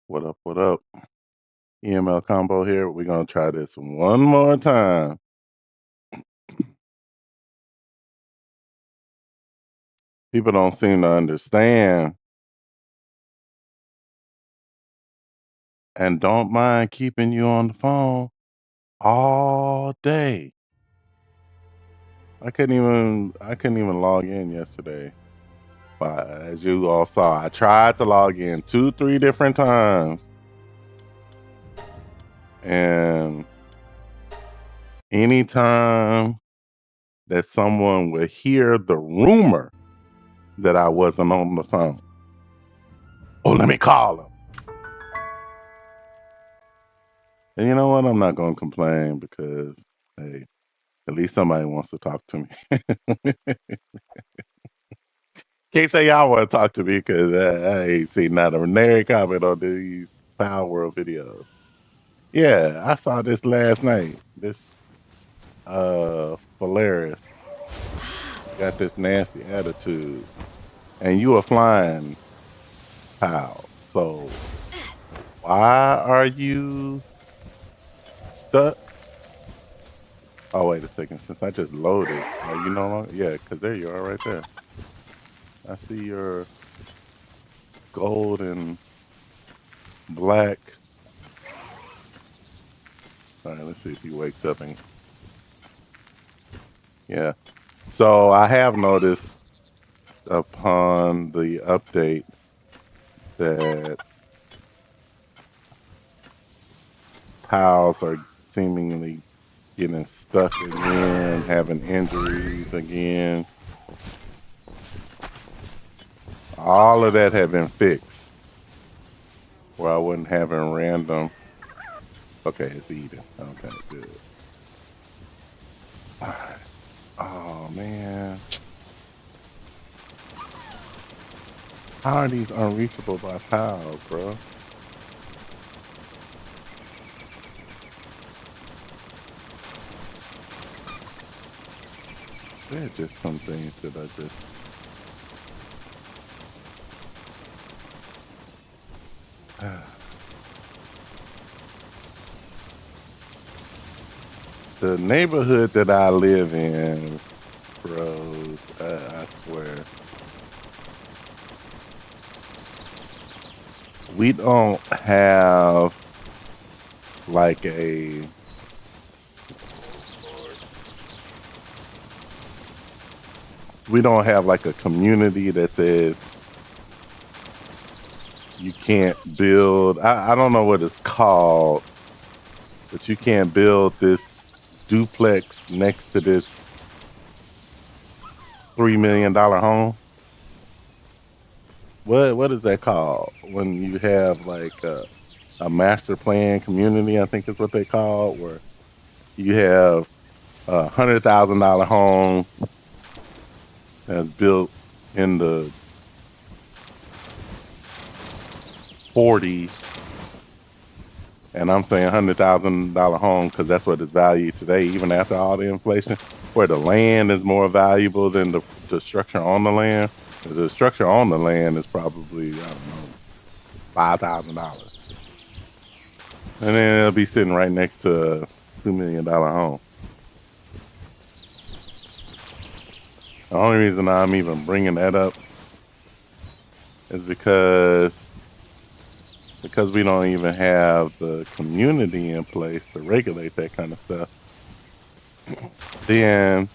What up? What up? EML combo here. We're gonna try this one more time. People don't seem to understand and don't mind keeping you on the phone all day. I couldn't even log in yesterday. But as you all saw, I tried to log in 2, 3 different times. And anytime that someone would hear the rumor that I wasn't on the phone, oh, let me call them. And you know what? I'm not gonna complain because, hey, at least somebody wants to talk to me. Can't say y'all want to talk to me because I ain't seen not a nary comment on these Palworld videos. Yeah, I saw this last night. This Polaris got this nasty attitude, and you a flying pal. So why are you stuck? Oh wait a second. Since I just loaded, are you no longer? Yeah, because there you are right there. I see your gold and black. All right, let's see if he wakes up and yeah. So I have noticed upon the update that pals are seemingly getting stuck again, having injuries again. All of that had been fixed where I wasn't having random. Okay, it's eating. Okay, good. All right. Oh man. How are these unreachable by pals, bro? There are just some things that I just the neighborhood that I live in, bros, I swear, we don't have like a we don't have like a community that says you can't build. I don't know what it's called, but you can't build this duplex next to this $3 million home. What is that called when you have like a master plan community? I think is what they call it, where you have $100,000 home that's built in the 40s, and I'm saying $100,000 home because that's what it's valued today, even after all the inflation. Where the land is more valuable than the structure on the land. The structure on the land is probably, I don't know, $5,000, and then it'll be sitting right next to a $2 million home. The only reason I'm even bringing that up is because we don't even have the community in place to regulate that kind of stuff. Then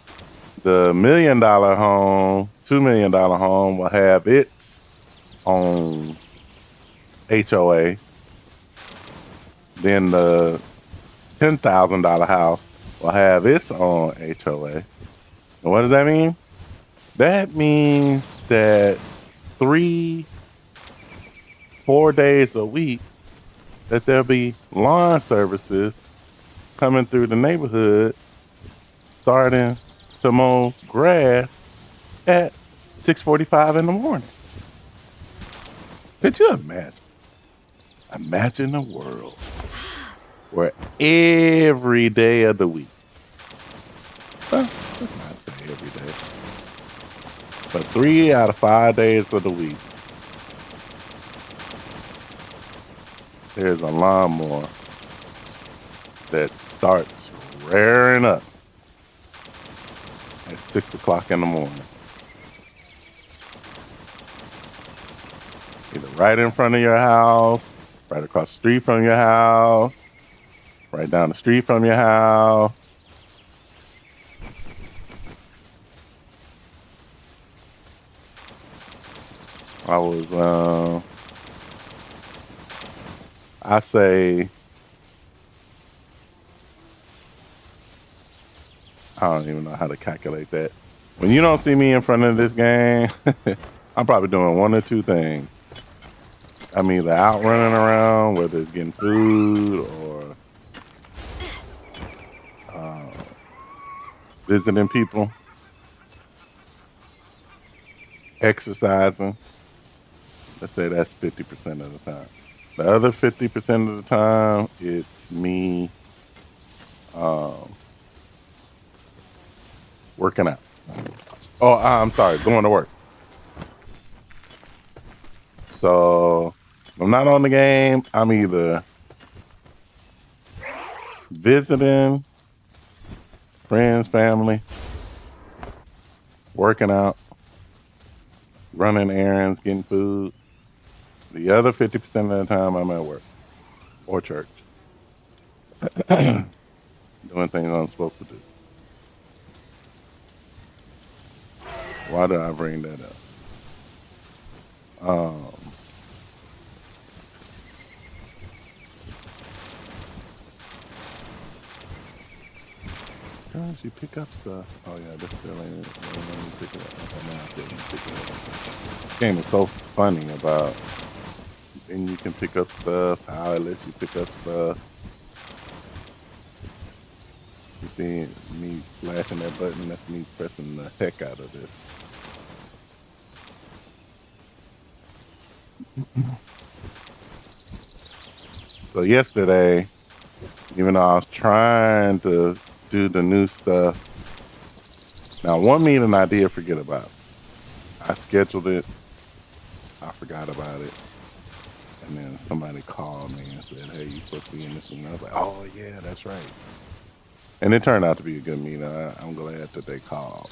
the $1 million home, $2 million home will have its own HOA. Then the $10,000 house will have its own HOA. And what does that mean? That means that 3, 4 days a week that there'll be lawn services coming through the neighborhood starting to mow grass at 6:45 in the morning. Could you imagine? Imagine a world where every day of the week, well, let's not say every day, but 3 out of 5 days of the week, there's a lawnmower that starts rearing up at 6 o'clock in the morning. Either right in front of your house, right across the street from your house, right down the street from your house. I was, I say, I don't even know how to calculate that. When you don't see me in front of this game, I'm probably doing one or two things. I'm either out running around, whether it's getting food or uh, visiting people, exercising. Let's say that's 50% of the time. The other 50% of the time, it's me um, working out. Oh, I'm sorry, going to work. So I'm not on the game. I'm either visiting friends, family, working out, running errands, getting food. The other 50% of the time, I'm at work or church, doing things I'm supposed to do. Why did I bring that up? Guys, you pick up stuff. Oh yeah, this still ain't. Let me pick it up. Okay, now I still can pick it up. This game is so funny about, and you can pick up stuff. How it lets you pick up stuff. You see me flashing that button? That's me pressing the heck out of this. So yesterday, even though I was trying to do the new stuff, now one meeting I did forget about. I scheduled it, I forgot about it, and then somebody called me and said, "Hey, you supposed to be in this meeting?" I was like, "Oh yeah, that's right." And it turned out to be a good meeting. I'm glad that they called.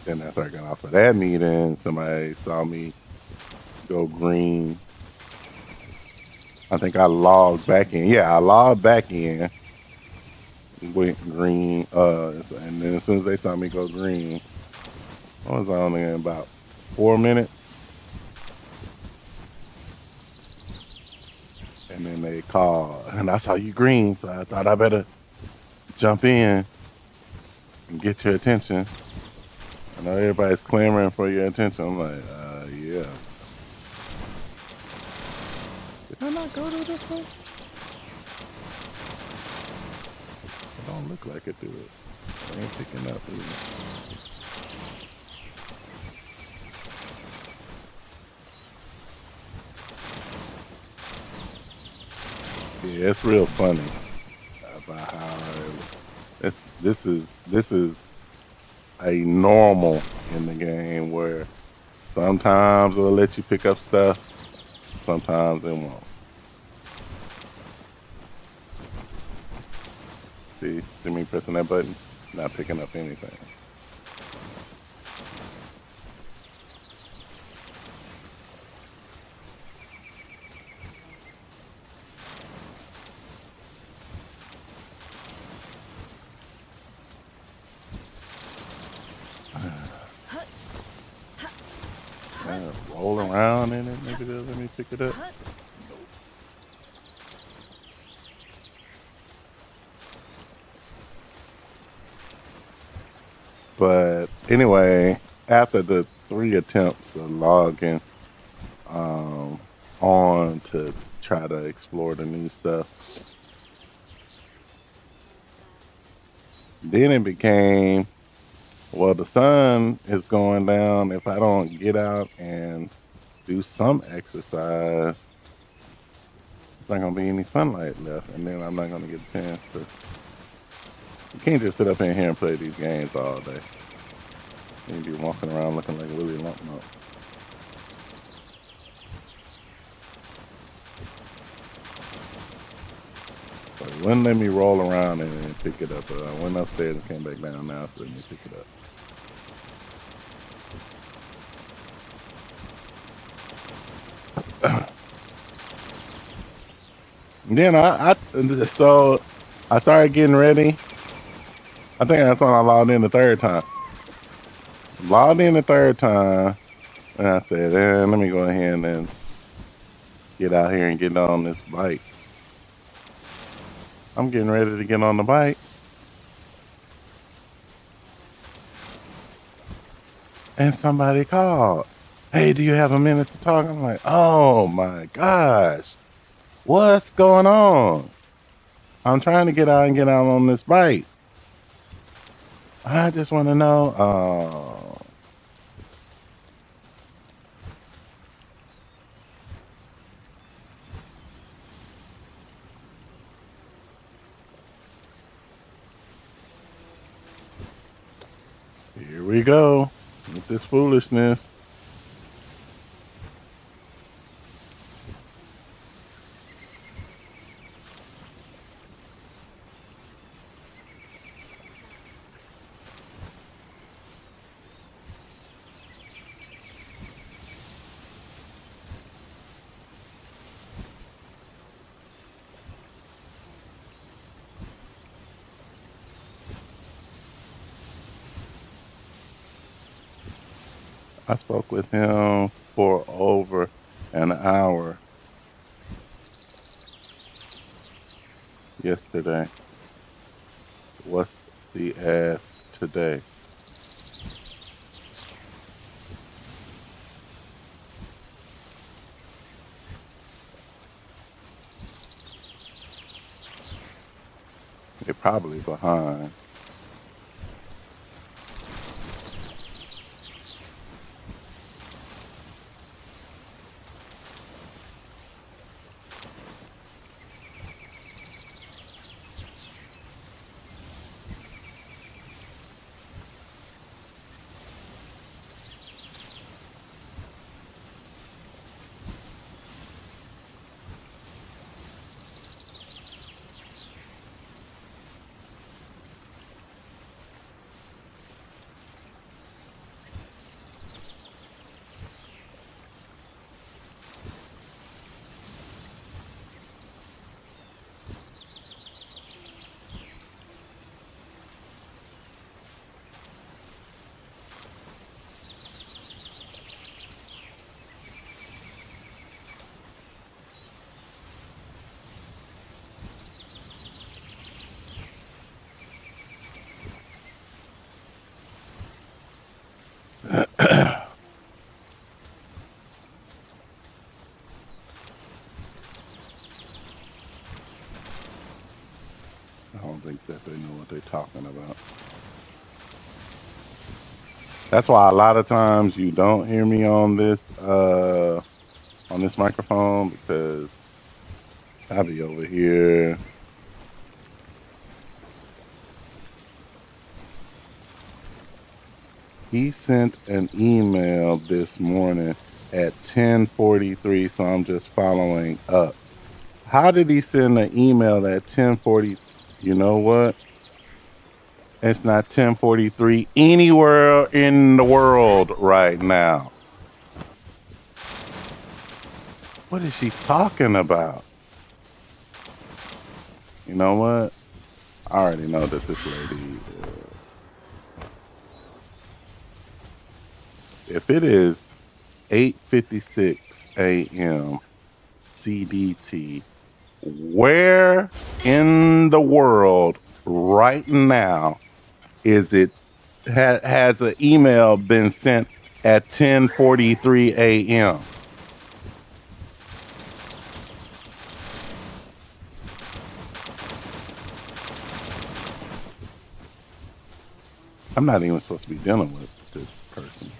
Then after I got off of that meeting, somebody saw me go green. I think I logged back in. Yeah, I logged back in, went green. And then as soon as they saw me go green, I was on in about 4 minutes. And then they called, and I saw you green, so I thought I better jump in and get your attention. I know everybody's clamoring for your attention. I'm like, yeah. Did I not go to this one? It don't look like it, do it? I ain't picking up either. Yeah, it's real funny about how this is a normal in the game where sometimes it'll let you pick up stuff, sometimes it won't. See me pressing that button, not picking up anything. Roll around in it, maybe they'll let me pick it up. But anyway, after the 3 attempts of logging on to try to explore the new stuff, then it became, well, the sun is going down. If I don't get out and do some exercise, there's not gonna be any sunlight left, and then I'm not gonna get a chance to. You can't just sit up in here and play these games all day. You be walking around looking like Willie Lump. So it wouldn't let me roll around and then pick it up. I went upstairs and came back down. Now it's letting me pick it up. Then so I started getting ready. I think that's when I logged in the third time. Logged in the third time, and I said, let me go ahead and then get out here and get on this bike. I'm getting ready to get on the bike. And somebody called. Hey, do you have a minute to talk? I'm like, oh my gosh, what's going on? I'm trying to get out and get out on this bike. I just want to know. Here we go with this foolishness. I spoke with him for over an hour yesterday. What's the ask today? They're probably behind. I don't think that they know what they're talking about. That's why a lot of times you don't hear me on this microphone because I'll be over here. He sent an email this morning at 10:43, so I'm just following up. How did he send an email at 10:40? You know what? It's not 10:43 anywhere in the world right now. What is she talking about? You know what? I already know that this lady, if it is 8:56 a.m. CDT, where in the world right now is it has an email been sent at 10:43 a.m.? I'm not even supposed to be dealing with this person.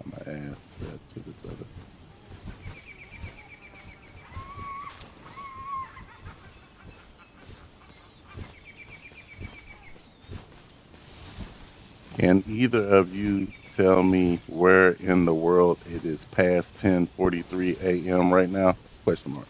I'm gonna ask that to this other. Can either of you tell me where in the world it is past 10:43 a.m. right now? Question mark.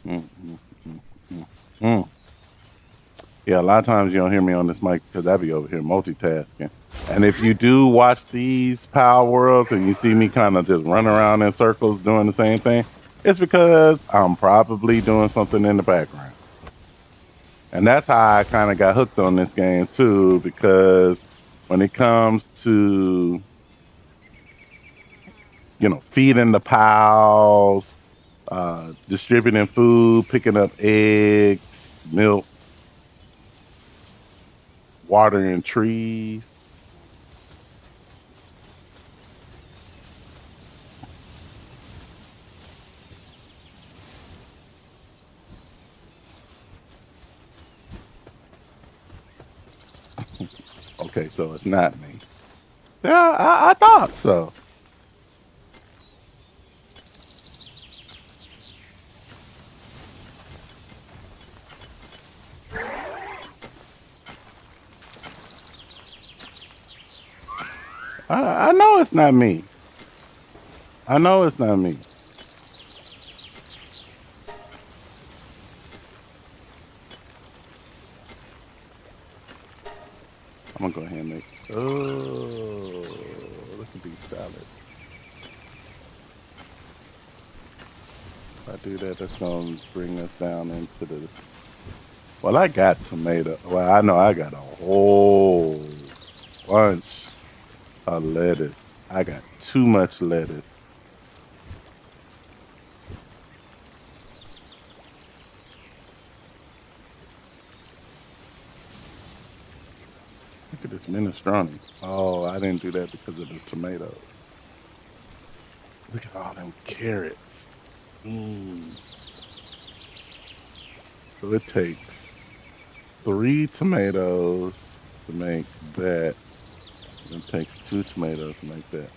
Mm, mm, mm, mm, mm. Yeah, a lot of times you don't hear me on this mic because I be over here multitasking. And if you do watch these Power Worlds and you see me kind of just run around in circles doing the same thing, it's because I'm probably doing something in the background. And that's how I kind of got hooked on this game too, because when it comes to, feeding the pals, distributing food, picking up eggs, milk, watering trees. Okay, so it's not me. Yeah, I thought so. I know it's not me. I know it's not me. I'm gonna go ahead and make. Oh, look at these salads. If I do that, that's gonna bring us down into the. Well, I got tomato. Well, I know I got a whole bunch of lettuce. I got too much lettuce. Look at this minestrone. Oh, I didn't do that because of the tomatoes. Look at all them carrots. Mm. So it takes 3 tomatoes to make that. It takes 2 tomatoes to make that.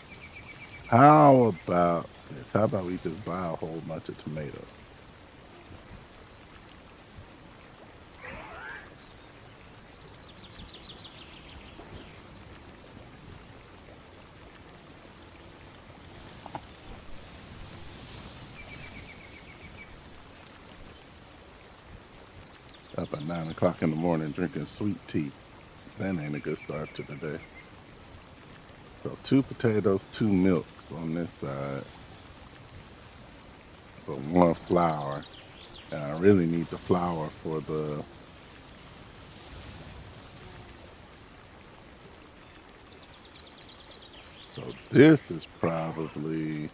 How about this? How about we just buy a whole bunch of tomatoes? Up at 9 o'clock in the morning drinking sweet tea. That ain't a good start to the day. So 2 potatoes, 2 milks on this side, but 1 flour. And I really need the flour for the. So this is probably.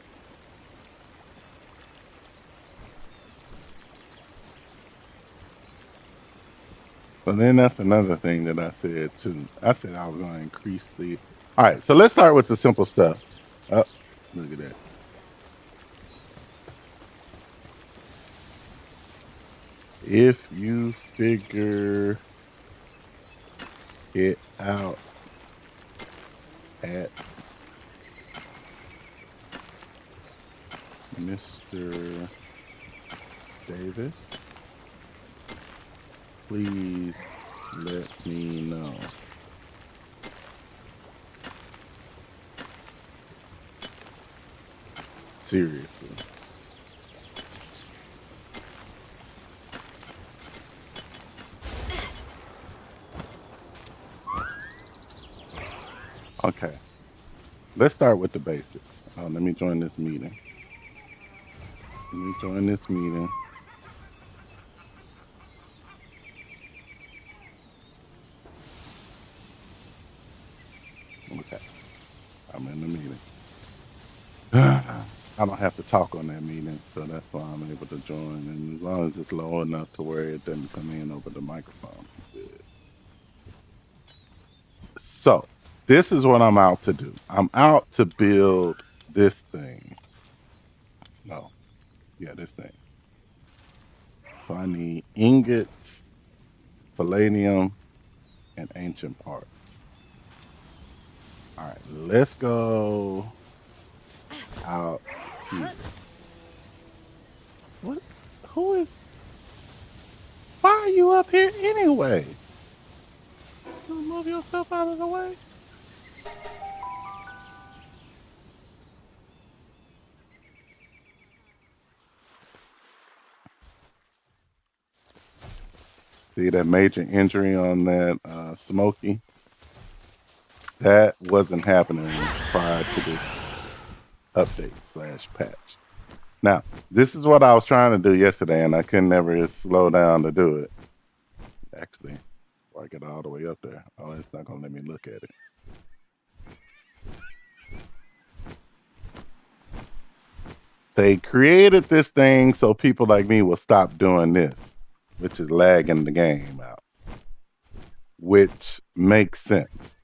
So then that's another thing that I said too. I said I was going to increase the. All right, so let's start with the simple stuff. Oh, look at that. If you figure it out at Mr. Davis, please let me know. Seriously. Okay. Let's start with the basics. Let me join this meeting. Let me join this meeting. Okay. I'm in the meeting. I don't have to talk on that meeting, so that's why I'm able to join. And as long as it's low enough to where it doesn't come in over the microphone, I'm good. So, this is what I'm out to do. I'm out to build this thing. No, yeah, this thing. So I need ingots, palladium, and ancient parts. All right, let's go out here. What? Who is? Why are you up here anyway? You move yourself out of the way. See that major injury on that Smokey? That wasn't happening prior to this update/patch. Now, this is what I was trying to do yesterday, and I couldn't never slow down to do it. Actually, before I get all the way up there. Oh, it's not gonna let me look at it. They created this thing so people like me will stop doing this, which is lagging the game out, which makes sense.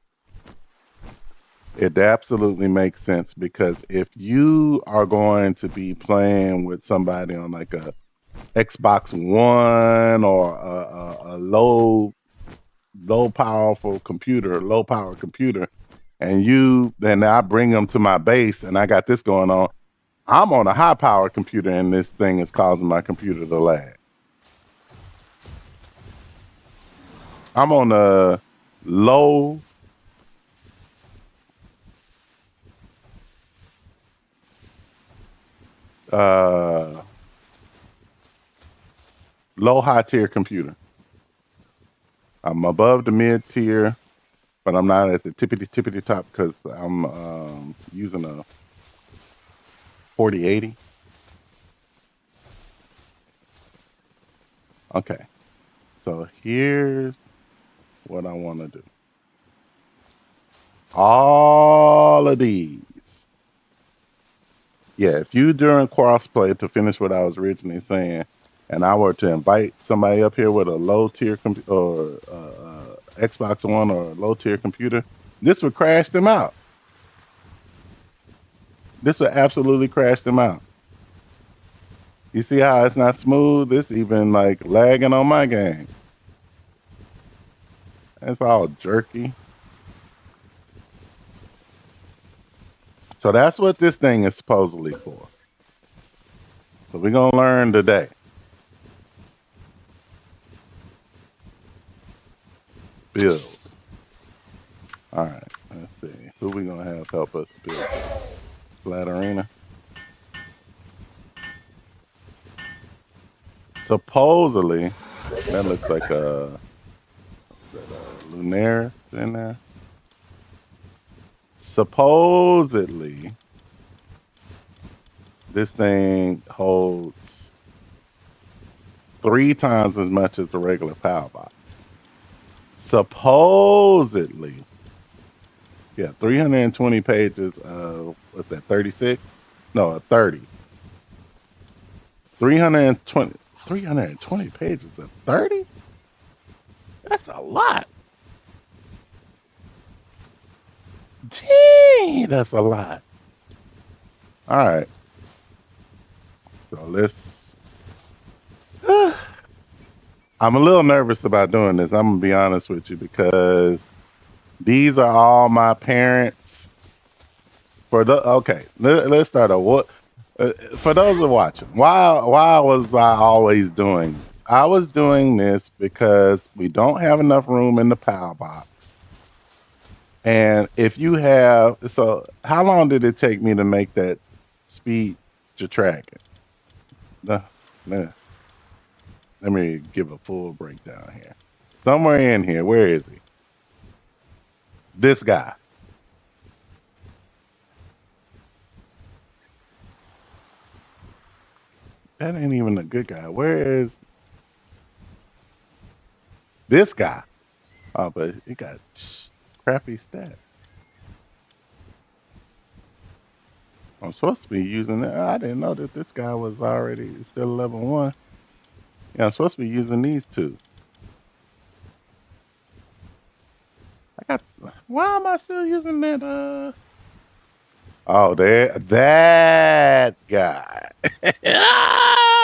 It absolutely makes sense because if you are going to be playing with somebody on like a Xbox One or a low powerful computer, low power computer, and then I bring them to my base and I got this going on. I'm on a high power computer and this thing is causing my computer to lag. I'm on a low low high tier computer. I'm above the mid tier, but I'm not at the tippity top because I'm using a 4080. Okay, so here's what I want to do. All of these. Yeah, if you during crossplay, to finish what I was originally saying, and I were to invite somebody up here with a low tier or Xbox One or a low tier computer, this would crash them out. This would absolutely crash them out. You see how it's not smooth? It's even like lagging on my game. It's all jerky. So that's what this thing is supposedly for. So we're gonna learn today. Build. All right, let's see. Who we gonna have help us build? Flat Arena. Supposedly, that looks like a Lunaris in there. Supposedly, this thing holds 3 times as much as the regular power box. Supposedly, yeah, 320 pages of, what's that, 36? No, 30. 320 pages of 30? That's a lot. Dang, that's a lot. All right. So let's. I'm a little nervous about doing this. I'm gonna be honest with you because these are all my parents. Okay, let's start off. What for those who are watching? Why was I always doing this? I was doing this because we don't have enough room in the power box. And if you have, so how long did it take me to make that speed to tracking? Let me give a full breakdown here. Somewhere in here, where is he? This guy. That ain't even a good guy. Where is this guy? Oh, but he got crappy stats. I'm supposed to be using that. I didn't know that this guy was already still level 1. Yeah, I'm supposed to be using these two. Why am I still using that? Oh, that guy.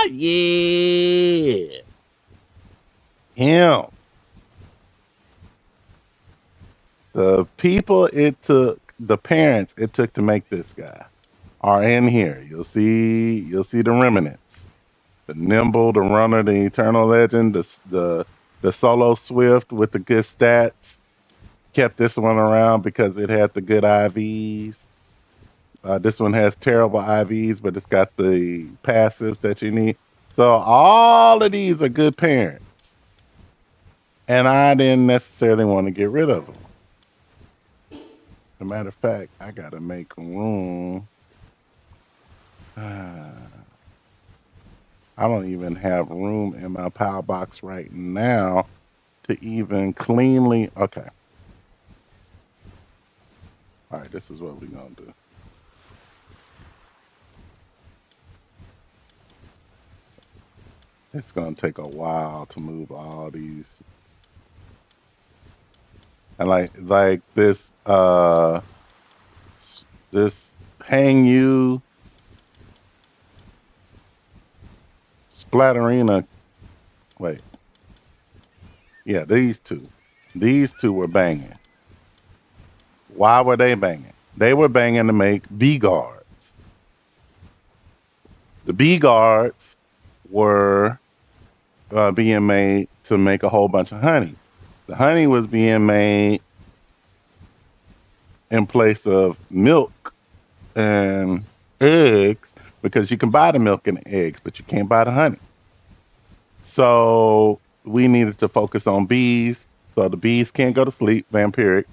Yeah. Him. The people it took, the parents it took to make this guy are in here. You'll see the remnants. The nimble, the runner, the eternal legend, the solo swift with the good stats. Kept this one around because it had the good IVs. This one has terrible IVs, but it's got the passives that you need. So all of these are good parents, and I didn't necessarily want to get rid of them. As a matter of fact, I gotta make room. I don't even have room in my power box right now to even cleanly. Okay. All right, this is what we're gonna do. It's gonna take a while to move all these, and like this hang you splatterina. Wait, yeah, these two were banging. Why were they banging? They were banging to make V guards. The B guards were being made to make a whole bunch of honey. The honey was being made in place of milk and eggs because you can buy the milk and the eggs, but you can't buy the honey. So we needed to focus on bees. So the bees can't go to sleep, vampiric,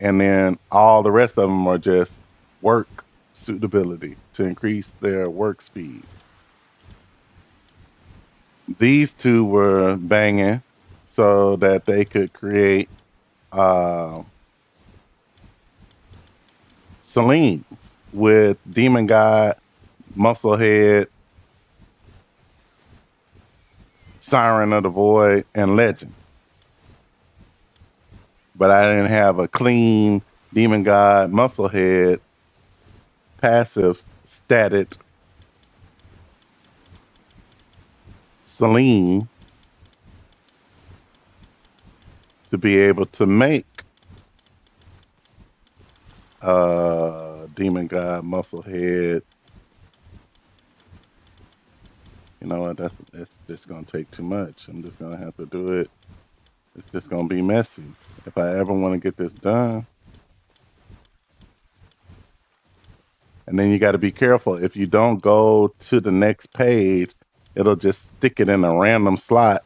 and then all the rest of them are just work suitability to increase their work speed. These two were banging so that they could create uh, Selenies with Demon God, Musclehead, Siren of the Void, and Legend. But I didn't have a clean Demon God, Musclehead, passive, static Selene to be able to make Demon God, Musclehead. You know what? That's just gonna take too much. I'm just gonna have to do it. It's just gonna be messy if I ever want to get this done. And then you got to be careful. If you don't go to the next page, it'll just stick it in a random slot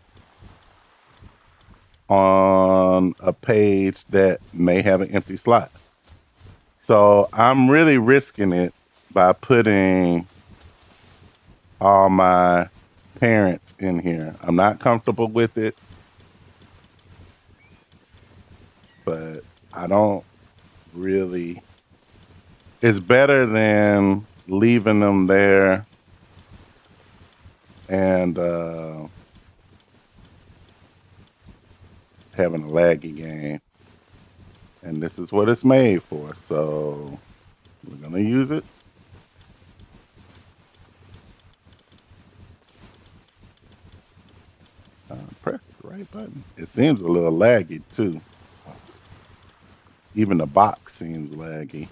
on a page that may have an empty slot. So I'm really risking it by putting all my parents in here. I'm not comfortable with it, but I don't really. It's better than leaving them there and having a laggy game. And this is what it's made for. So we're going to use it. Press the right button. It seems a little laggy too. Even the box seems laggy.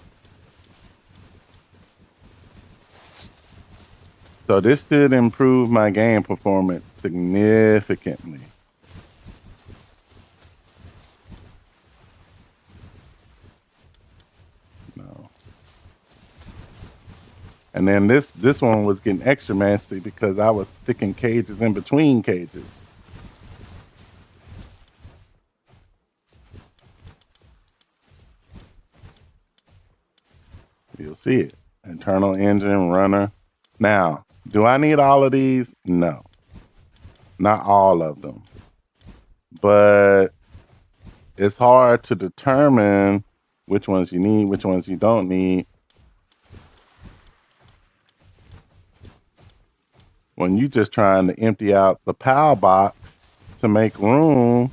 So this should improve my game performance significantly. No. And then this one was getting extra messy because I was sticking cages in between cages. You'll see it. Internal engine, runner. Now, do I need all of these? No. Not all of them. But it's hard to determine which ones you need, which ones you don't need. When you're just trying to empty out the PAL box to make room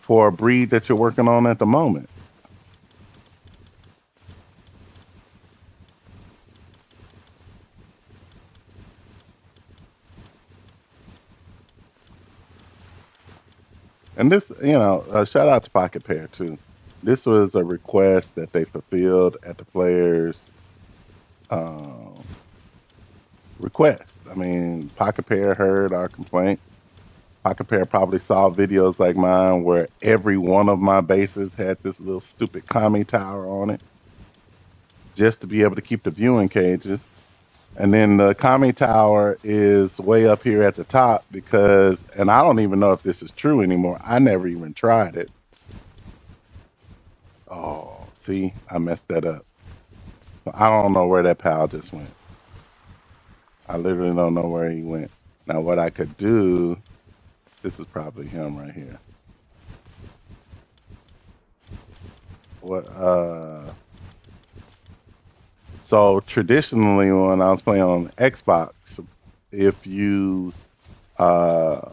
for a breed that you're working on at the moment. And this, shout out to Pocket Pair too. This was a request that they fulfilled at the players' um, request. I mean, Pocket Pair heard our complaints. Pocket Pair probably saw videos like mine where every one of my bases had this little stupid commie tower on it just to be able to keep the viewing cages. And then the commie tower is way up here at the top because, and I don't even know if this is true anymore. I never even tried it. Oh, see, I messed that up. So I don't know where that pal just went. I literally don't know where he went. Now, what I could do, this is probably him right here. What, so traditionally when I was playing on Xbox, if you, uh,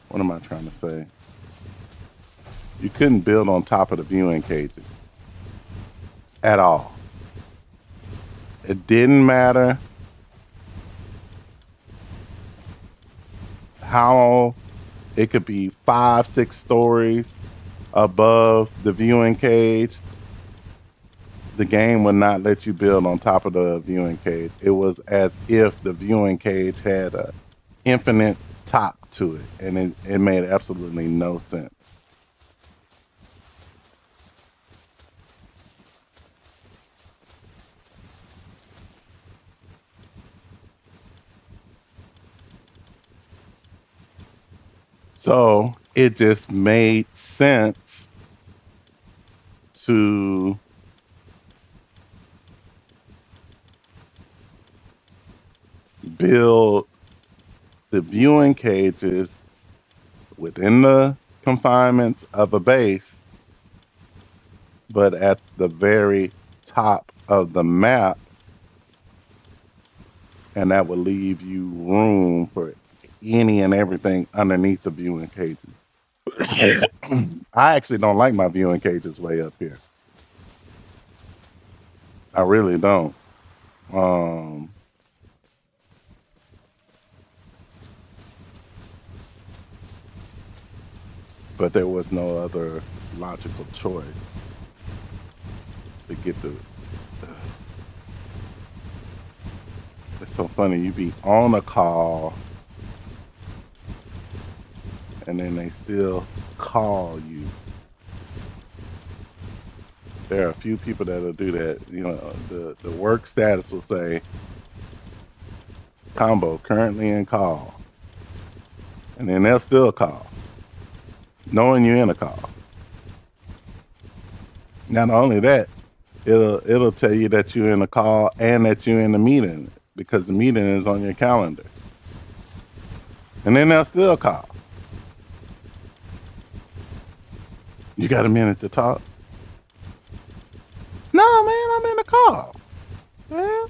what am I trying to say? You couldn't build on top of the viewing cages at all. It didn't matter how it could be 5, 6 stories above the viewing cage. The game would not let you build on top of the viewing cage. It was as if the viewing cage had a infinite top to it, and it made absolutely no sense. So it just made sense to build the viewing cages within the confinements of a base, but at the very top of the map, and that would leave you room for any and everything underneath the viewing cages. I actually don't like my viewing cages way up here. I really don't. Um, but there was no other logical choice to get the. It's so funny. You be on a call, and then they still call you. There are a few people that'll do that. You know, the work status will say combo currently in call, and then they'll still call, knowing you're in a call. Not only that, it'll tell you that you're in a call and that you're in a meeting because the meeting is on your calendar, and then they'll still call. You got a minute to talk? No, man, I'm in a call. Yeah.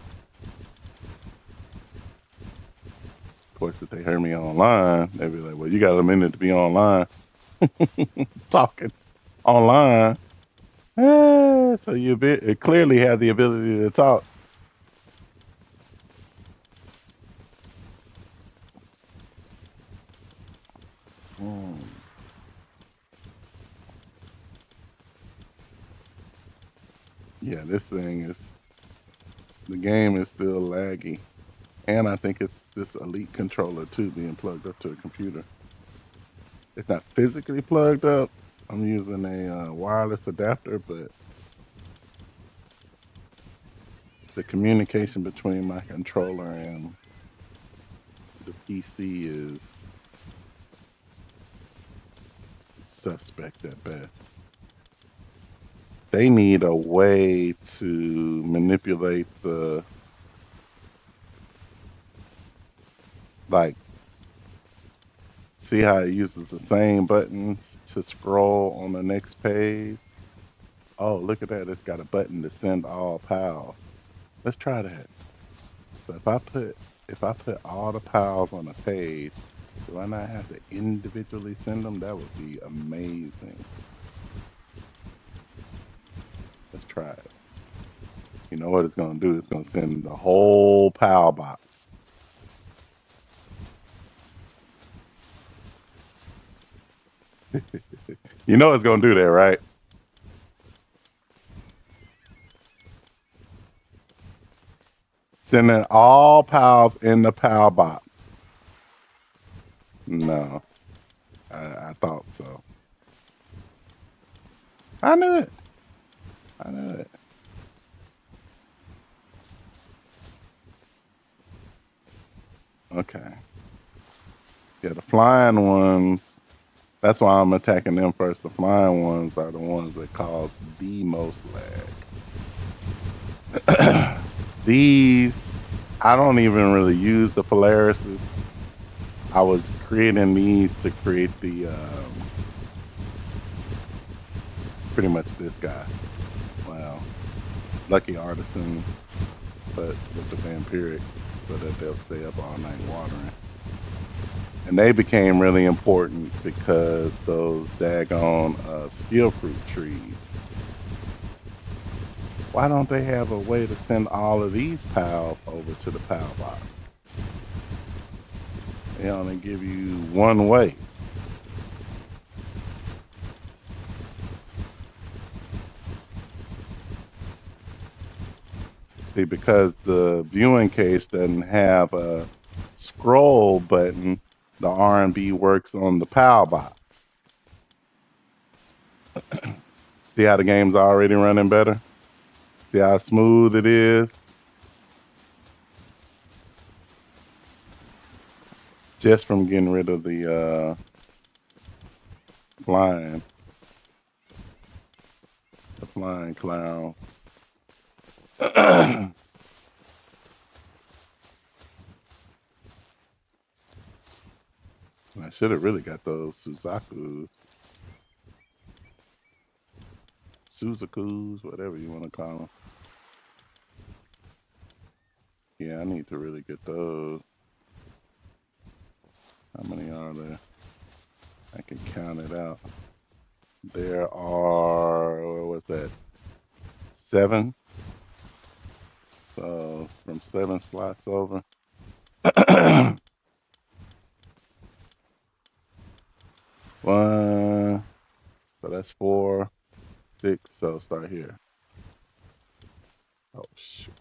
Of course, if they hear me online, they'd be like, "Well, you got a minute to be online, talking online." So it clearly have the ability to talk. Hmm. Yeah, the game is still laggy. And I think it's this Elite controller too being plugged up to a computer. It's not physically plugged up. I'm using a wireless adapter, but the communication between my controller and the PC is suspect at best. They need a way to manipulate like, see how it uses the same buttons to scroll on the next page. Oh, look at that. It's got a button to send all pals. Let's try that. So if I put all the pals on a page, do I not have to individually send them? That would be amazing. Let's try it. You know what it's gonna do? It's gonna send the whole PAL box. You know it's gonna do that, right? Sending all PALs in the PAL box. No, I thought so. I knew it. I knew it. Okay. Yeah, the flying ones. That's why I'm attacking them first. The flying ones are the ones that cause the most lag. These, I don't even really use the Polarises. I was creating these to create the pretty much this guy. Wow, Lucky Artisan, but with the vampiric, so that they'll stay up all night watering. And they became really important because those daggone skill fruit trees. Why don't they have a way to send all of these pals over to the pal box? They only give you one way. See, because the viewing case doesn't have a scroll button, the R&B works on the PAL box. See how the game's already running better? See how smooth it is? Just from getting rid of the flying clown. I should have really got those Suzakus, whatever you want to call them. Yeah, I need to really get those. How many are there? I can count it out. There are, what was that? 7. So from 7 slots over. One, so that's 4, 6. So start here. Oh shoot.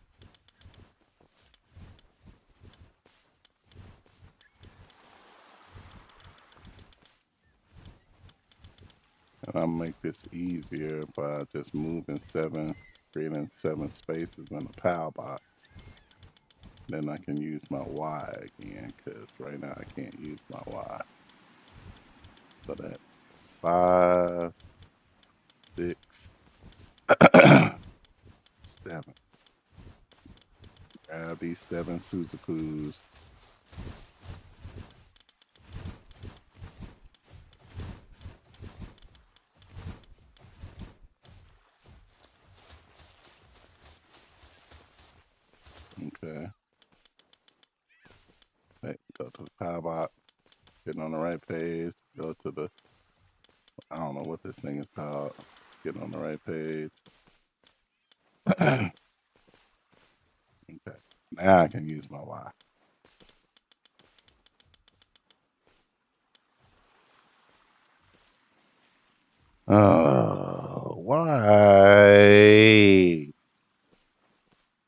And I'll make this easier by just moving 7, creating 7 spaces in a PAL box. Then I can use my Y again, because right now I can't use my Y. So that's 5, 6, 7. Grab these 7 Suzakus. Okay. Hey, go to the power box. Get on the right page. Go to the, I don't know what this thing is called. Get on the right page. Okay. Now I can use my Y. Oh, why?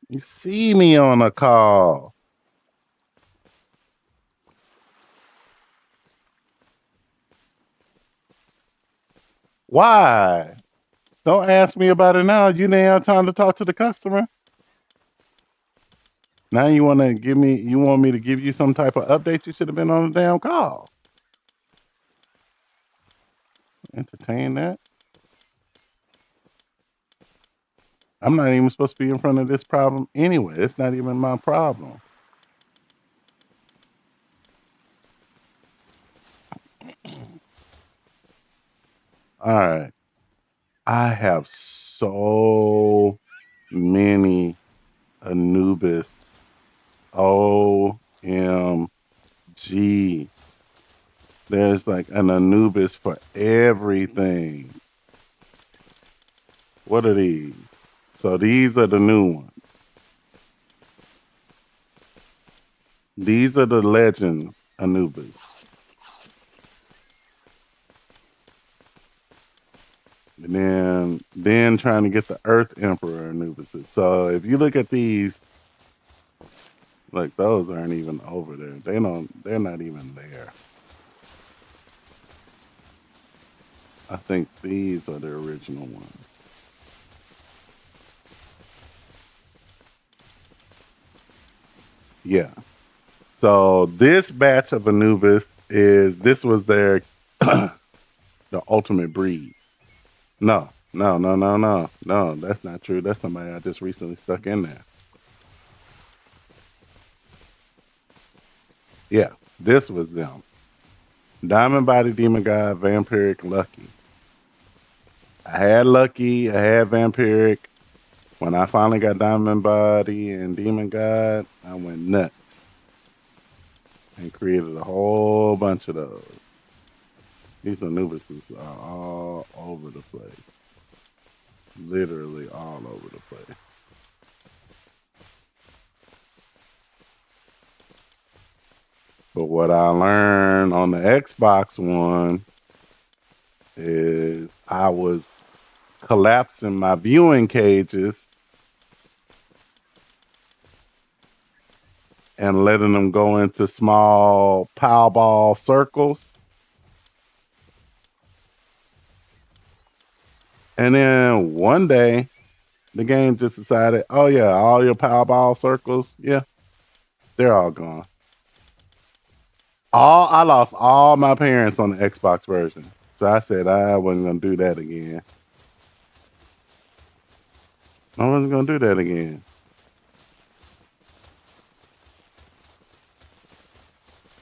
You see me on a call. Why? Don't ask me about it now. You didn't have time to talk to the customer. Now you want to give me, you want me to give you some type of update? You should have been on the damn call. Entertain that. I'm not even supposed to be in front of this problem anyway. It's not even my problem. All right. I have so many Anubis. OMG. There's like an Anubis for everything. What are these? So these are the new ones. These are the legend Anubis. And then trying to get the Earth Emperor Anubises. So if you look at these, like those aren't even over there. They're not even there. I think these are the original ones. Yeah. So this batch of Anubis this was their the ultimate breed. No, no, no, no, no, no. That's not true. That's somebody I just recently stuck in there. Yeah, this was them. Diamond Body Demon God, Vampiric, Lucky. I had Lucky, I had Vampiric. When I finally got Diamond Body and Demon God, I went nuts and created a whole bunch of those. These Anubises are all over the place. Literally all over the place. But what I learned on the Xbox One is I was collapsing my viewing cages and letting them go into small Powerball circles. And then one day, the game just decided, oh yeah, all your Powerball circles, yeah, they're all gone. I lost all my parents on the Xbox version. So I said I wasn't gonna do that again. I wasn't gonna do that again.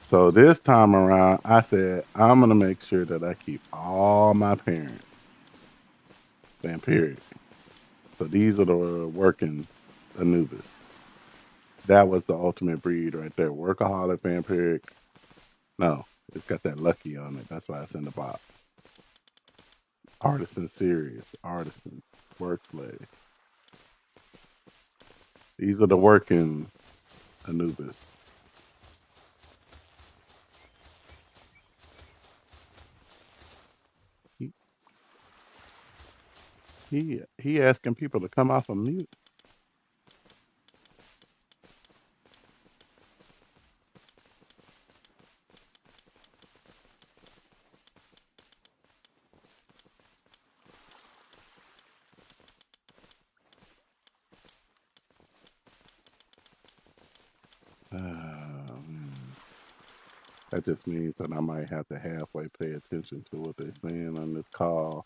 So this time around, I said I'm gonna make sure that I keep all my parents. Vampiric. So these are the working Anubis. That was the ultimate breed right there. Workaholic Vampiric. No, it's got that Lucky on it. That's why it's in the box. Artisan Series. Artisan. Work slave. These are the working Anubis. He he asking people to come off of mute. That just means that I might have to halfway pay attention to what they're saying on this call,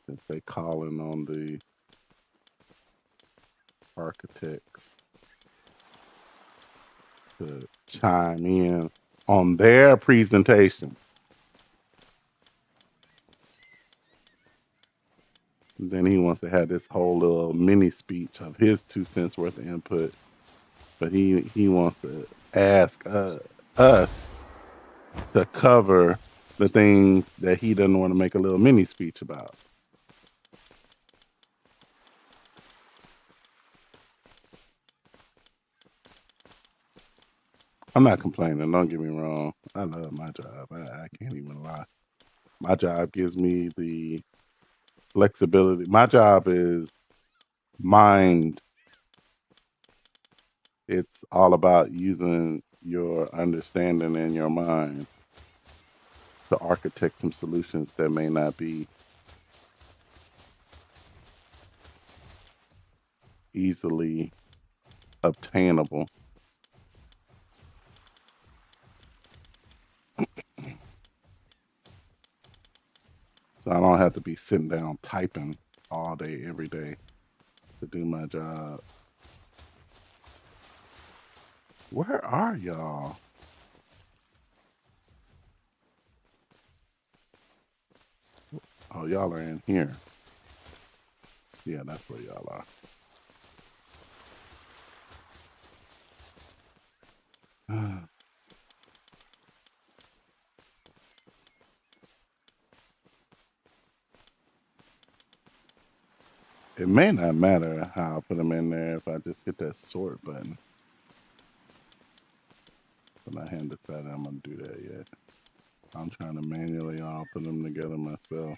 since they calling on the architects to chime in on their presentation. Then he wants to have this whole little mini speech of his 2 cents worth of input, but he wants to ask us to cover the things that he doesn't want to make a little mini speech about. I'm not complaining. Don't get me wrong. I love my job. I can't even lie. My job gives me the flexibility. My job is mind. It's all about using your understanding and your mind to architect some solutions that may not be easily obtainable. So I don't have to be sitting down typing all day, every day to do my job. Where are y'all? Oh, y'all are in here. Yeah, that's where y'all are. It may not matter how I put them in there if I just hit that sort button. But I haven't decided I'm gonna do that yet. I'm trying to manually all put them together myself.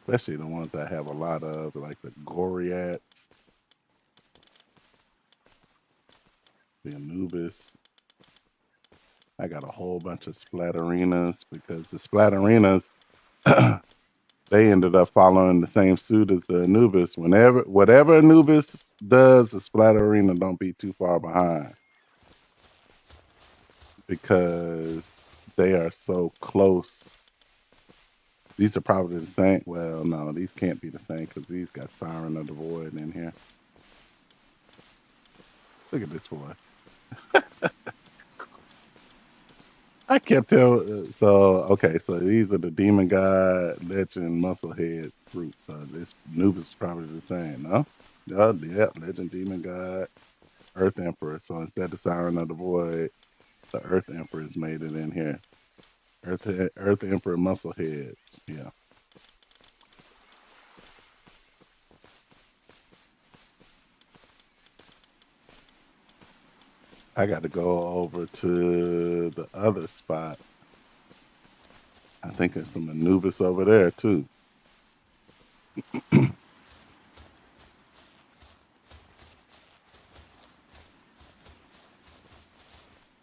Especially the ones I have a lot of, like the Goriats, the Anubis. I got a whole bunch of Splatterinas because the Splatterinas they ended up following the same suit as the Anubis. Whatever Anubis does, the Splatterina don't be too far behind because they are so close. These are probably the same. Well, no, these can't be the same because these got Siren of the Void in here. Look at this boy. I kept telling. So okay, so these are the Demon God, Legend, Musclehead fruit. So this Anubis is probably the same, no? Yeah, Legend, Demon God, Earth Emperor. So instead of Siren of the Void, the Earth Emperor is made it in here. Earth Emperor Muscleheads. Yeah. I got to go over to the other spot. I think there's some Anubis over there too.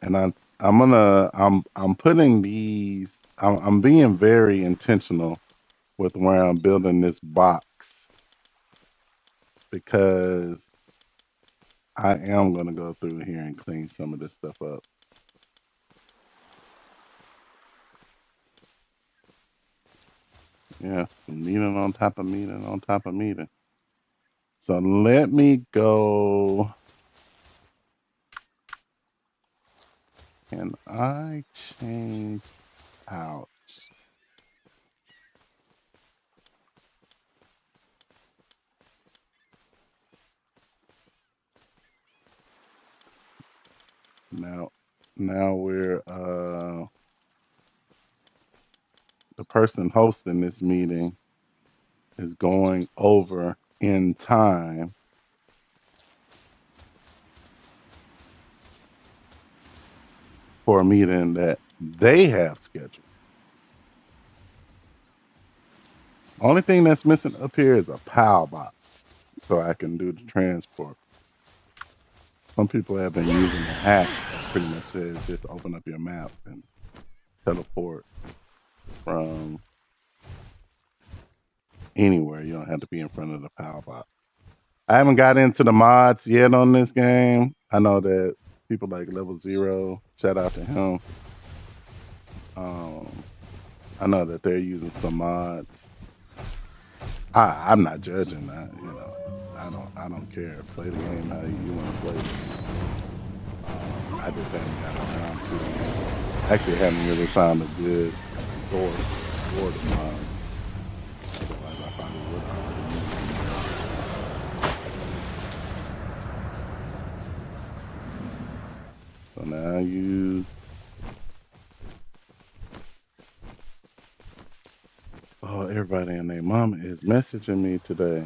And I'm putting these. I'm being very intentional with where I'm building this box because I am gonna go through here and clean some of this stuff up. Yeah, meeting on top of meeting on top of meeting. So let me go. Can I change out? Now, now we're the person hosting this meeting is going over in time for a meeting that they have scheduled. Only thing that's missing up here is a PAL box so I can do the transport. Some people have been using the hack that pretty much says just open up your map and teleport from anywhere. You don't have to be in front of the PAL box. I haven't got into the mods yet on this game. I know that people like Level Zero, shout out to him. I know that they're using some mods. I'm not judging that, you know. I don't care. Play the game how you want to play it. I just haven't got around to it. Actually, haven't really found a good source for the mods. Otherwise, I probably would already use them. So now you. Oh, everybody and their mama is messaging me today.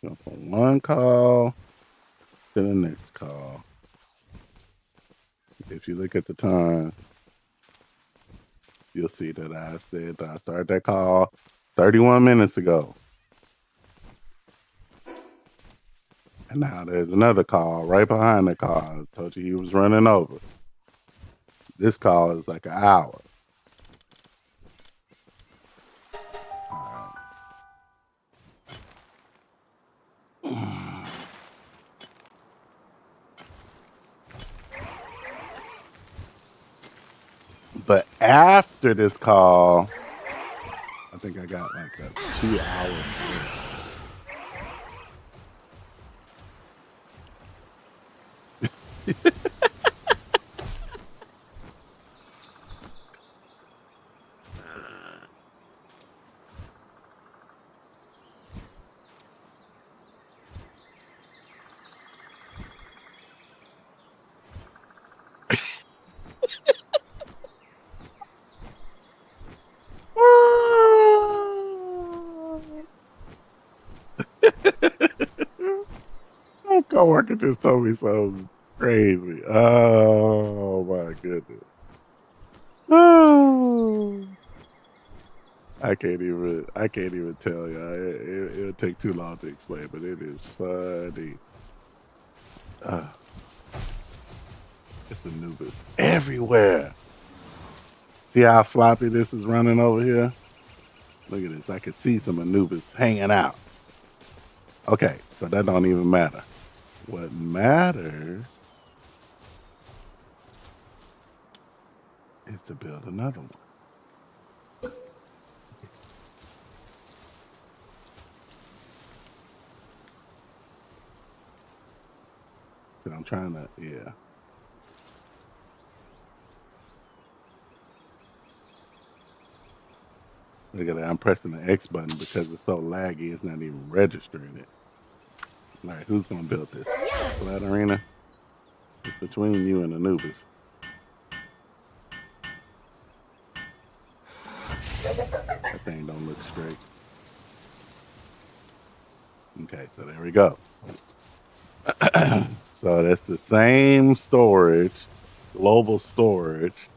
Jump on one call to the next call. If you look at the time, you'll see that I said that I started that call 31 minutes ago. And now there's another call right behind the call. I told you he was running over. This call is like an hour. All right. But after this call, I think I got like a 2 hour break. My coworker just told me something crazy. Oh my goodness. Oh, I can't even tell you. It'll take too long to explain, but it is funny. Uh, it's Anubis everywhere. See how sloppy this is running over here? Look at this. I can see some Anubis hanging out. Okay, so that don't even matter. What matters is to build another one. So I'm trying to, yeah. Look at that. I'm pressing the X button because it's so laggy, it's not even registering it. All right, who's going to build this? Flat Arena? It's between you and Anubis. That thing don't look straight. Okay, so there we go. So that's the same storage, global storage.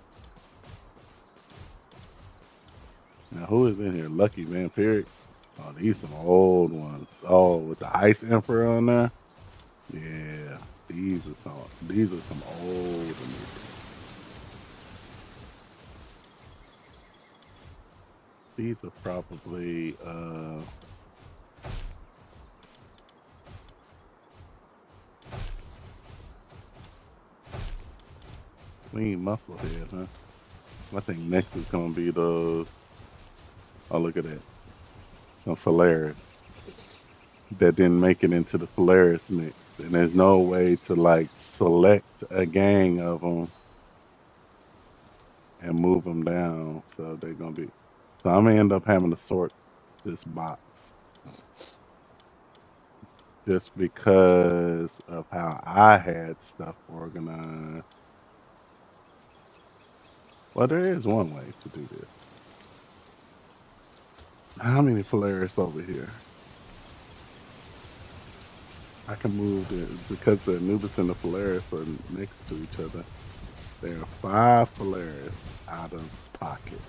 Now, who is in here? Lucky Vampiric? Oh, these some old ones. Oh, with the Ice Emperor on there? Yeah, these are some old Anubis. These are probably clean muscle head, huh? I think next is gonna be those. Oh, look at that. Some Polaris that didn't make it into the Polaris mix. And there's no way to like select a gang of them and move them down. So they're gonna be. So I'm gonna end up having to sort this box just because of how I had stuff organized. Well, there is one way to do this. How many Polaris over here? I can move it because the Anubis and the Polaris are next to each other. There are 5 Polaris out of pocket.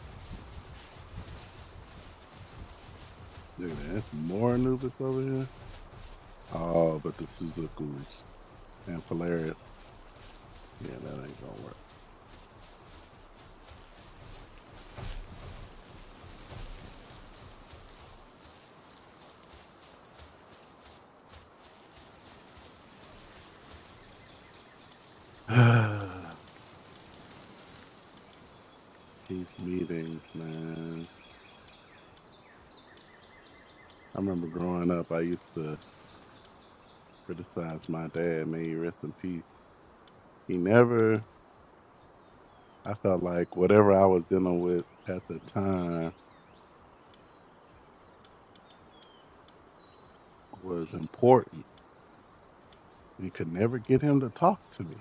Look at that. There's more Anubis over here. Oh, but the Suzukus and Polaris. Yeah, that ain't gonna work. These meetings, man. I remember growing up, I used to criticize my dad, may he rest in peace. He never, I felt like whatever I was dealing with at the time was important. You could never get him to talk to me.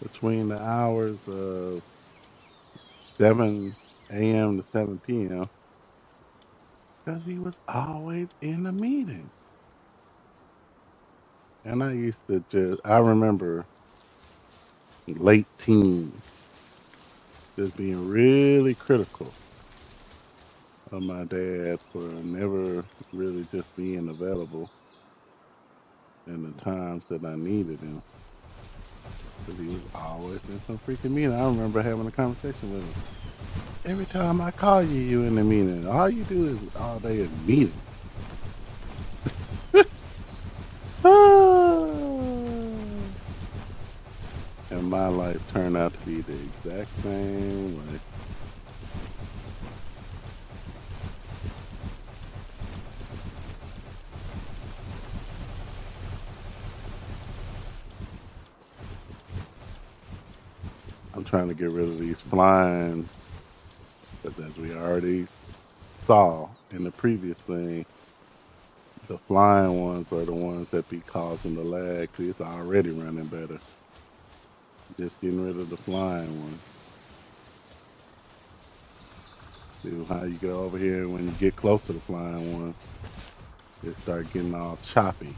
Between the hours of 7 a.m. to 7 p.m. because he was always in the meeting. And I used to I remember late teens just being really critical of my dad for never really just being available in the times that I needed him. Because he was always in some freaking meeting. I remember having a conversation with him. Every time I call you, you in the meeting. All you do is all day is meeting. And my life turned out to be the exact same way. I'm trying to get rid of these flying, but as we already saw in the previous thing, The flying ones are the ones that be causing the lag. See, it's already running better. Just getting rid of the flying ones. See how you go over here when you get close to the flying ones, it start getting all choppy.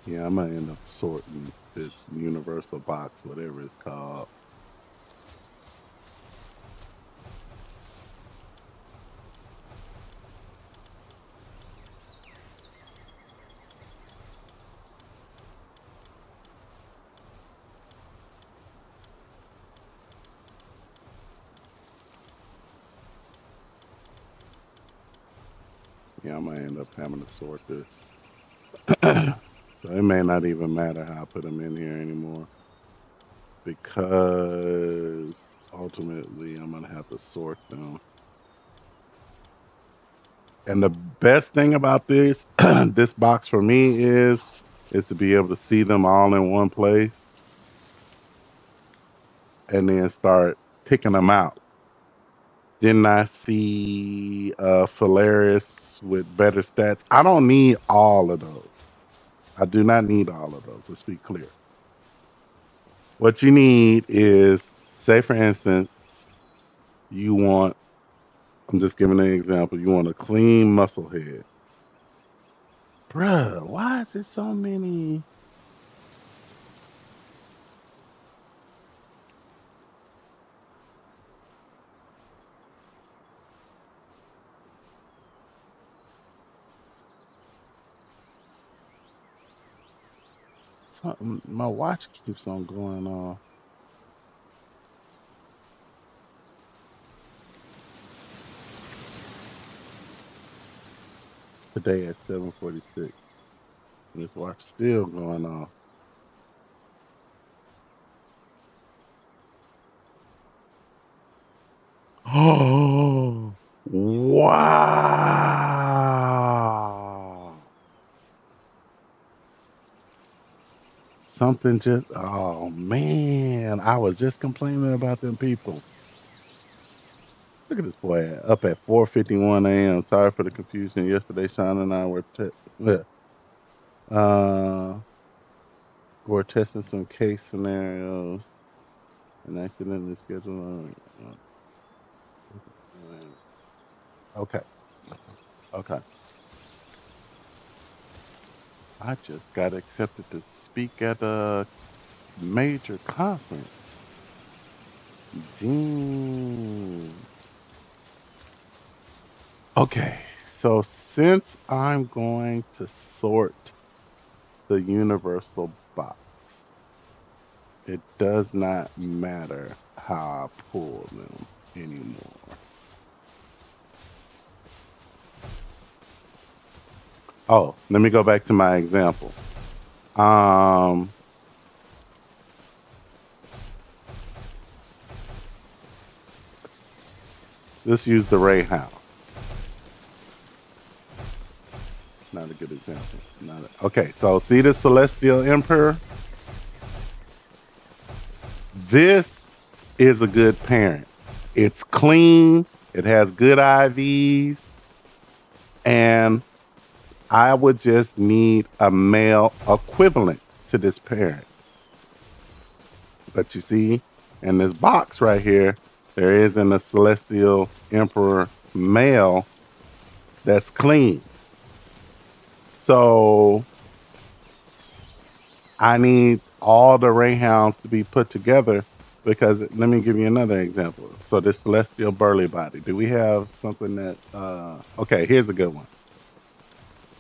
Yeah, I'm gonna end up sorting this universal box, whatever it's called. Yeah, I'm gonna end up having to sort this. So it may not even matter how I put them in here anymore because ultimately I'm gonna have to sort them. And the best thing about this this box for me is to be able to see them all in one place and then start picking them out. Didn't I see Phalaris with better stats? I don't need all of those. I do not need all of those. Let's be clear. What you need is, say for instance, you want, I'm just giving an example, you want a clean muscle head. Bruh, why is it so many? Something, my watch keeps on going off. Today at 7:46. And this watch still going off. Oh, wow. Something just, oh man, I was just complaining about them people. Look at this boy up at 4:51 a.m. Sorry for the confusion. Yesterday, Sean and I uh, were testing some case scenarios and accidentally scheduled. Okay, okay. I just got accepted to speak at a major conference. Dang. Okay, so since I'm going to sort the universal box, it does not matter how I pull them anymore. Oh, let me go back to my example. Let's use the Rayhound. Not a good example. Okay, so see the Celestial Emperor? This is a good parent. It's clean, it has good IVs, and I would just need a male equivalent to this parent. But you see, in this box right here, there isn't a Celestial Emperor male that's clean. So I need all the Rayhounds to be put together because let me give you another example. So this Celestial Burly Body, do we have something that, okay, here's a good one.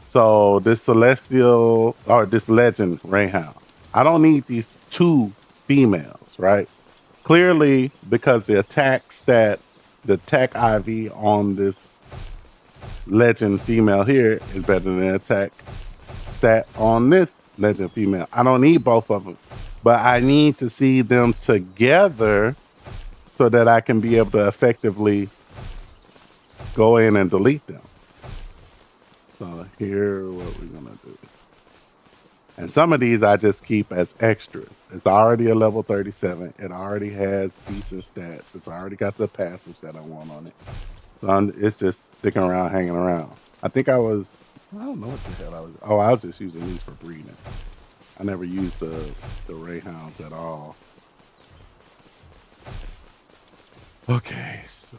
So this Celestial, or this Legend Rayhound, I don't need these two females, right? Clearly, because the attack stat, the attack IV on this Legend female here is better than the attack stat on this Legend female. I don't need both of them, but I need to see them together so that I can be able to effectively go in and delete them. So here, what we're gonna do. And some of these I just keep as extras. It's already a level 37. It already has decent stats. It's already got the passives that I want on it. So it's just sticking around, hanging around. I think I don't know what the hell I was. Oh, I was just using these for breeding. I never used the Rayhounds at all. Okay, so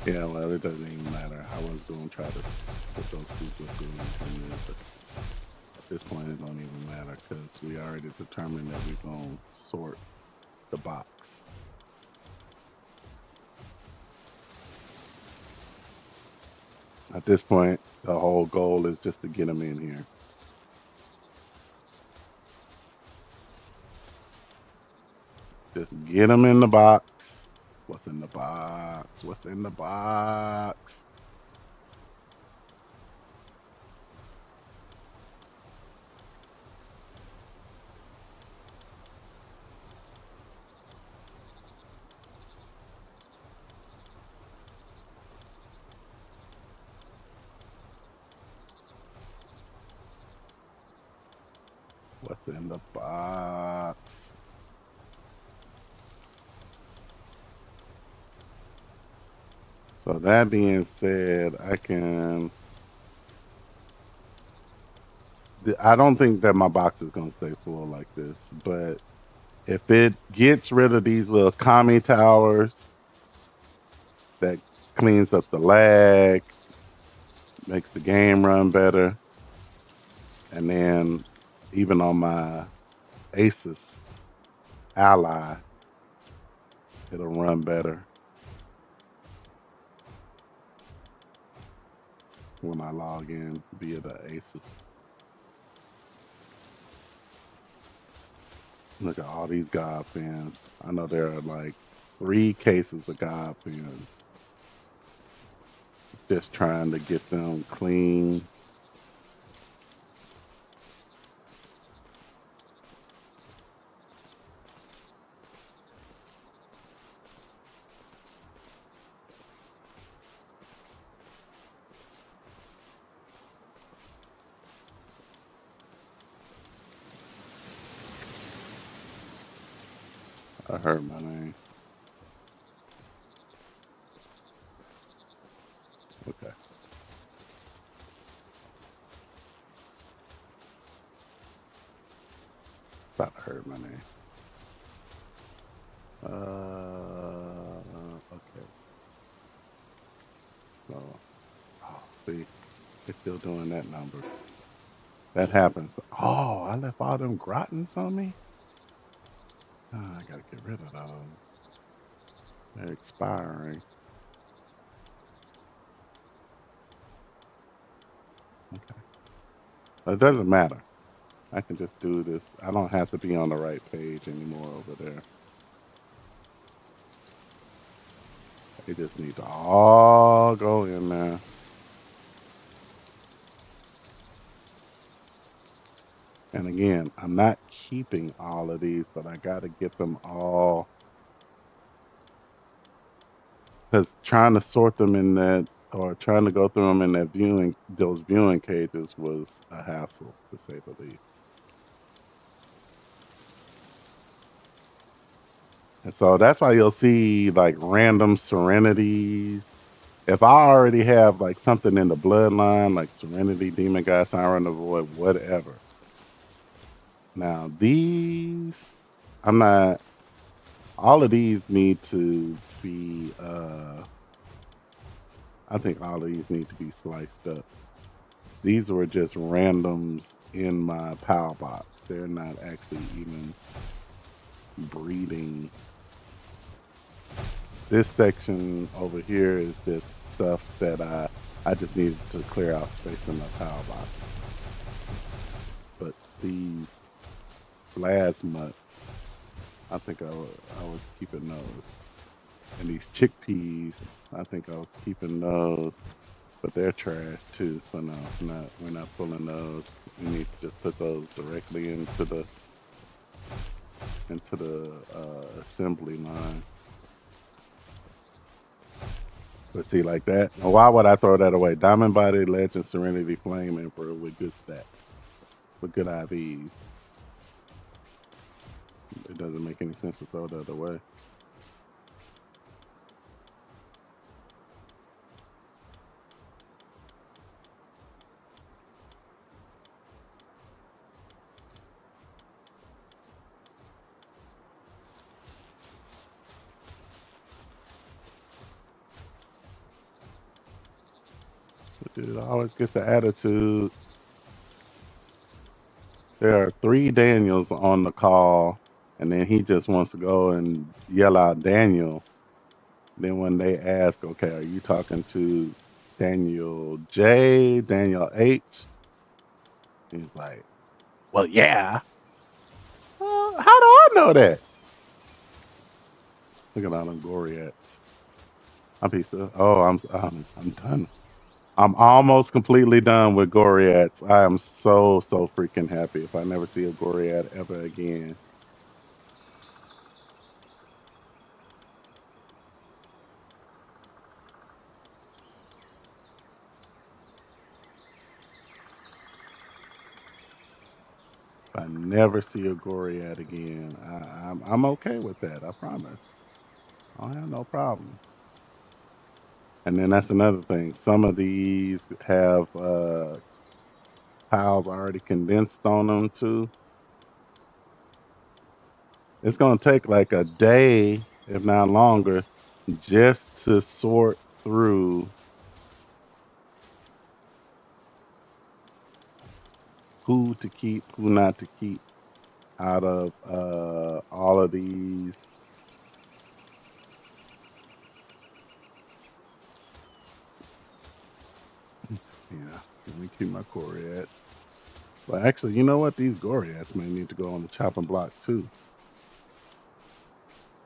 yeah, well, it doesn't even matter. I was going to try to put those Suzukus in there, but at this point, it don't even matter because we already determined that we're going to sort the box. At this point, the whole goal is just to get them in here. Just get them in the box. What's in the box? What's in the box? What's in the box? So that being said, I don't think that my box is going to stay full like this, but if it gets rid of these little commie towers, that cleans up the lag, makes the game run better, and then even on my Asus Ally, it'll run better when I log in via the Asus. Look at all these God fans. I know there are like 3 cases of God fans. Just trying to get them clean. I heard my name. Okay. Thought I heard my name. Okay. So, oh, see, it's still doing that number. That happens. Oh, I left all them Grottons on me. Oh, I gotta get rid of those. They're expiring. Okay. It doesn't matter. I can just do this. I don't have to be on the right page anymore over there. They just need to all go in there. And again, I'm not keeping all of these, but I got to get them all because trying to sort them in that or trying to go through them in that those viewing cages was a hassle to say the least. And so that's why you'll see like random serenities. If I already have like something in the bloodline, like Serenity, Demon God, Siren of the Void, whatever. Now these, I'm not. All of these need to be. I think all of these need to be sliced up. These were just randoms in my PAL box. They're not actually even breeding. This section over here is just stuff that I just needed to clear out space in my PAL box. But these plasmuts, I think I was keeping those. And these chickpeas, I think I was keeping those. But they're trash too, so no, we're not pulling those. We need to just put those directly into the assembly line. But see, like that. Now, why would I throw that away? Diamond Body, Legend, Serenity, Flame, Emperor with good stats, with good IVs. It doesn't make any sense to throw that away. It always gets an attitude. There are three Daniels on the call, and then he just wants to go and yell out Daniel. Then when they ask, okay, are you talking to Daniel J, Daniel H? He's like, well, yeah. How do I know that? Look at all them Goriats. I'm piece of. Oh, I'm done. I'm almost completely done with Goriats. I am so freaking happy if I never see a Goriat ever again. If I never see a Goriat again, I'm okay with that. I promise. I don't have no problem. And then that's another thing. Some of these have tiles already condensed on them too. It's gonna take like a day, if not longer, just to sort through who to keep, who not to keep out of all of these. Yeah, let me keep my Goriats. Well, actually, you know what? These Goriats may need to go on the chopping block too.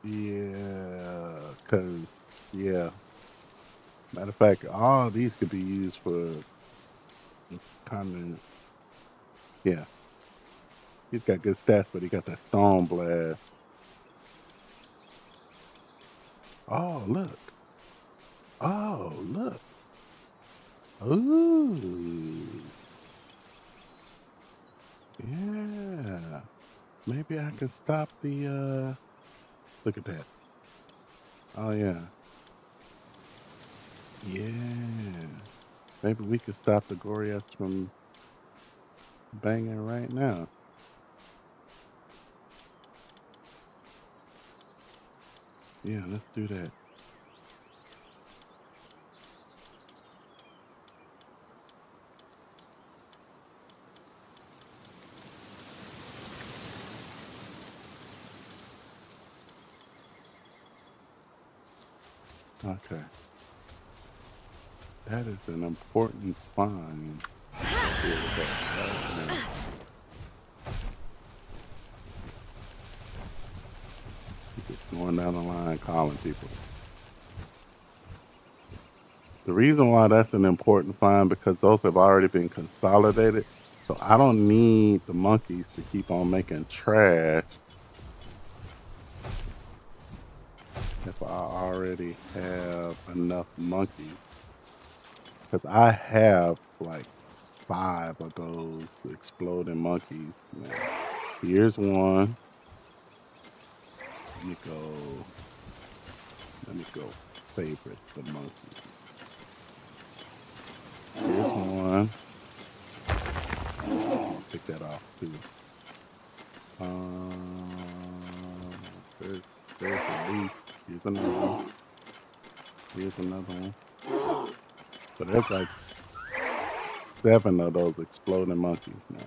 Yeah, cause yeah. Matter of fact, all these could be used for kind of yeah. He's got good stats, but he got that stone blast. Oh look! Oh look! Ooh! Yeah. Maybe I can stop the. Look at that. Oh yeah. Yeah. Maybe we could stop the Goriaths from banging right now. Yeah, let's do that. Okay. That is an important find. Here with that right now. Just going down the line calling people. The reason why that's an important find because those have already been consolidated. So I don't need the monkeys to keep on making trash if I already have enough monkeys. Because I have like 5 of those exploding monkeys. Now, here's one. Let me go. Let me go. Favorite the monkey. Here's one. Pick that off too. There's, there's at least. Here's another one. Here's another one. So there's like 7 of those exploding monkeys now.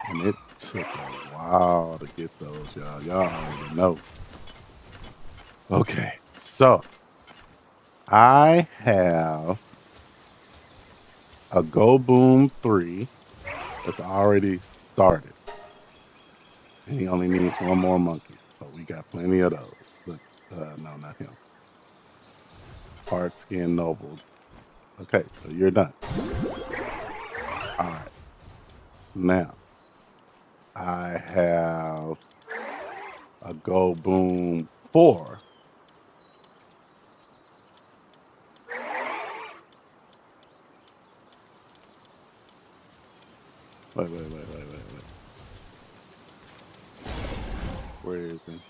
And it took a while to get those, y'all. Y'all already know. Okay, so I have a Go Boom 3 that's already started. And he only needs one more monkey. So we got plenty of those. Look, no, not him. Hard Skin Noble. Okay, so you're done. All right. Now, I have a Go Boom 4. Wait. Where is it?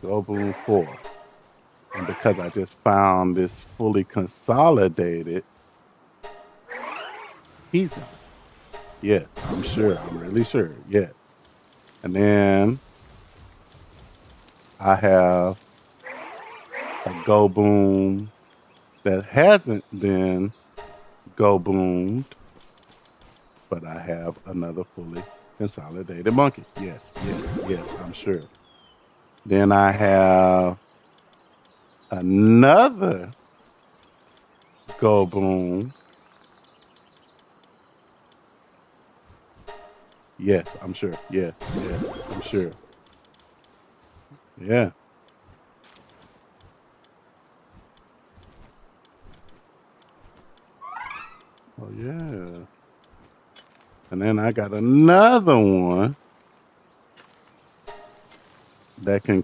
Go Boom 4. And because I just found this fully consolidated, he's done. Yes, I'm sure. I'm really sure. Yes. And then I have a Go Boom that hasn't been Go Boomed, but I have another fully consolidated monkey. Yes, I'm sure. Then I have another Go Boom. Yes, I'm sure. Yes, I'm sure. Yeah. Oh yeah. And then I got another one that can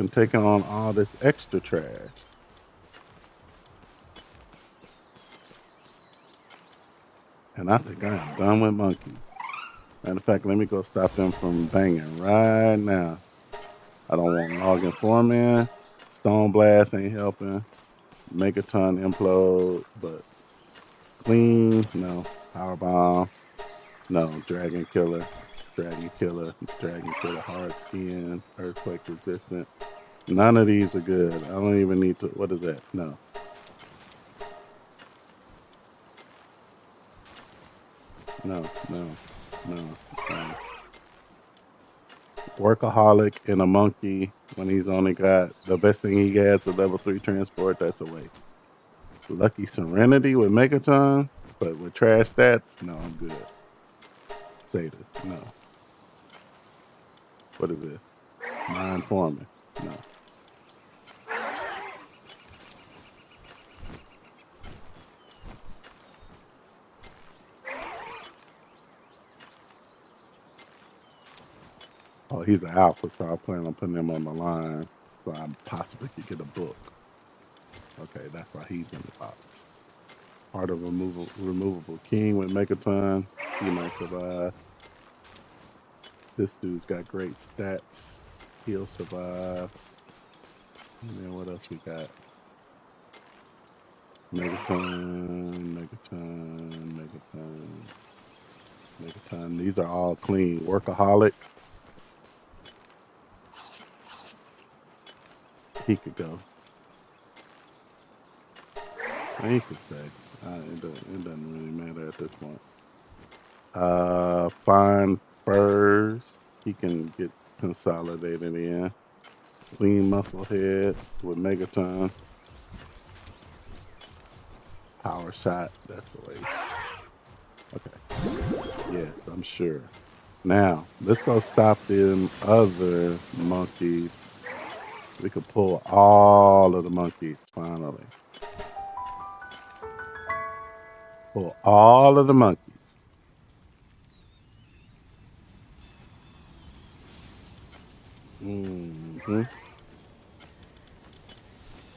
take on all this extra trash. And I think I am done with monkeys. Matter of fact, let me go stop them from banging right now. I don't want Noggin Foreman. Stone Blast ain't helping. Megaton Implode, but Clean, no. Power Bomb, no. Dragon Killer, Hard Skin, Earthquake Resistant. None of these are good. I don't even need to. What is that? No. No, no, no, no. Workaholic and a monkey when he's only got the best thing he has is level 3 transport. That's a waste. Lucky Serenity with Megaton, but with trash stats, no, I'm good. Sadist, no. What is this? Mind Foreman, no. Oh, he's an alpha, so I plan on putting him on the line so I possibly could get a book. Okay, that's why he's in the box. Part of removable king with Megaton. He might survive. This dude's got great stats. He'll survive. And then what else we got? Megaton. These are all clean. Workaholic. He could go. And he could stay. It doesn't really matter at this point. Fine Furs. He can get consolidated in. Clean Musclehead with Megaton. Power Shot. That's the way. Okay. Yes, I'm sure. Now, let's go stop them other monkeys. We could pull all of the monkeys finally. Pull all of the monkeys. Mm-hmm.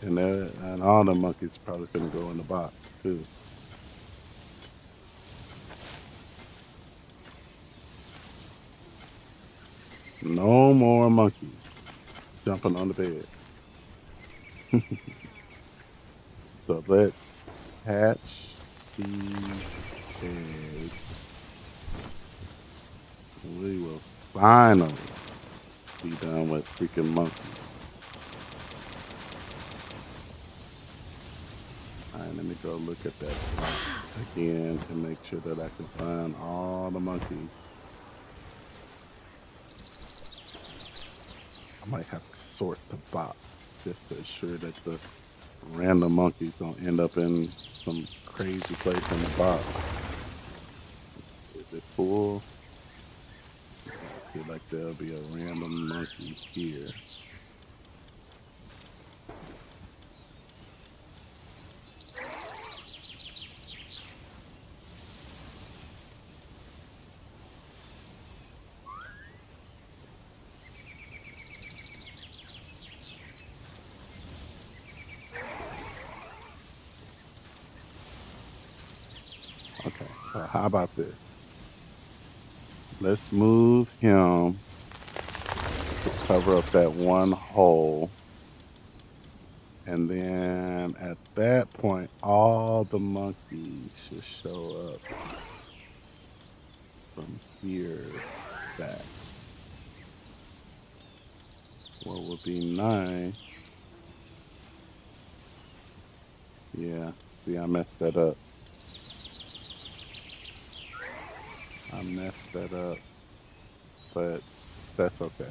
And all the monkeys probably gonna go in the box too. No more monkeys jumping on the bed. So let's hatch these eggs. We will finally be done with freaking monkeys. All right, let me go look at that box again and make sure that I can find all the monkeys. I might have to sort the box just to ensure that the random monkeys don't end up in some crazy place in the box. Is it full? I feel like there'll be a random monkey here. So how about this? Let's move him to cover up that one hole. And then at that point, all the monkeys should show up from here back. What would be nice? Yeah, see, I messed that up. I messed that up, but that's okay.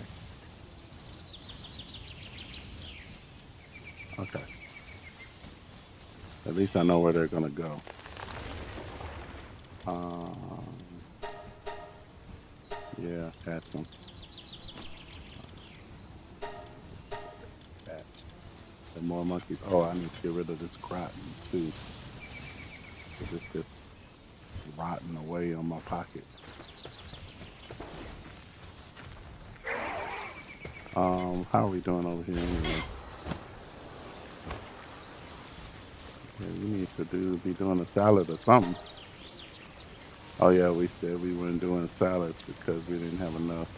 Okay. At least I know where they're gonna go. Um, yeah, catch them. Catch. And more monkeys. Oh, I need to get rid of this cotton too. 'Cause it's just rotting away on my pockets. How are we doing over here anyway? Yeah, we need to be doing a salad or something. Oh yeah, we said we weren't doing salads because we didn't have enough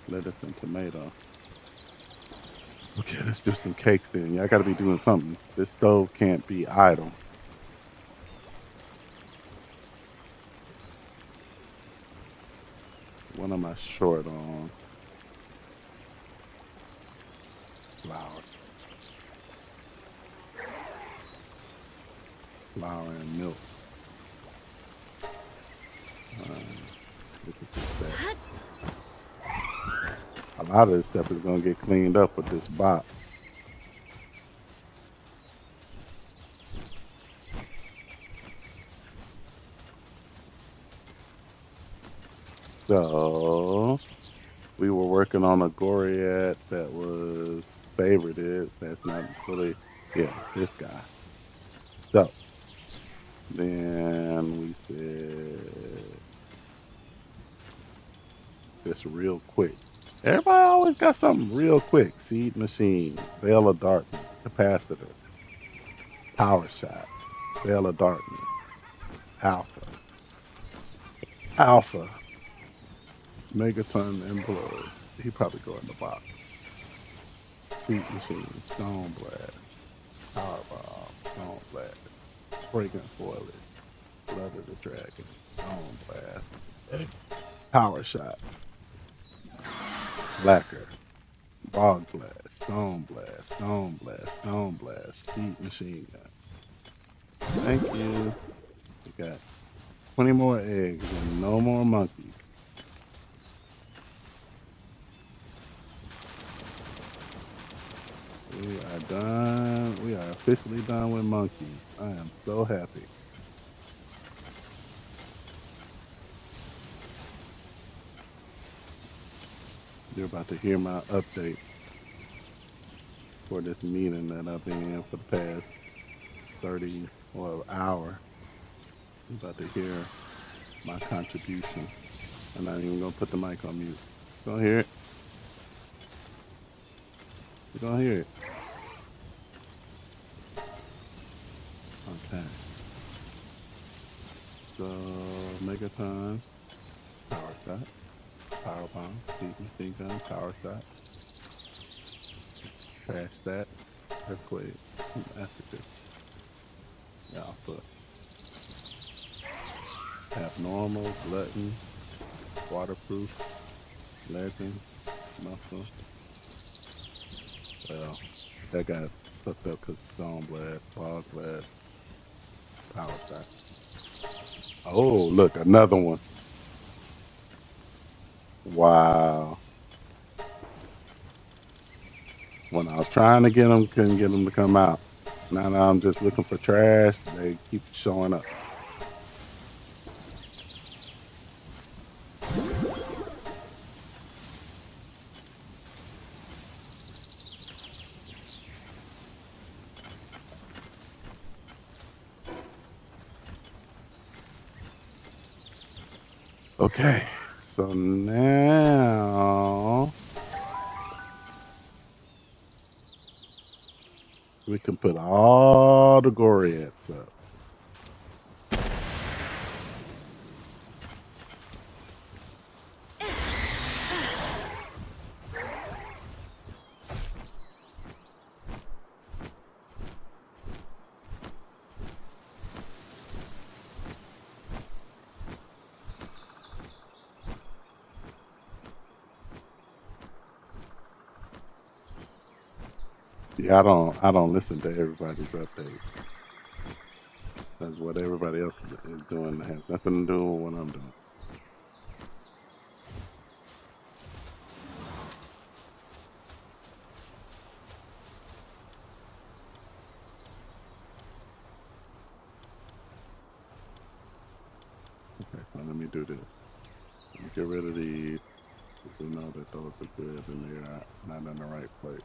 lettuce and tomato. Okay, let's do some cakes then. Y'all gotta be doing something. This stove can't be idle. What am I short on? Flour. Flour and milk. Look at this. A lot of this stuff is gonna get cleaned up with this box. So we were working on a Goriad that was favorited. That's not really, yeah, this guy. So then we said just real quick. Everybody always got something real quick. Seed machine, veil of darkness, capacitor, power shot, veil of darkness, alpha, alpha, megaton and blood. He probably go in the box. Seed machine, stone blast, power bomb, stone blast, fragrant foliage, blood of the dragon, stone blast, power shot, lacquer, bog blast, stone blast, stone blast, stone blast, seed machine gun. Thank you. We got 20 more eggs and no more monkeys. We are done. We are officially done with monkeys. I am so happy. You're about to hear my update for this meeting that I've been in for the past 30 or hour. You're about to hear my contribution. I'm not even gonna put the mic on mute. You gonna hear it? You're gonna hear it. Okay. So Megaton, power shot, power bomb, seed machine gun, power shot, crash that, earthquake, masochist, alpha, abnormal, glutton, waterproof, legend, muscle. Well, that got sucked up because stone blast, fog blast, power shot. Oh, look, another one. Wow. When I was trying to get them, couldn't get them to come out. Now that I'm just looking for trash, they keep showing up. Okay, so now we can put all the Goriads up. Yeah, I don't listen to everybody's updates. That's what everybody else is doing. It has nothing to do with what I'm doing. Okay, so let me do this. Let me get rid of these. If we know that those are good and they're not in the right place.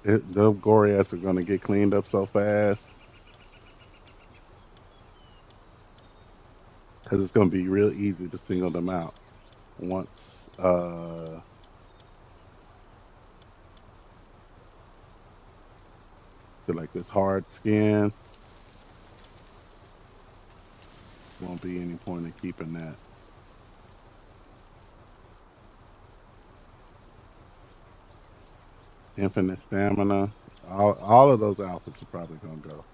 The Goriaths are going to get cleaned up so fast because it's going to be real easy to single them out once to like this hard skin. Won't be any point in keeping that. Infinite stamina. All of those outfits are probably going to go.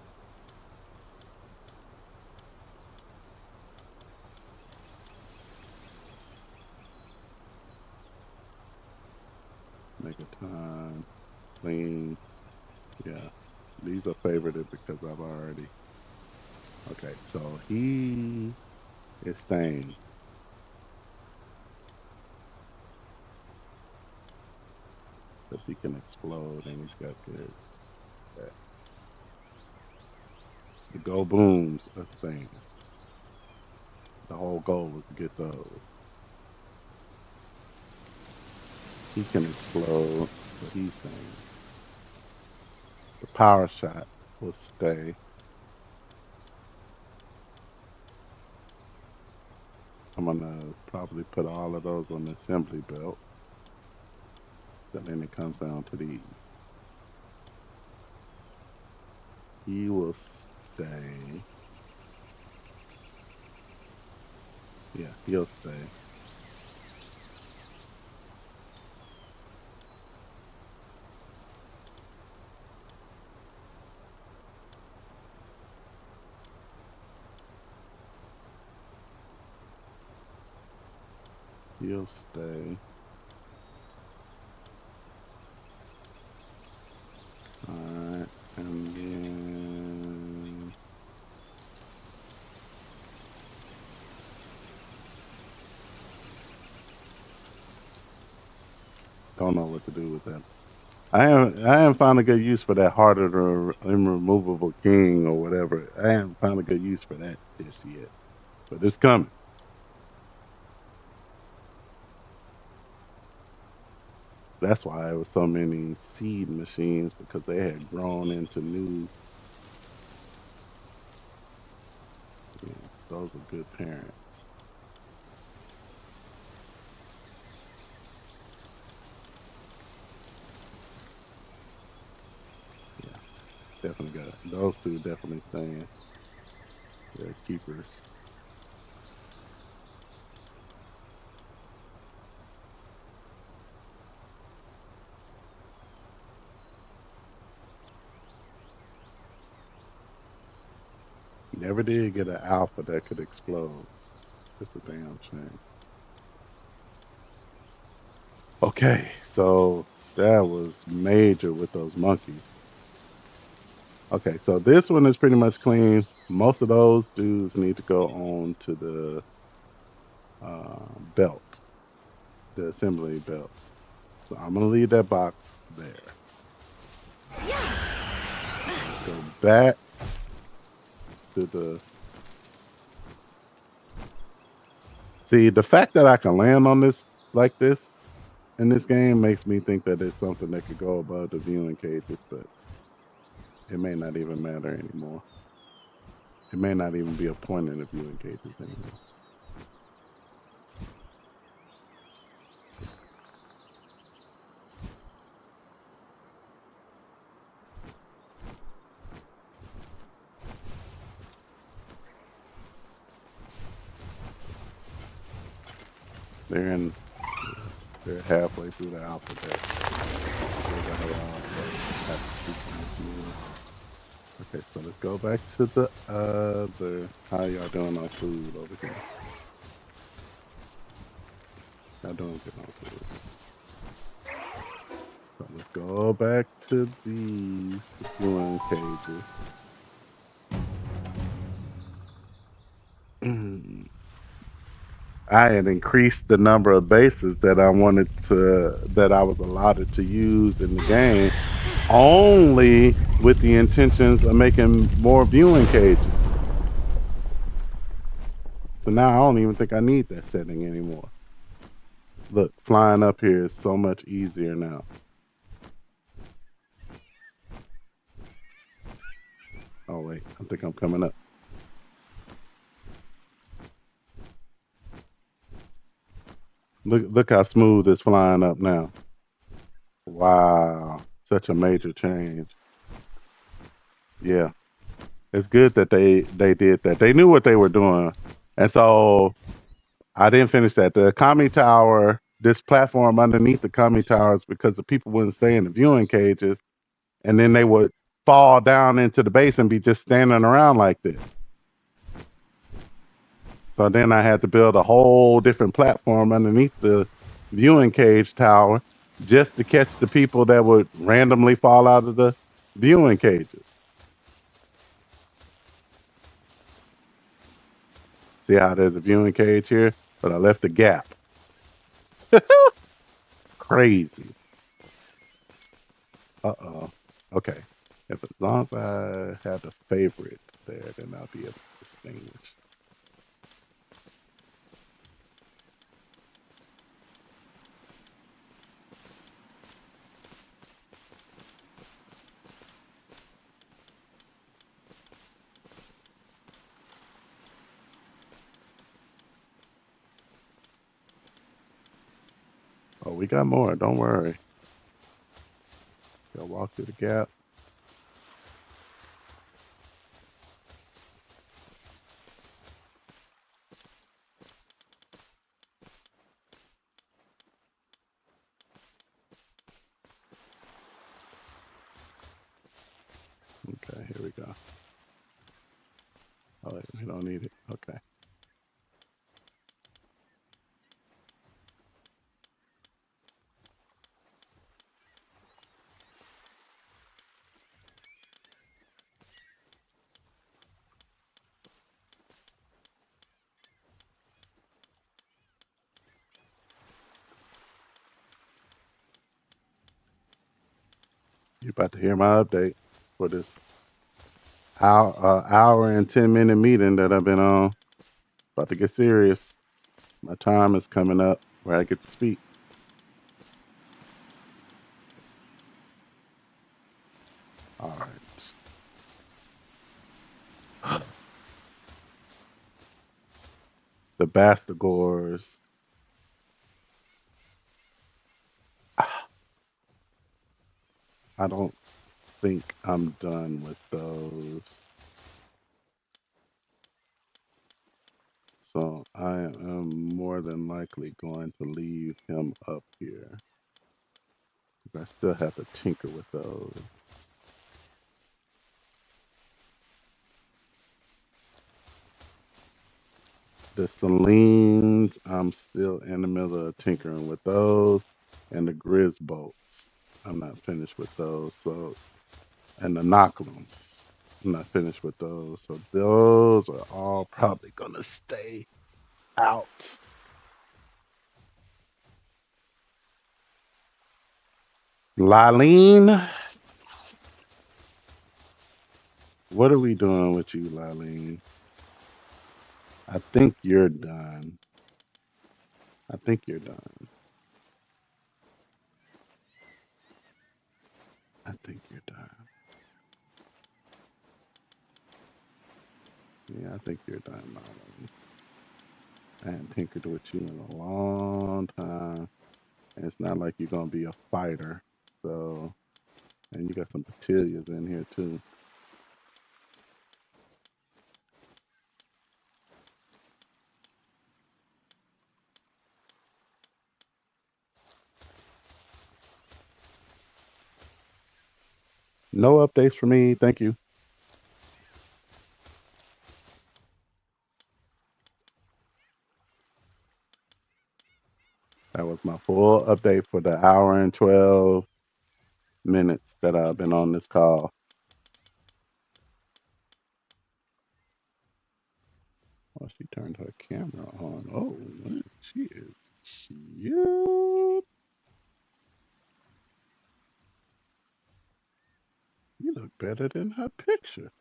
Make a ton. Clean. Yeah. These are favorited because I've already. Okay, so he is staying. Because he can explode and he's got good. That. The go booms are staying. The whole goal was to get those. He can explode, but he's staying. The power shot will stay. I'm gonna probably put all of those on the assembly belt. So then it comes down to these. He will stay. Yeah, he'll stay. He'll stay. Alright. And then don't know what to do with that. I haven't found a good use for that harder to imremovable king or whatever. I haven't found a good use for that just yet. But it's coming. That's why there was so many seed machines because they had grown into new. Yeah, those are good parents. Yeah, definitely got those two. Definitely staying. They're keepers. Never did get an alpha that could explode. It's a damn shame. Okay, so that was major with those monkeys. Okay, so this one is pretty much clean. Most of those dudes need to go on to the belt, the assembly belt. So I'm gonna leave that box there. Let's go back to the. See, the fact that I can land on this like this in this game makes me think that it's something that could go above the viewing cages, but it may not even matter anymore. It may not even be a point in the viewing cages anymore. They're in. They're halfway through the alphabet. They got a while, so I have to speak to them. Okay, so let's go back to the other. How y'all doing on food over here? Y'all doing good on food. So let's go back to these viewing cages. I had increased the number of bases that I wanted to that I was allotted to use in the game only with the intentions of making more viewing cages. So now I don't even think I need that setting anymore. Look, flying up here is so much easier now. Oh wait, I think I'm coming up. Look how smooth it's flying up now. Wow, such a major change. Yeah, it's good that they did that. They knew what they were doing, and so I didn't finish that. The Kami Tower, this platform underneath the Kami Towers, because the people wouldn't stay in the viewing cages, and then they would fall down into the base and be just standing around like this. So then I had to build a whole different platform underneath the viewing cage tower just to catch the people that would randomly fall out of the viewing cages. See how there's a viewing cage here, but I left a gap. Crazy. Uh-oh. Okay. If as long as I have the favorite there, then I'll be able to distinguish. Oh, we got more. Don't worry. Go walk through the gap. Okay, here we go. Oh, wait, we don't need it. Okay. You're about to hear my update for this hour and 10-minute meeting that I've been on. About to get serious. My time is coming up where I get to speak. All right. The Bastigors. I don't think I'm done with those. So I am more than likely going to leave him up here because I still have to tinker with those. The Celines, I'm still in the middle of tinkering with those, and the Grizz bolts. I'm not finished with those. So, and the Knocklums, I'm not finished with those. So those are all probably gonna stay out. Laline, what are we doing with you, Laline? I think you're done. I think you're done. I think you're done. Yeah, I think you're done, Laline. I haven't tinkered with you in a long time. And it's not like you're gonna be a fighter. So, and you got some Petilias in here too. No updates for me. Thank you. was my full update for the hour and 12 minutes that I've been on this call. Oh, she turned her camera on. Oh, man, she is cute. You look better than her picture.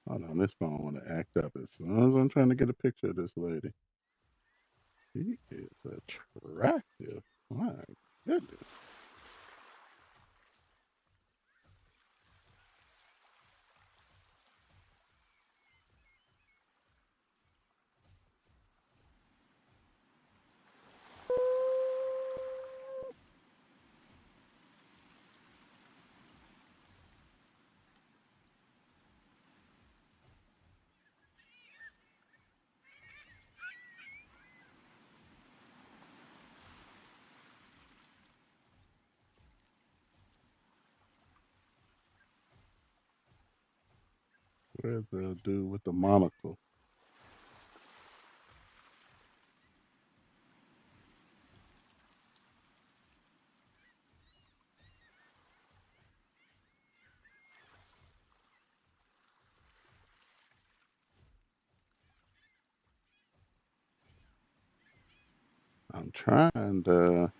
Hold on, this phone want to act up as soon as I'm trying to get a picture of this lady. She is attractive. My goodness. Where's the dude with the monocle? I'm trying to.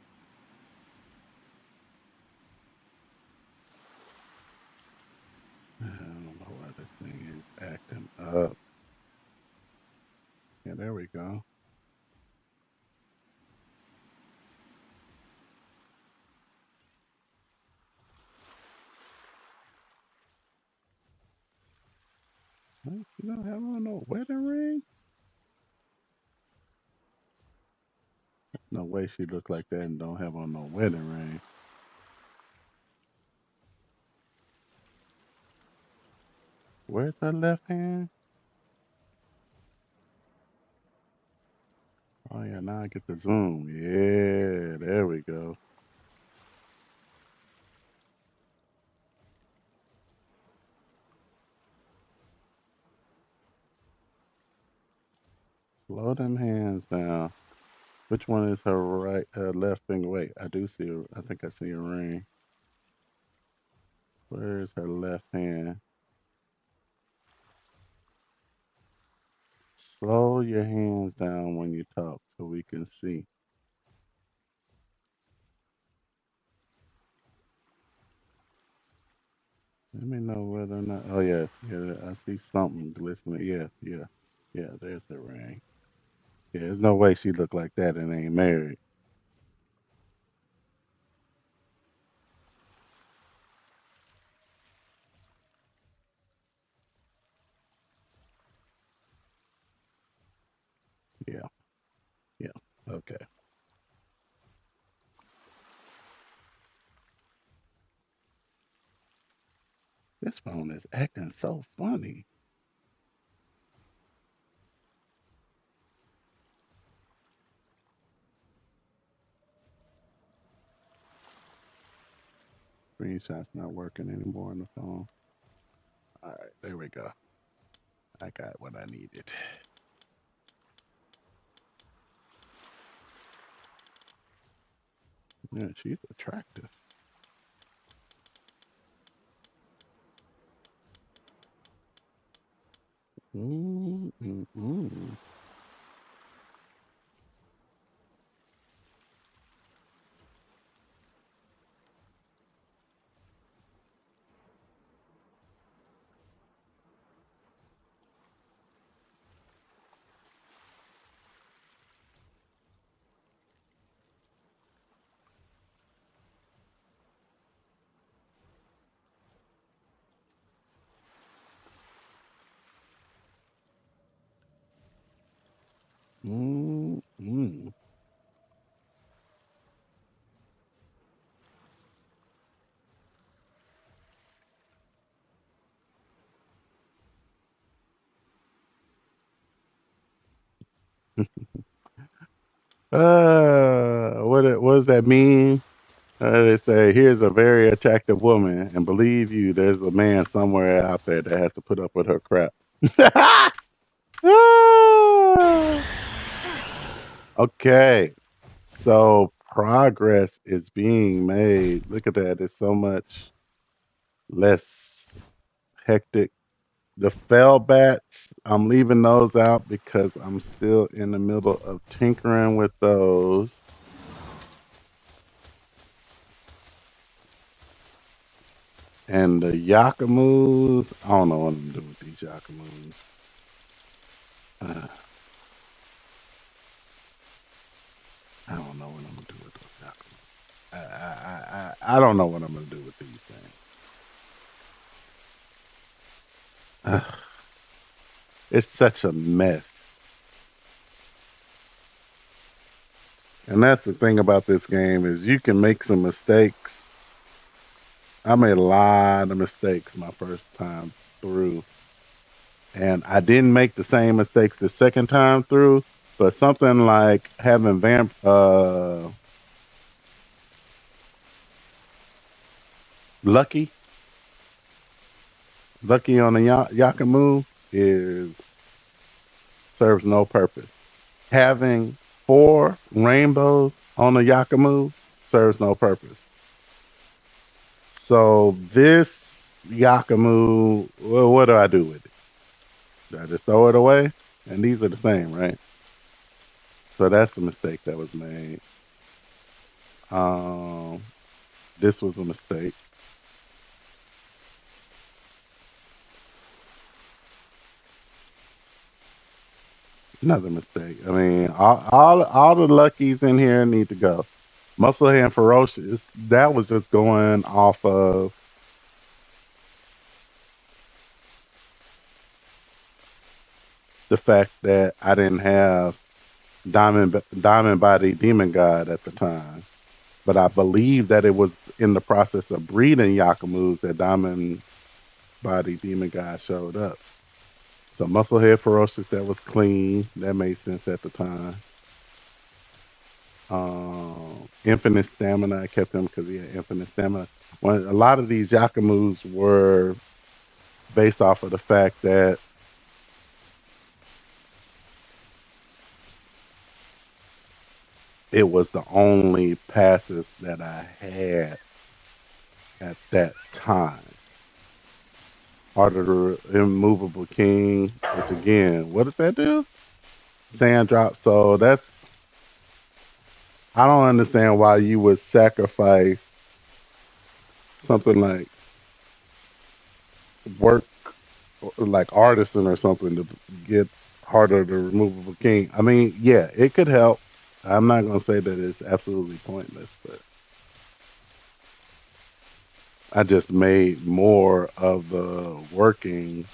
I don't know why this thing is acting up. Yeah, there we go. Huh? You don't have on no wedding ring? No way she look like that and don't have on no wedding ring. Where's her left hand? Oh yeah, now I get the zoom. Yeah, there we go. Slow them hands down. Which one is her right, left finger? Wait, I do see her. I think I see a ring. Where is her left hand? Slow your hands down when you talk so we can see. Let me know whether or not. Oh yeah, yeah. I see something glistening. Yeah, yeah, yeah. There's the ring. Yeah, there's no way she look like that and ain't married. Yeah, yeah. Okay. This phone is acting so funny. Screenshot's not working anymore on the phone. All right, there we go. I got what I needed. Yeah, she's attractive. Mm, mm, mm. Mm, mm. What does that mean? They say, here's a very attractive woman, and believe you, there's a man somewhere out there that has to put up with her crap. Ah, okay. So progress is being made. Look at that. It's so much less hectic. The fell bats, I'm leaving those out because I'm still in the middle of tinkering with those. And the Yakamoos, I don't know what I'm doing with these Yakamoos. Uh, I don't know what I'm gonna do with those Yakamoos. I don't know what I'm gonna do with these things. Uh, it's such a mess. And that's the thing about this game is you can make some mistakes. I made a lot of mistakes my first time through. And I didn't make the same mistakes the second time through, but something like having lucky lucky on the Yakamu is serves no purpose. Having 4 rainbows on the Yakamu serves no purpose. So this Yakamu, well, what do I do with it? Do I just throw it away? And these are the same, right? So that's a mistake that was made. Um, this was a mistake. Another mistake. I mean, all the luckies in here need to go. Muscle and ferocious. That was just going off of the fact that I didn't have Diamond Body Demon God at the time, but I believe that it was in the process of breeding Yakamoos that Diamond Body Demon God showed up. So Musclehead Ferocious, that was clean. That made sense at the time. Infinite Stamina, I kept him because he had infinite stamina. When a lot of these Yakamoos were based off of the fact that it was the only passes that I had at that time. Heart of the Immovable King, which again, what does that do? Sand drop. So that's, I don't understand why you would sacrifice something like work, like artisan or something to get Heart of the Removable King. I mean, yeah, it could help. I'm not going to say that it's absolutely pointless, but I just made more of the working.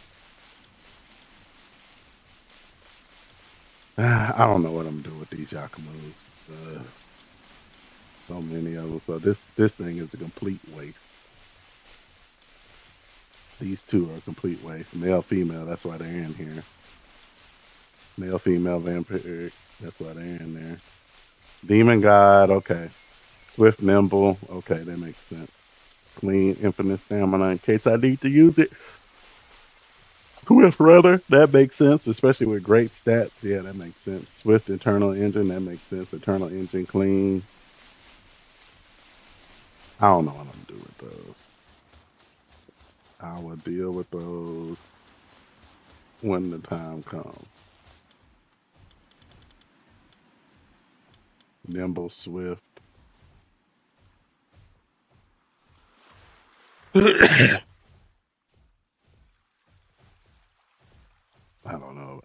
I don't know what I'm doing with these Yakamoos. So many of them. So this thing is a complete waste. These two are a complete waste. Male, female. That's why they're in here. Male, female, vampiric. That's why they're in there. Demon God. Okay. Swift, nimble. Okay, that makes sense. Clean, infinite stamina in case I need to use it. Swift Rudder. That makes sense, especially with great stats. Yeah, that makes sense. Swift, Eternal Engine. That makes sense. Eternal Engine, clean. I don't know what I'm gonna do with those. I will deal with those when the time comes. Nimble, swift. I don't know,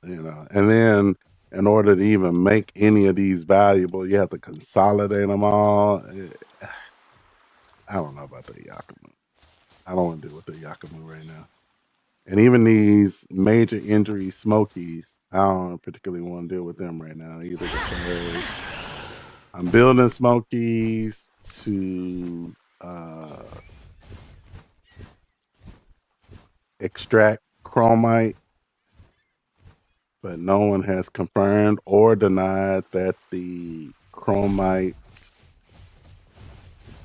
And then in order to even make any of these valuable, you have to consolidate them all. I don't know about the Yakumo. I don't want to deal with the Yakumo right now. And even these major injury Smokies, I don't particularly want to deal with them right now either because I'm building Smokies to extract chromite, but no one has confirmed or denied that the chromites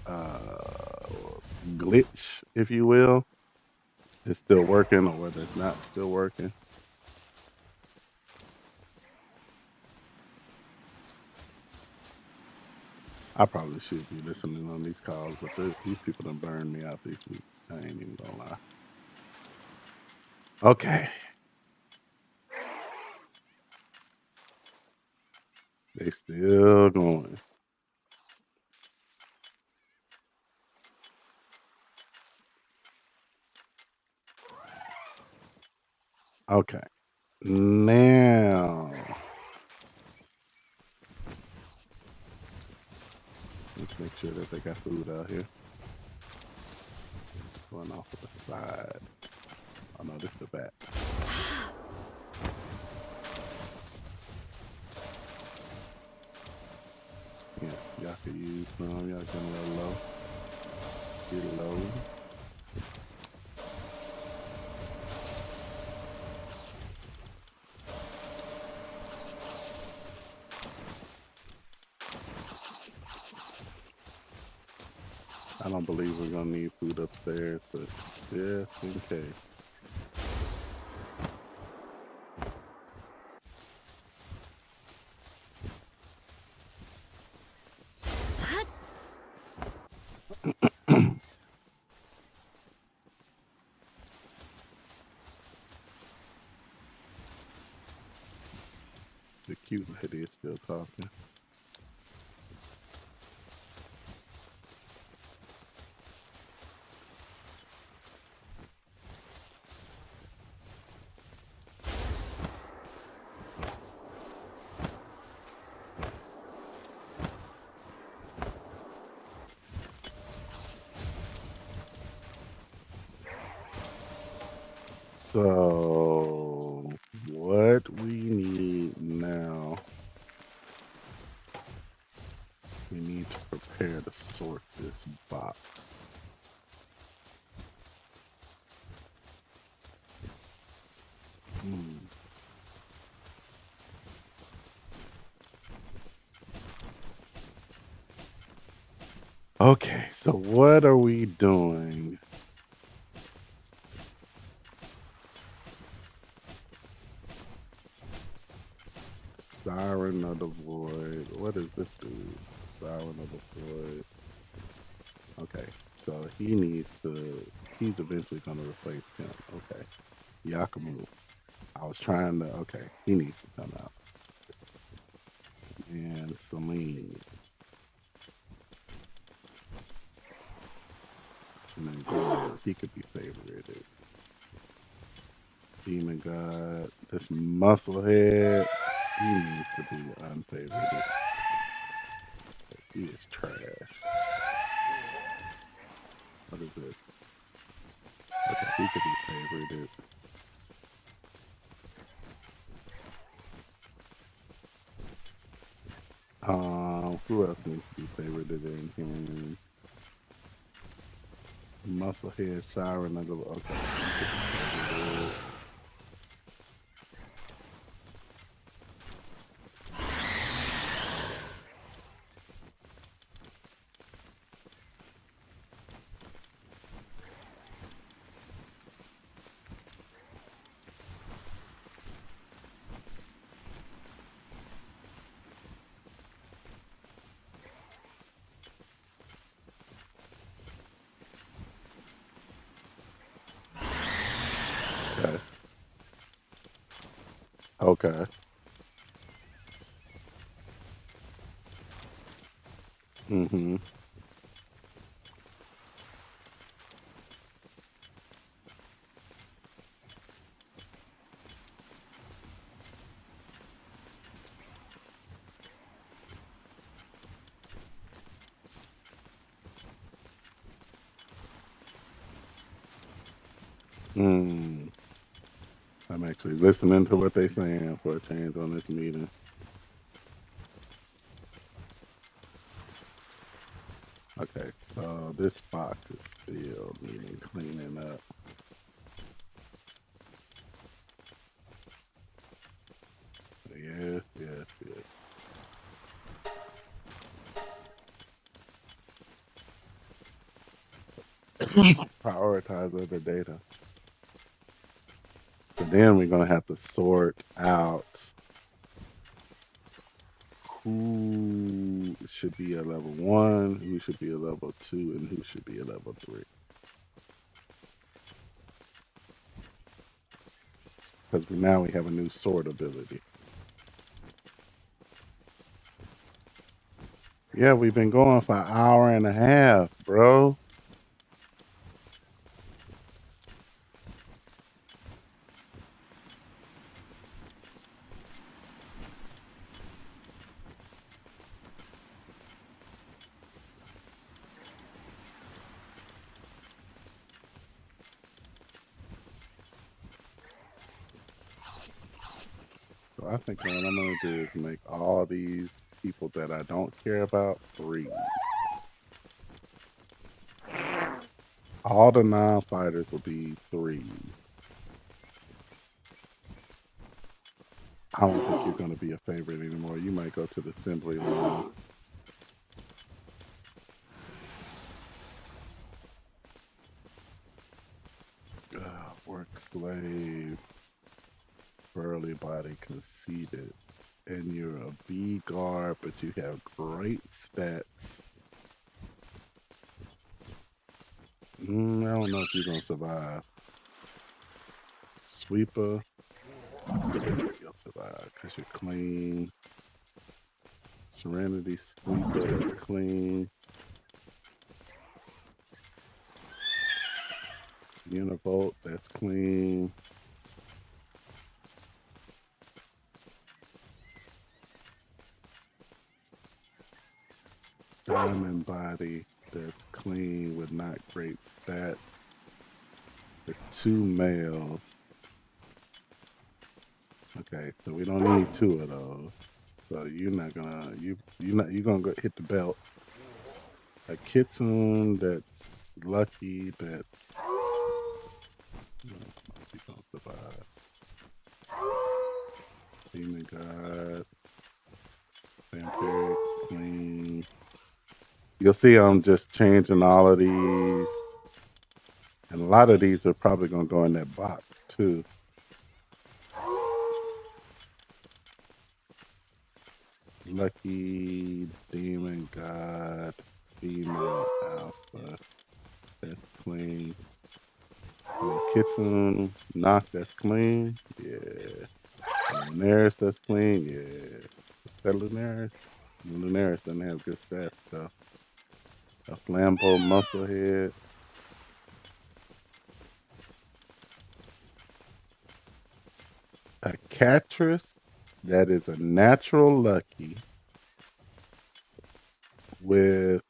uh, glitch, if you will, is still working or whether it's not still working. I probably should be listening on these calls, but these people done burned me out this week. I ain't even gonna lie. Okay, they still going. Okay, now let's make sure that they got food out here. Going off to the side. Oh no, this is the back. Yeah, y'all could use some. Y'all getting a little low. Get low. I don't believe we're gonna need food upstairs, but just in case. The cute lady is still talking. So, what we need now, we need to prepare to sort this box. Hmm. Okay, so what are we doing? Siren of the Void. What does this do? Siren of the Void. Okay, so he needs to. He's eventually going to replace him. Okay, Yakamu. I was trying to. Okay, he needs to come out. And Celine. And then Gold. He could be favorited. Demon God. This Musclehead. He needs to be unfavorited. He is trash. What is this? Okay, he could be favorited. Who else needs to be favorited in here? Musclehead, Siren, okay. Okay. Okay. Mm-hmm. Mm. I'm actually listening to what they're saying for a change on this meeting. Okay, so this box is still needing cleaning up. Yes, yes, yes. Prioritize other data. So then we're gonna have to sort out who should be a level 1, who should be a level 2, and who should be a level 3. Because now we have a new sword ability. Yeah, we've been going for an hour and a half, bro. So I think what I'm gonna do is make all these people that I don't care about free. All the non-fighters will be 3. I don't think you're gonna be a favorite anymore. You might go to the assembly line. Work slave, burly body conceited, and you're a B guard, but you have great stats. I don't know if you're gonna survive. Sweeper, you'll survive because you're clean. Serenity Sweeper, that's clean. Univolt, that's clean. Diamond Body, that's clean with not great stats. There's 2 males. Okay, so we don't need 2 of those. So you're not gonna you're gonna go hit the belt. A kitten that's lucky, that's he's gonna survive. Demon God, vampiric, clean. You'll see I'm just changing all of these. And a lot of these are probably gonna go in that box too. Lucky, Demon God, Female Alpha, that's clean. Kitsune, Knock, that's clean. Yeah. Lunaris, that's clean. Yeah. Is that Lunaris? Lunaris doesn't have good stats though. A Flambeau Musclehead. A Catress, that is a natural lucky with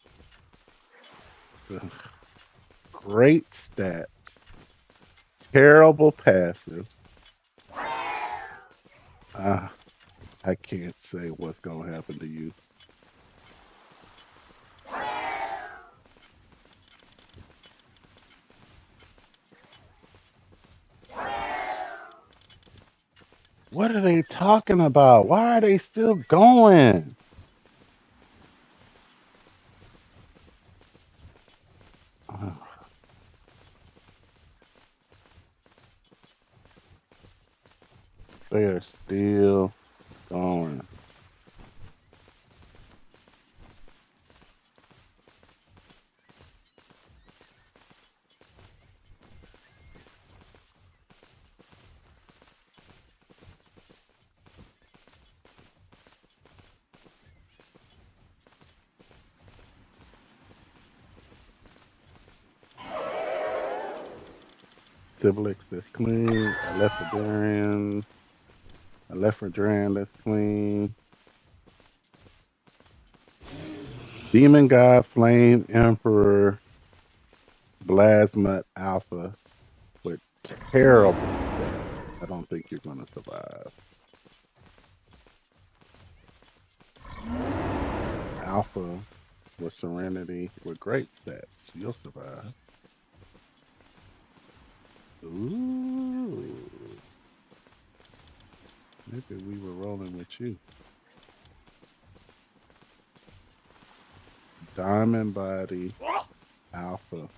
great stats, terrible passives. I can't say what's gonna happen to you. What are they talking about? Why are they still going? They are still going. Siblix, that's clean. Alephidarian, that's clean. Demon God, Flame Emperor, Blasmut Alpha with terrible stats. I don't think you're gonna survive. Alpha with Serenity with great stats. You'll survive. Ooh. Maybe we were rolling with you. Diamond Body Alpha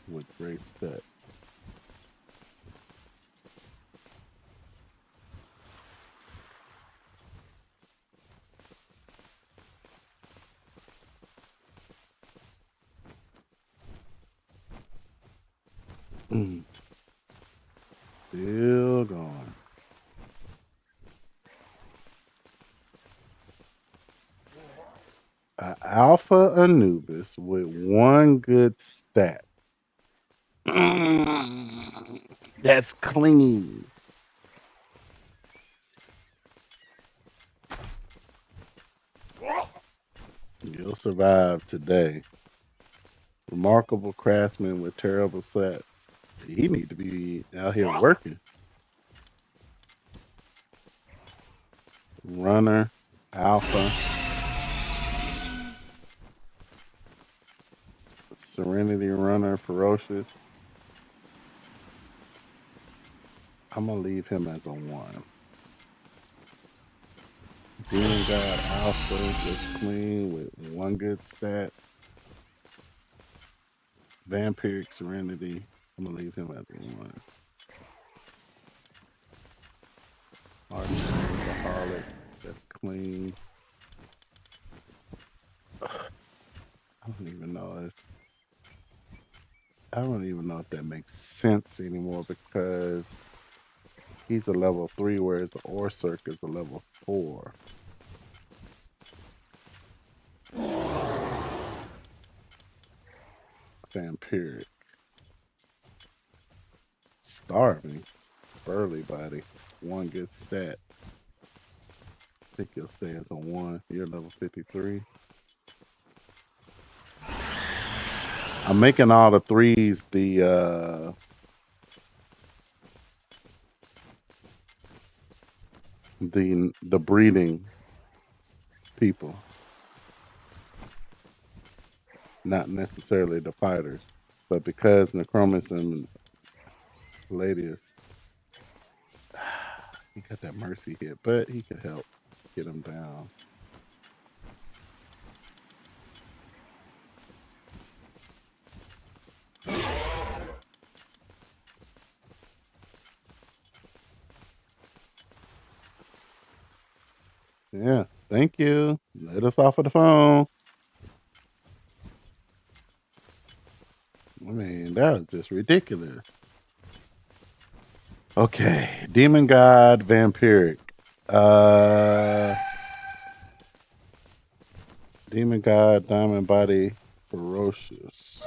with great stats. Still going. Alpha Anubis with one good stat. That's clean. You'll survive today. Remarkable craftsman with terrible stats. He need to be out here working. Runner, Alpha, Serenity Runner, Ferocious. I'm gonna leave him as a 1. Demon God Alpha is clean with one good stat. Vampiric Serenity. I'm gonna leave him as a 1. Alcoholic. That's clean. I don't even know if that makes sense anymore because he's a level 3, whereas the Orsurk is a level 4. Vampiric. Starving. Burly body. One good stat. I think you'll stay as a 1. You're level 53. I'm making all the 3s the breeding people, not necessarily the fighters. But because Necromus and Palladius, he got that mercy hit, but he could help get him down. Yeah, thank you. Let us off of the phone. I mean, that was just ridiculous. Okay, Demon God, Vampiric. Uh, Demon God, Diamond Body, Ferocious.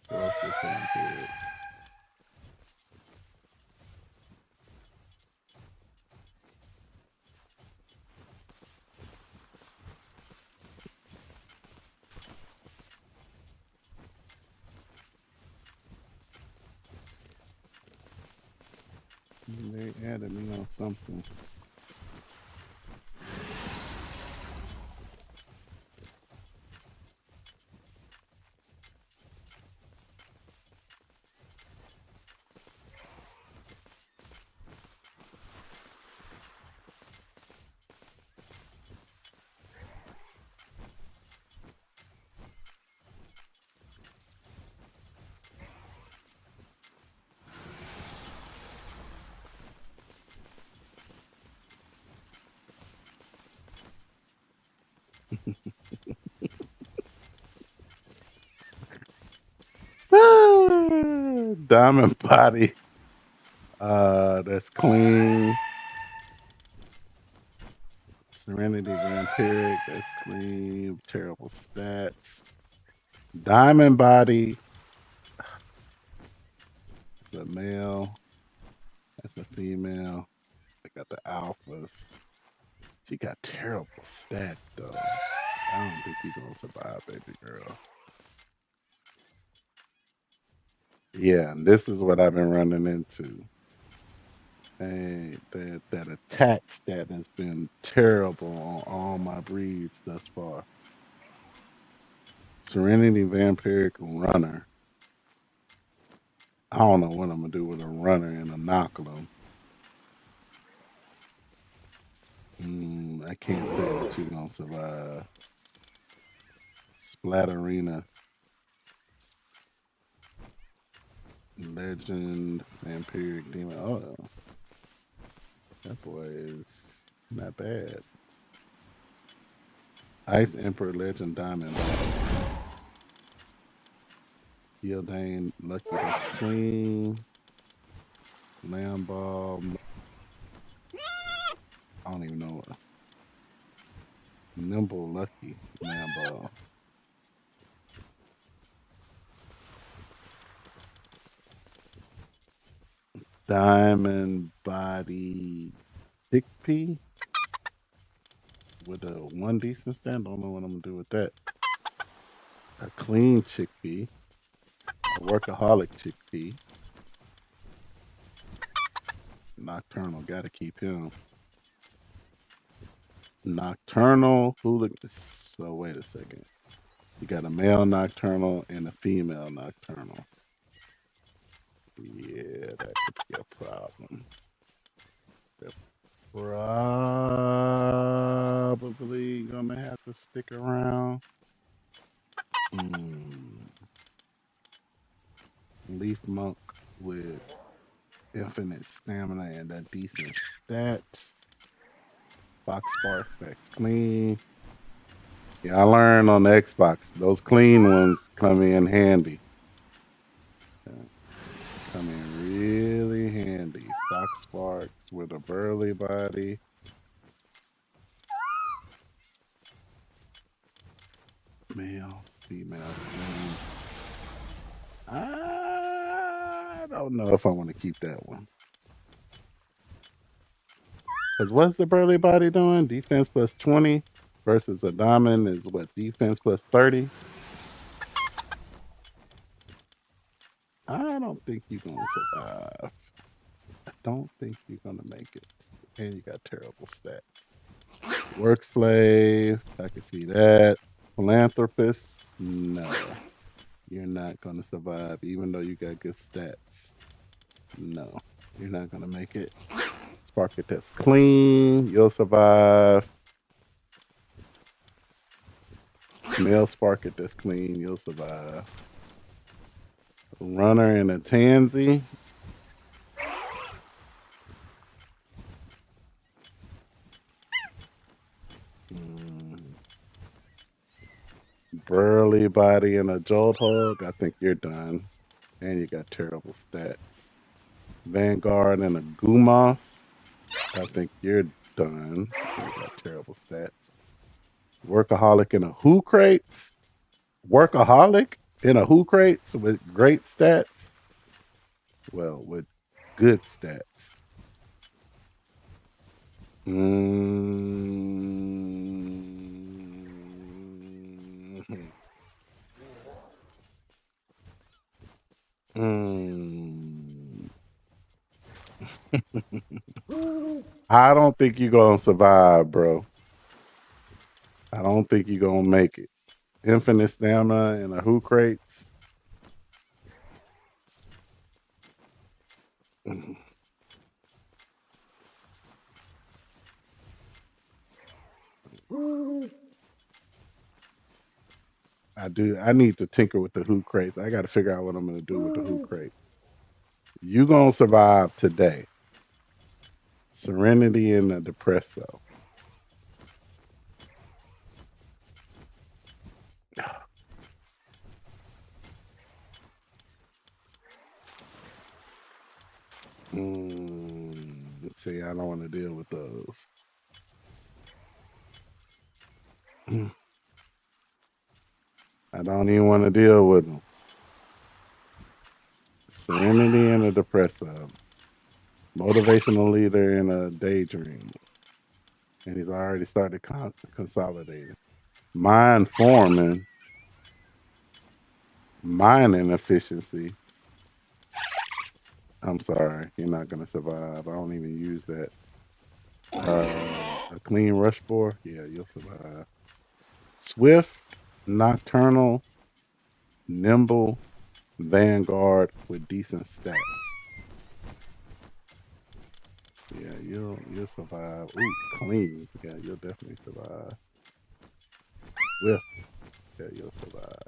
Ferocious Vampiric. They added me on something. Diamond Body. That's clean. Serenity Vampiric. That's clean. Terrible stats. Diamond Body. That's a male. That's a female. They got the alphas. She got terrible stats though. I don't think you're gonna survive, baby girl. Yeah, and this is what I've been running into. Hey, that attack stat has been terrible on all my breeds thus far. Serenity Vampiric Runner. I don't know what I'm gonna do with a runner and a inoculum. I can't say that you're gonna survive. Splatterina. Legend Vampiric Demon. Oh, that boy is not bad. Ice Emperor Legend Diamond. Gildane, Lucky, that's clean. Lamball, I don't even know. Nimble, Lucky, Lamball. Diamond Body Chickpea with a one decent stand. Don't know what I'm gonna do with that. A clean chickpea, a workaholic chickpea, nocturnal. Gotta keep him. Nocturnal hooligan. So wait a second. You got a male nocturnal and a female nocturnal. Yeah, that could be a problem. They're probably gonna have to stick around. Mm, Leaf Monk with infinite stamina and a decent stats. Fox Sparks, that's clean. Yeah, I learned on the Xbox, those clean ones come in handy. Come in really handy. Fox Sparks with a burly body. Male, female, clean. I don't know if I want to keep that one. Because what's the burly body doing? Defense plus 20 versus a diamond is what? Defense plus 30? I don't think you're going to survive. I don't think you're going to make it. And you got terrible stats. Work slave, I can see that. Philanthropist, no. You're not going to survive, even though you got good stats. No, you're not going to make it. Spark it that's clean, you'll survive. Male spark it that's clean, you'll survive. Runner and a tansy. Mm. Burly body and a jolt hog. I think you're done. And you got terrible stats. Vanguard and a Gumas. I think you're done. You got terrible stats. Workaholic in a Who Crates. Workaholic in a Who Crates with great stats. Well, with good stats. Mm. Mm. I don't think you're gonna survive, bro. I don't think you're gonna make it. Infinite stamina and a Who Crates. Mm. I do. I need to tinker with the Who Crates. I got to figure out what I'm gonna do with the Who Crate. You gonna survive today. Serenity and a Depresso. See, I don't want to deal with those. I don't even want to deal with them. Serenity and a Depresso. Motivational leader and a daydream. And he's already started consolidating. Mind forming. Mining efficiency. I'm sorry, you're not gonna survive. I don't even use that. A clean rush bore, yeah, you'll survive. Swift, nocturnal, nimble, vanguard with decent stats. Yeah, you'll survive. Ooh, clean. Yeah, you'll definitely survive. Swift, yeah, you'll survive.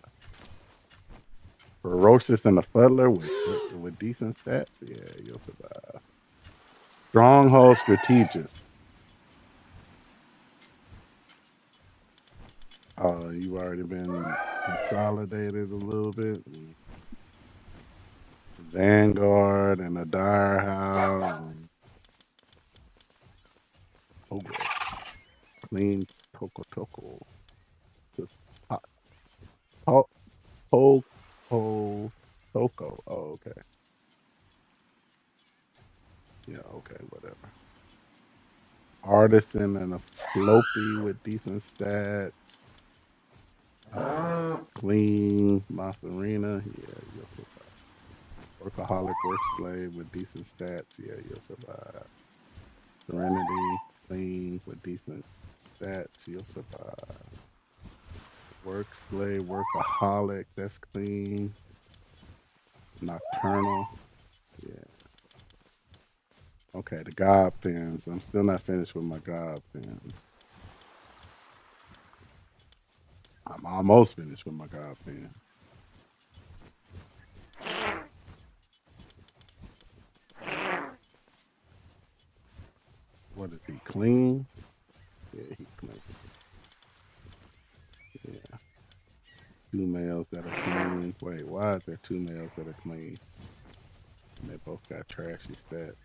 Ferocious and a fuddler with decent stats, yeah, you'll survive. Stronghold strategist. You've already been consolidated a little bit. Vanguard and a Dire Howl. Ogre. Clean Toko Toko. Just hot. Toko Toko. Oh, okay. Yeah, okay, whatever. Artisan and a Floppy with decent stats. Clean Masarina. Yeah, you'll survive. Workaholic Work Slave with decent stats. Yeah, you'll survive. Serenity. Clean with decent stats. You'll survive. Work Slave. Workaholic. That's clean. Nocturnal. Yeah. Okay, the God pins. I'm still not finished with my God pins. I'm almost finished with my God pin. What is he? Clean? Yeah, he clean. Yeah. Two males that are clean. Wait, why is there two males that are clean? And they both got trashy stats.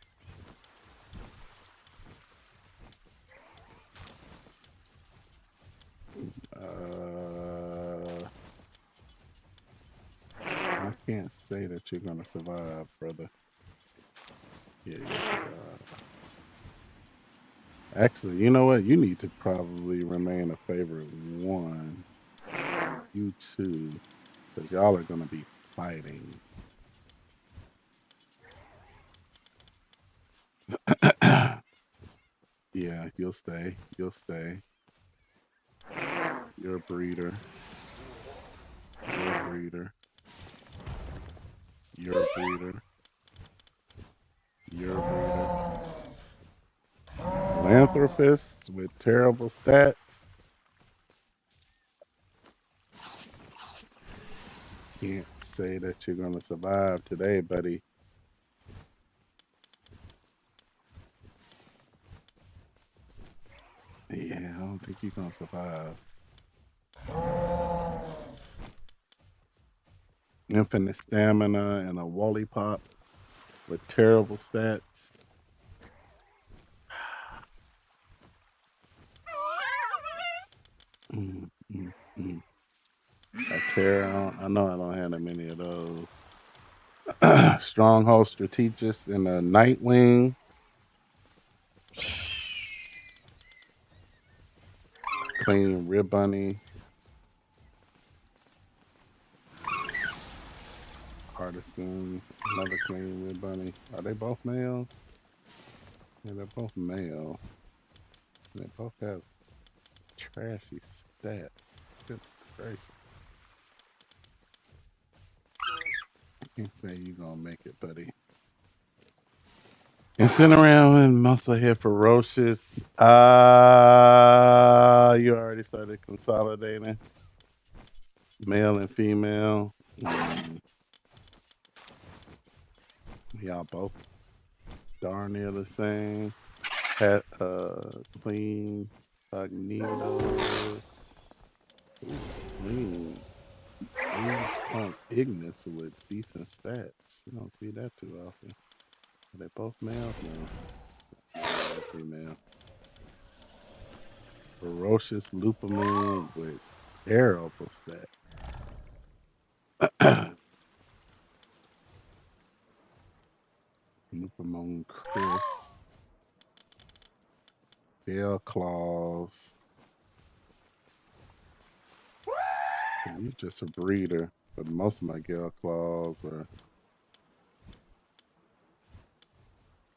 I can't say that you're gonna survive, brother. Yeah, you'll survive. Actually, you know what? You need to probably remain a favorite one. You two, because y'all are gonna be fighting. Yeah, you'll stay. You'll stay. You're a breeder. You're a breeder. You're a breeder. You're a breeder. Philanthropists with terrible stats. Can't say that you're gonna survive today, buddy. Yeah, I don't think you're gonna survive. Infinite stamina and a Wally Pop with terrible stats. Mm, mm, mm. A terror. I know I don't have that many of those. Stronghold strategist and a Nightwing. Clean Rib Bunny. Artisan. Another clean Rib Bunny. Are they both male? Yeah, they're both male. They both have trashy stats. Good gracious. I can't say you're gonna make it, buddy. And sitting around and muscle head ferocious. You already started consolidating. Male and female. Y'all both darn near the same. Had clean Magneto. Ooh, clean. Please pump Ignis with decent stats. You don't see that too often. Are they both males? No. Female. Ferocious Lupamoon with terrible stats. Lupamoon Chris. Gale Claws. You're just a breeder, but most of my Gale Claws are.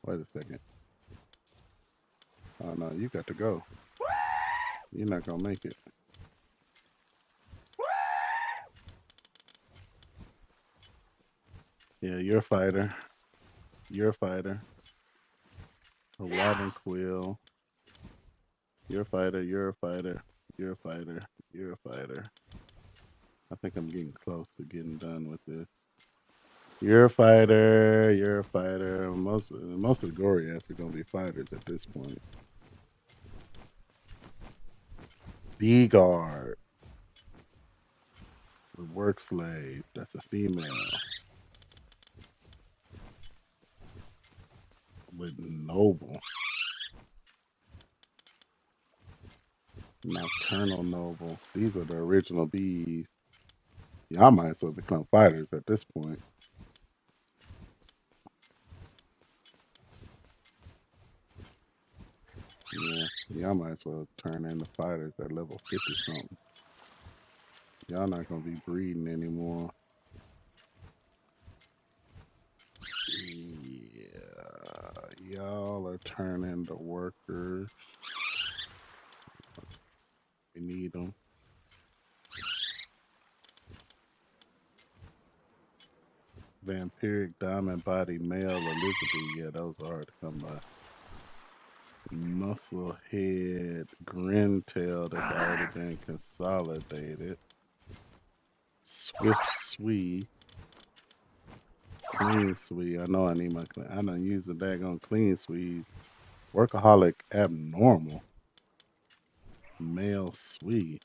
Wait a second. Oh no, you got to go. You're not gonna make it. Yeah, you're a fighter. You're a fighter. A Robin Quill. You're a fighter. You're a fighter. You're a fighter. You're a fighter. I think I'm getting close to getting done with this. You're a fighter. You're a fighter. Most of the Goriaths are gonna be fighters at this point. B guard. The work slave. That's a female. with noble. Nocturnal noble. These are the original bees. Y'all might as well become fighters at this point. Yeah, y'all might as well turn into fighters at level 50 something. Y'all not gonna be breeding anymore. Yeah, y'all are turning to workers. We need them. Vampiric diamond body male Elizabeth. Yeah, those are hard to come by. Muscle head grin tail that's already been consolidated. Swift Swede. Clean Swede. I know I need my clean. I done used the daggone clean Swedes. Workaholic abnormal. Male Swede.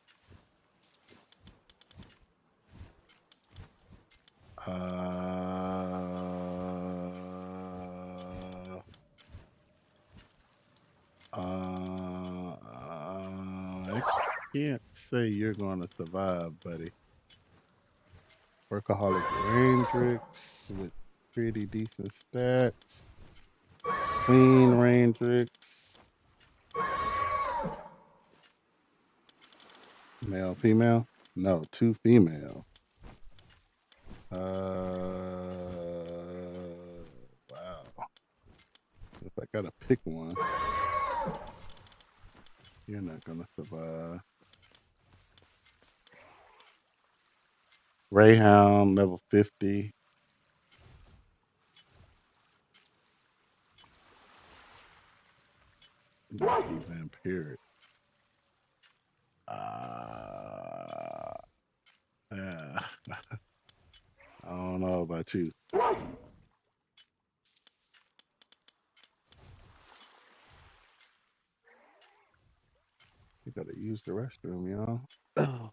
Uh, I can't say you're gonna survive, buddy. Workaholic Rangrix with pretty decent stats. Clean Rangrix. Male, female? No, two females. Wow. If I gotta pick one, you're not gonna survive. Greyhound, level 50. Lucky Vampiric. Yeah. I don't know about you. You gotta use the restroom, y'all. Oh.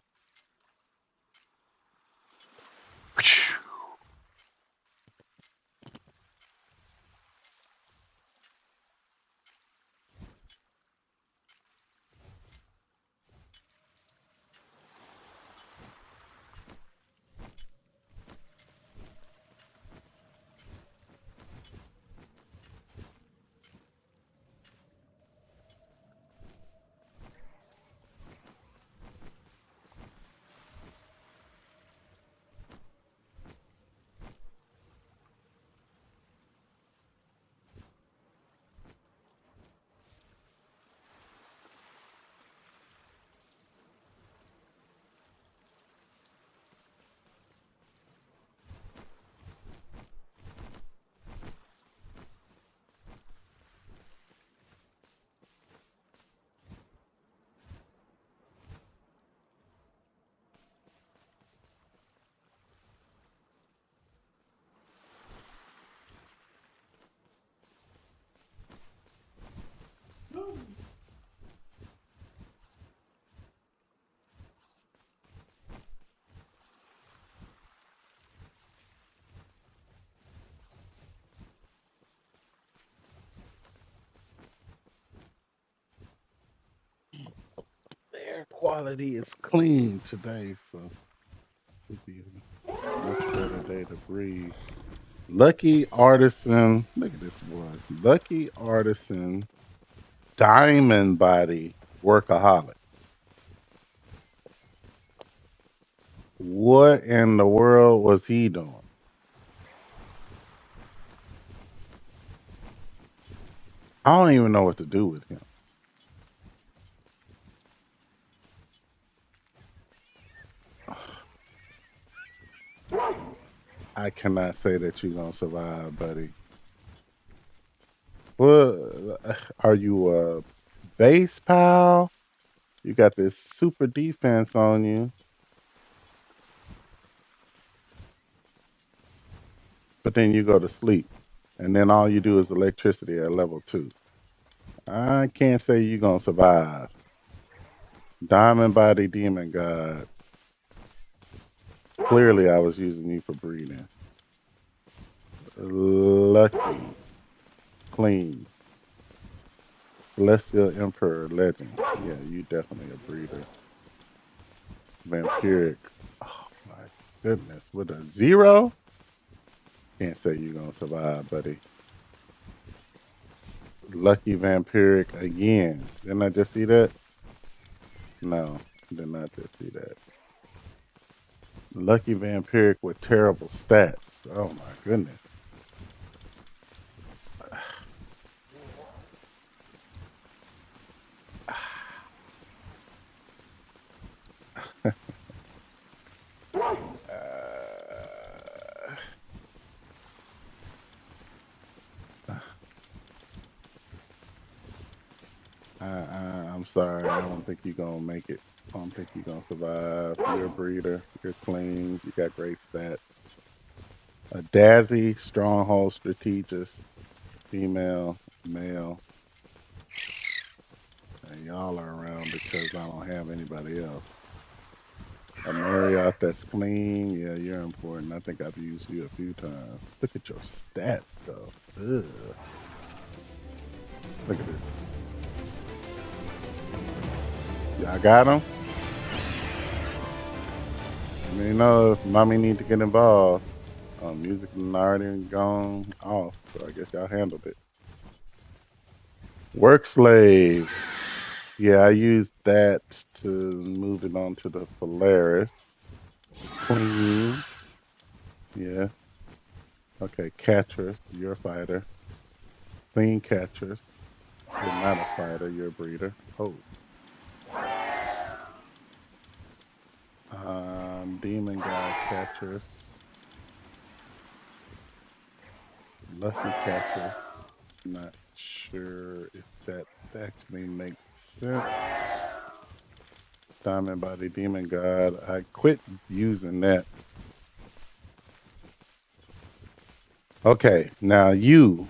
The air quality is clean today, so it'll be a much better day to breathe. Lucky Artisan, look at this boy. Lucky Artisan, Diamond Body, Workaholic. What in the world was he doing? I don't even know what to do with him. I cannot say that you're gonna survive, buddy. Well, are you a base pal? You got this super defense on you, but then you go to sleep, and then all you do is electricity at level 2. I can't say you're gonna survive. Diamond Body Demon God. Clearly, I was using you for breeding. Lucky. Clean. Celestial Emperor Legend. Yeah, you definitely a breeder. Vampiric. Oh my goodness. With a 0? Can't say you're gonna survive, buddy. Lucky Vampiric again. Didn't I just see that? No, did not just see that. Lucky Vampiric with terrible stats. Oh my goodness. I'm sorry. I don't think you're gonna make it. I don't think you're gonna survive. You're a breeder. You're clean. You got great stats. A Dazzy, Stronghold Strategist, female, male. And y'all are around because I don't have anybody else. A Marriott that's clean. Yeah, you're important. I think I've used you a few times. Look at your stats, though. Ugh. Look at this. Y'all got him? Let me know if mommy need to get involved. Music is already gone off, so I guess y'all handled it. Work slave. Yeah, I used that to move it on to the Polaris. Clean. Yes. Okay, catchers. You're a fighter. Clean catchers. You're not a fighter. You're a breeder. Oh. Demon guys catchers. Lucky catchers. Not sure if that actually makes sense. Diamond Body Demon God. I quit using that. Okay, now you.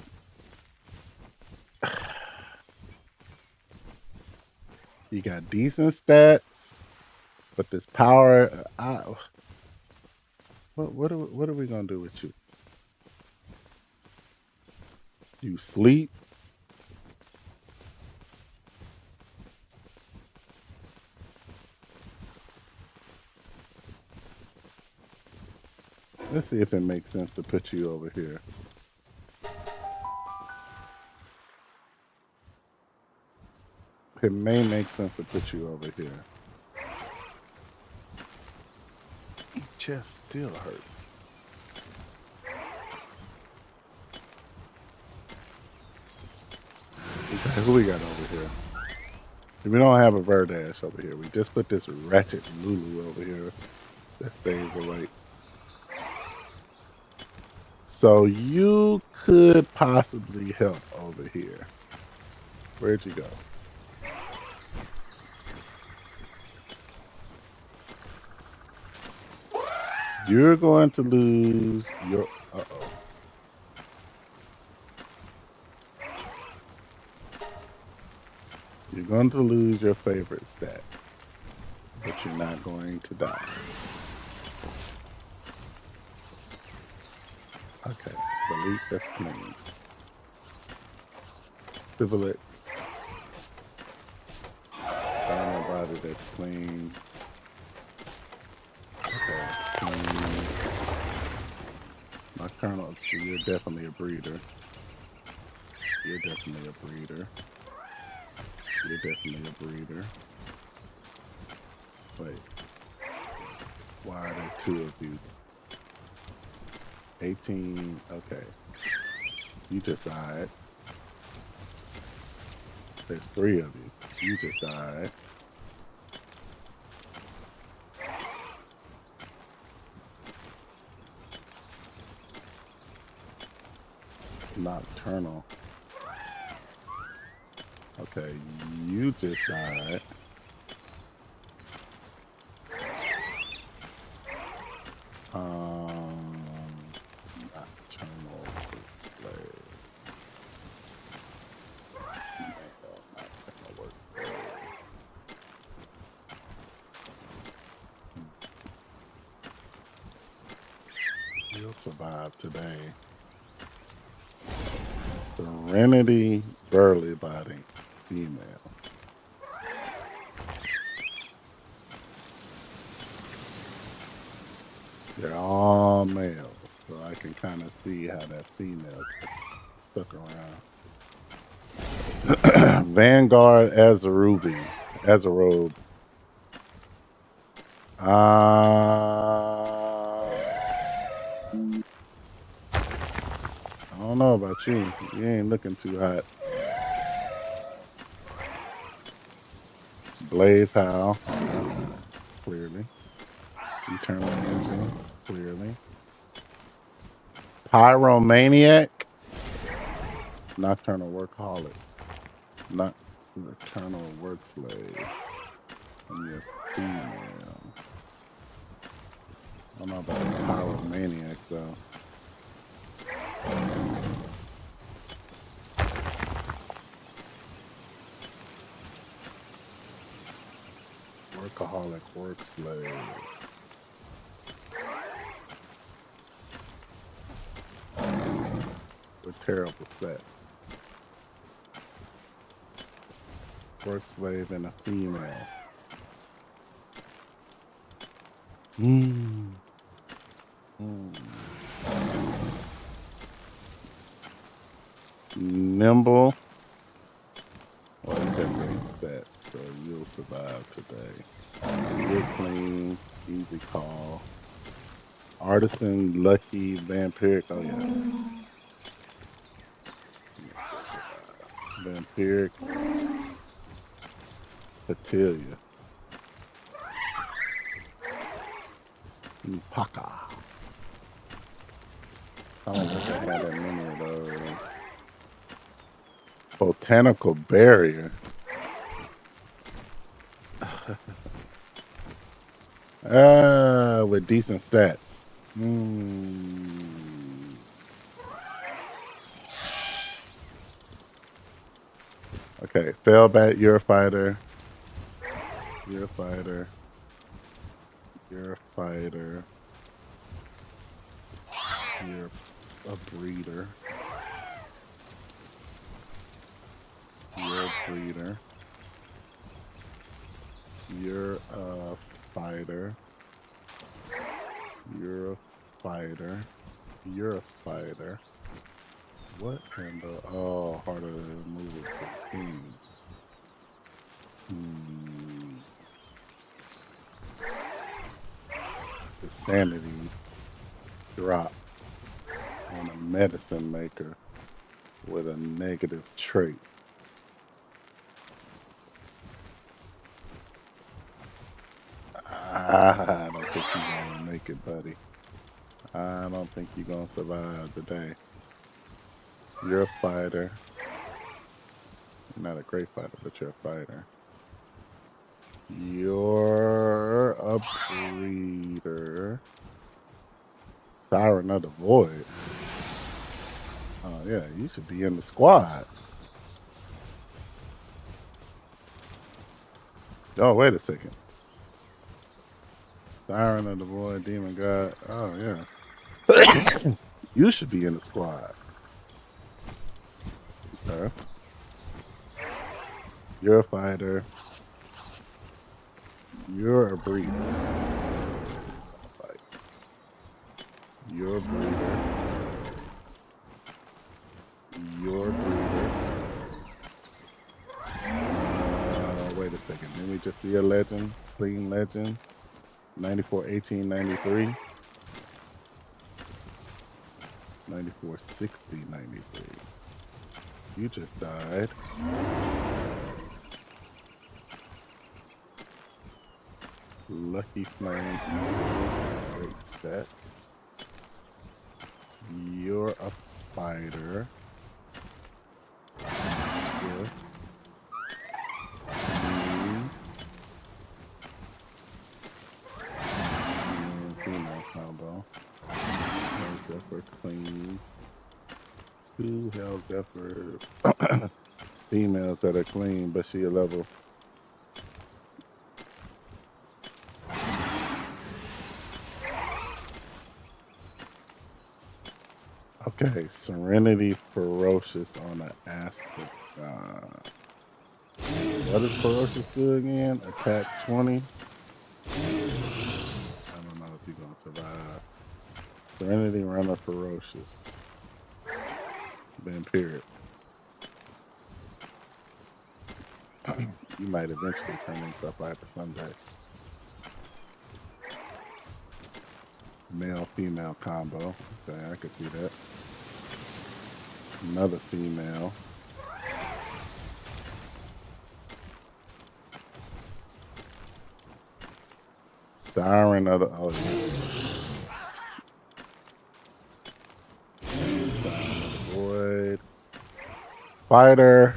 You got decent stats, but this power. What are we gonna do with you? You sleep. Let's see if it makes sense to put you over here. It may make sense to put you over here. It just still hurts. Okay, who we got over here? We don't have a Verdash over here. We just put this ratchet Lulu over here that stays awake. So you could possibly help over here. Where'd you go? You're going to lose your... Uh-oh. You're going to lose your favorite stat, but you're not going to die. Okay, delete that's clean. Civilix. Diamond body that's clean. Okay, clean. Nocturnal, so you're definitely a breeder. You're definitely a breeder. You're definitely a breeder. Wait. Why are there 2 of you? 18, okay. You just died. There's 3 of you. You just died. Nocturnal. Okay, you just died. Nocturnal slave. Nocturnal work slave. You'll survive today. Serenity Burley Body, female. They're all male, so I can kind of see how that female gets stuck around. Vanguard Azarobe. I don't know about you. You ain't looking too hot. Blaze Howl, clearly. Eternal Engine, clearly. Pyromaniac, Nocturnal Workaholic, Nocturnal Work Slave. And you're female. I don't know about Pyromaniac though. Workaholic Work Slave. With terrible stats. Work slave and a female. Mm. Mm. Nimble. Well, you got great stats, so you'll survive today. You're clean, easy call. Artisan, lucky, vampiric. Oh yeah. Vampiric, Patilia, Paka. I don't think I had that many of those. Botanical barrier. With decent stats. Okay, Fellbat, you're a fighter. You're a fighter. You're a fighter. You're a breeder. You're a breeder. You're a fighter. You're a fighter. You're a fighter. What in the harder to move it 15. The sanity drop on a medicine maker with a negative trait. I don't think you're gonna make it, buddy. I don't think you're gonna survive the day. You're a fighter. You're not a great fighter, but you're a fighter. You're a breeder. Siren of the Void. Oh yeah, you should be in the squad. Oh, wait a second. Siren of the Void, Demon God. Oh yeah. You should be in the squad. Okay. You're a fighter. You're a breeder. You're a breeder. You're a breeder. Wait a second. Let me just see a legend. Clean legend. 94, 18, 93. 94, 60, 93. You just died. Lucky Flame. Great stats. You're a fighter. Good. Female combo. Zephyr clean. 2 Hell Zephyr females that are clean, but she a level. Okay, Serenity Ferocious on an Astrodon. What does Ferocious do again? Attack 20. I don't know if you're gonna survive. Serenity Runner Ferocious. Then period. You might eventually turn into a fighter someday. Male female combo. Okay, I can see that. Another female. Siren of the oh yeah. Siren of the Void. Fighter.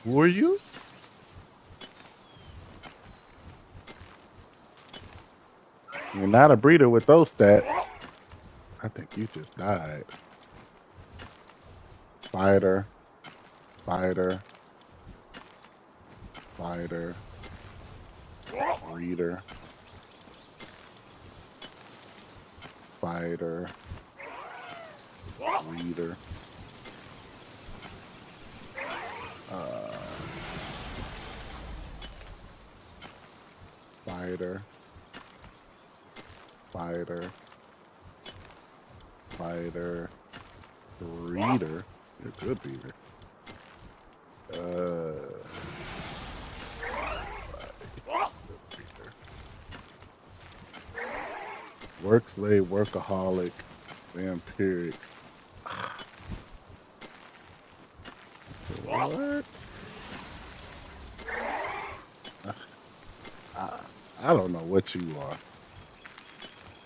Who are you? You're not a breeder with those stats. I think you just died. Fighter, fighter, fighter, breeder, fighter, breeder. Fighter, fighter, fighter, breeder. You're a good breeder. Work slave, workaholic, vampiric. What? I don't know what you are.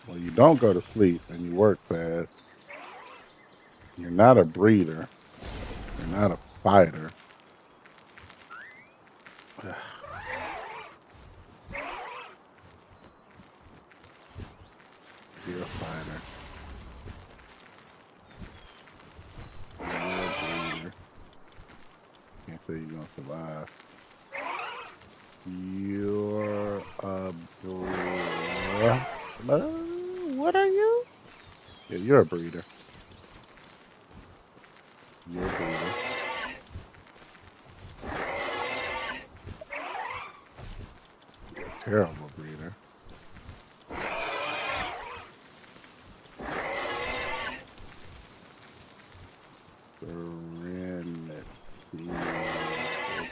Well, you don't go to sleep and you work fast. You're not a breeder. You're not a fighter. You're a fighter. You're a breeder. Can't say you're gonna survive. You're a what are you? Yeah, you're a breeder. You're a breeder. You're a terrible breeder.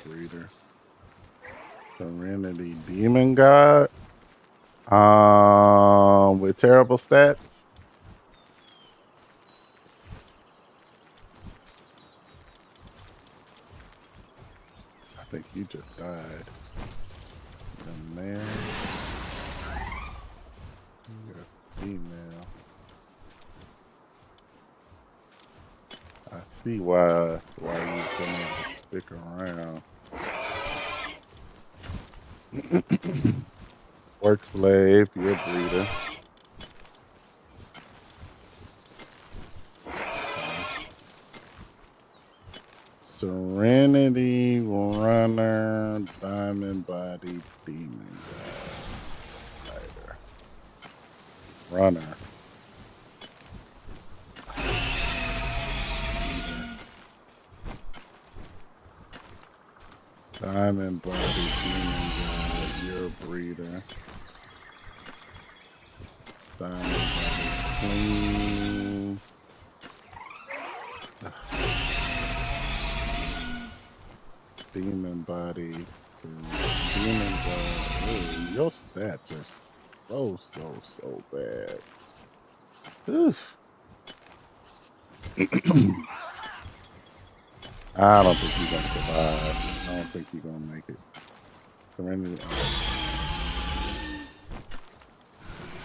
Breeder. Serenity Demon God. With terrible stats. I think you just died. The man. You're a female. I see why you've been able to stick around. Work slave, you're a breeder. Serenity Runner, Diamond Body, Demon God. Fighter. Runner. Diamond Body, Demon God, you're a breeder. Diamond Body, Clean. Demon Body, Demon God. Oh, your stats are so bad. Oof. I don't think you're gonna survive. I don't think you're gonna make it. Serenity,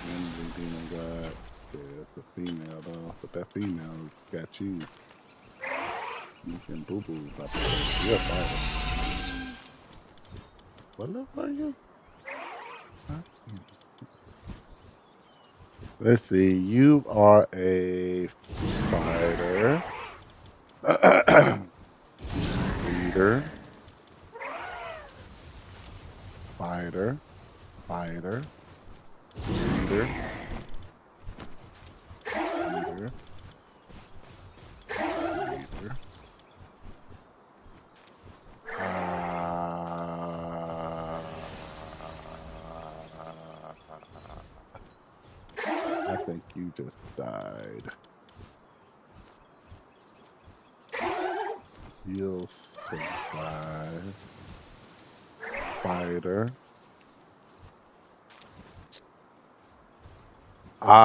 Serenity Demon God. Yeah, it's a female though, but that female got you. You can boo boo about that. You're a fighter. What level are you? Huh? Let's see. You are a fighter. Leader. think you just died. You'll survive. Fighter. Ah.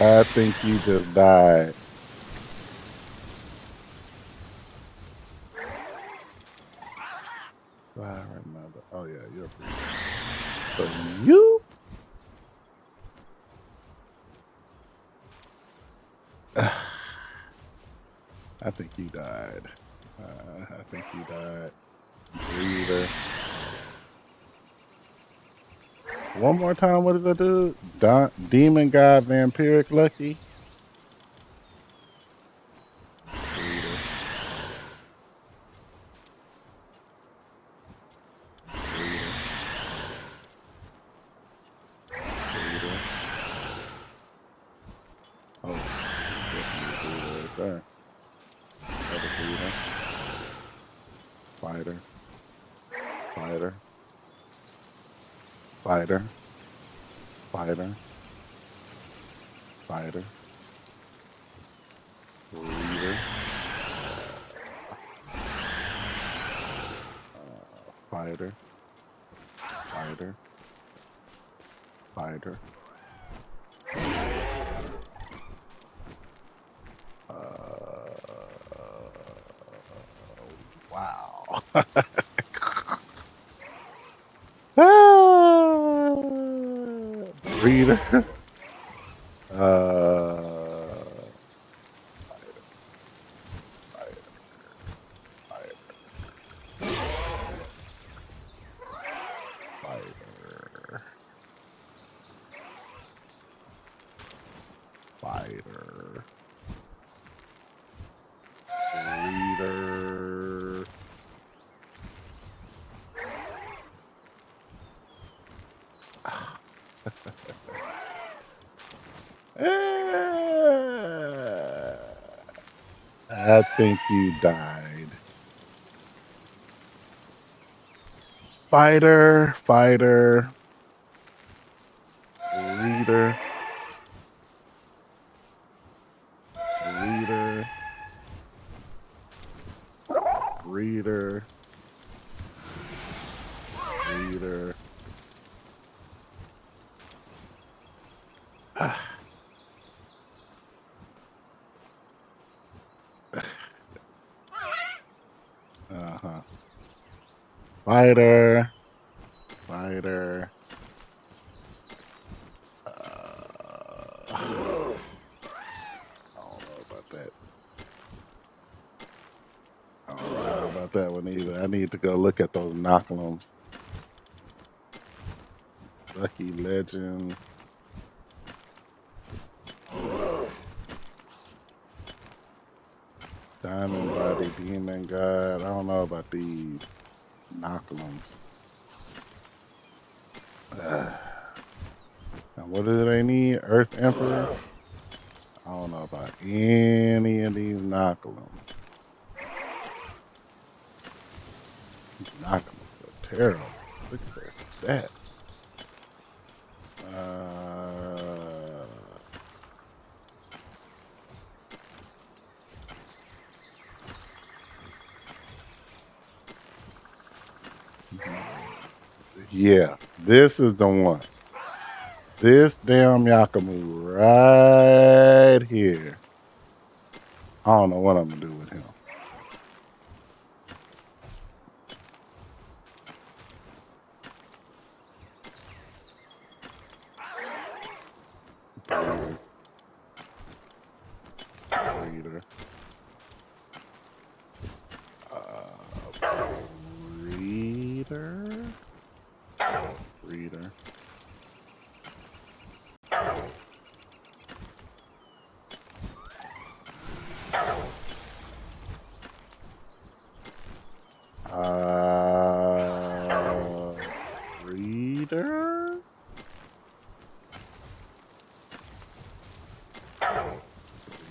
I think you just died. I remember. Oh yeah, you're free. So you. I think you died. I think you died. Breather. One more time. What does that do? Demon God, Vampiric Lucky. Breather. Breather. Breather. Oh, definitely breather right there. Another breather. Fighter. Fighter. Fighter. Fighter. Fighter. Breather. Fighter. Fighter. Fighter. Wow. Ah, breather. Fighter. Fighter. Fighter. Fighter. Breather. I think you died. Fighter, fighter, breather, breather, breather, breather. Uh-huh. Fighter, fighter. I don't know about that. I don't know about that one either. I need to go look at those knocklums. Lucky Legend. Diamond Body Demon God. I don't know about these knocklums. And what do they need? Earth Emperor? I don't know about any of these knocklums. These knocklums are terrible. Look at their stats. Yeah, this is the one. This damn Yakamu right here. I don't know what I'm gonna do with him. Breeder. Breeder. Breeder. Breeder. Breeder.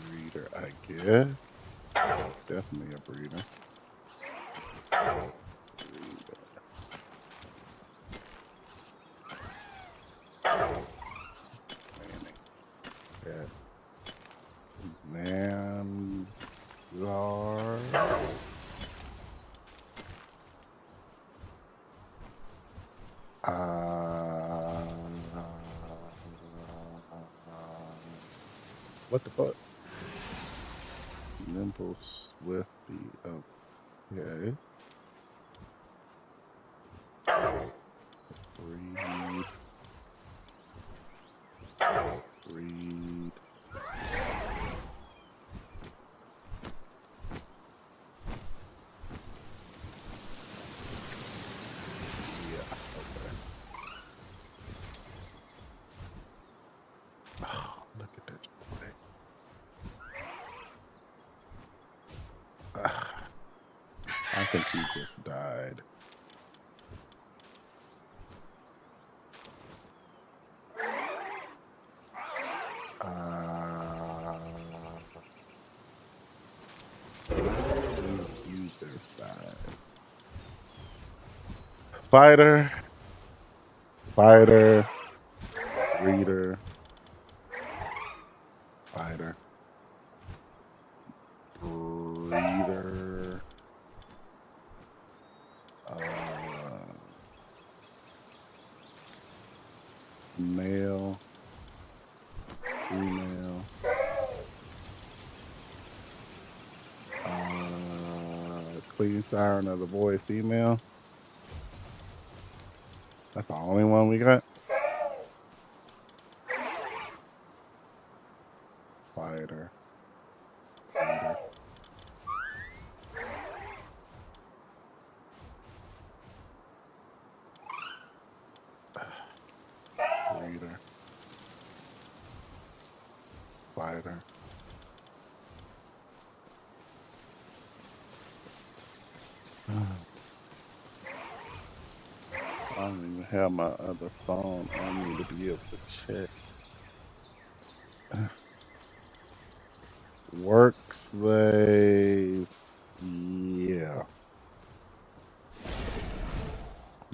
Breeder Yeah, definitely a breeder. Manning. Cat. Man. Uh, what the fuck? Nimble Swifty. Okay. Breed. Breed. Yeah. Okay. Oh, look at this boy. Ah, I think he just died. Uh, you just died. Fighter, fighter, breeder, fighter, breeder, male, female, clean siren of the boy, female. That's the only one we got. Fighter, breeder, breeder, fighter. I don't even have my other phone on me to be able to check. Work slave. Yeah,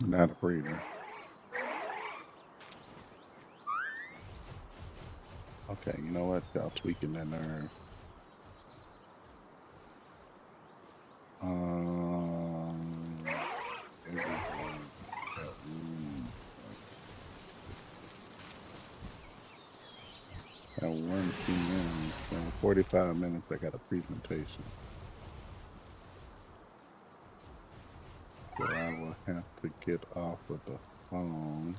not a breeder. Okay, you know what? Y'all tweaking that nerve. Everything that at 1 p.m. So in 45 minutes, I got a presentation. So I will have to get off of the phone.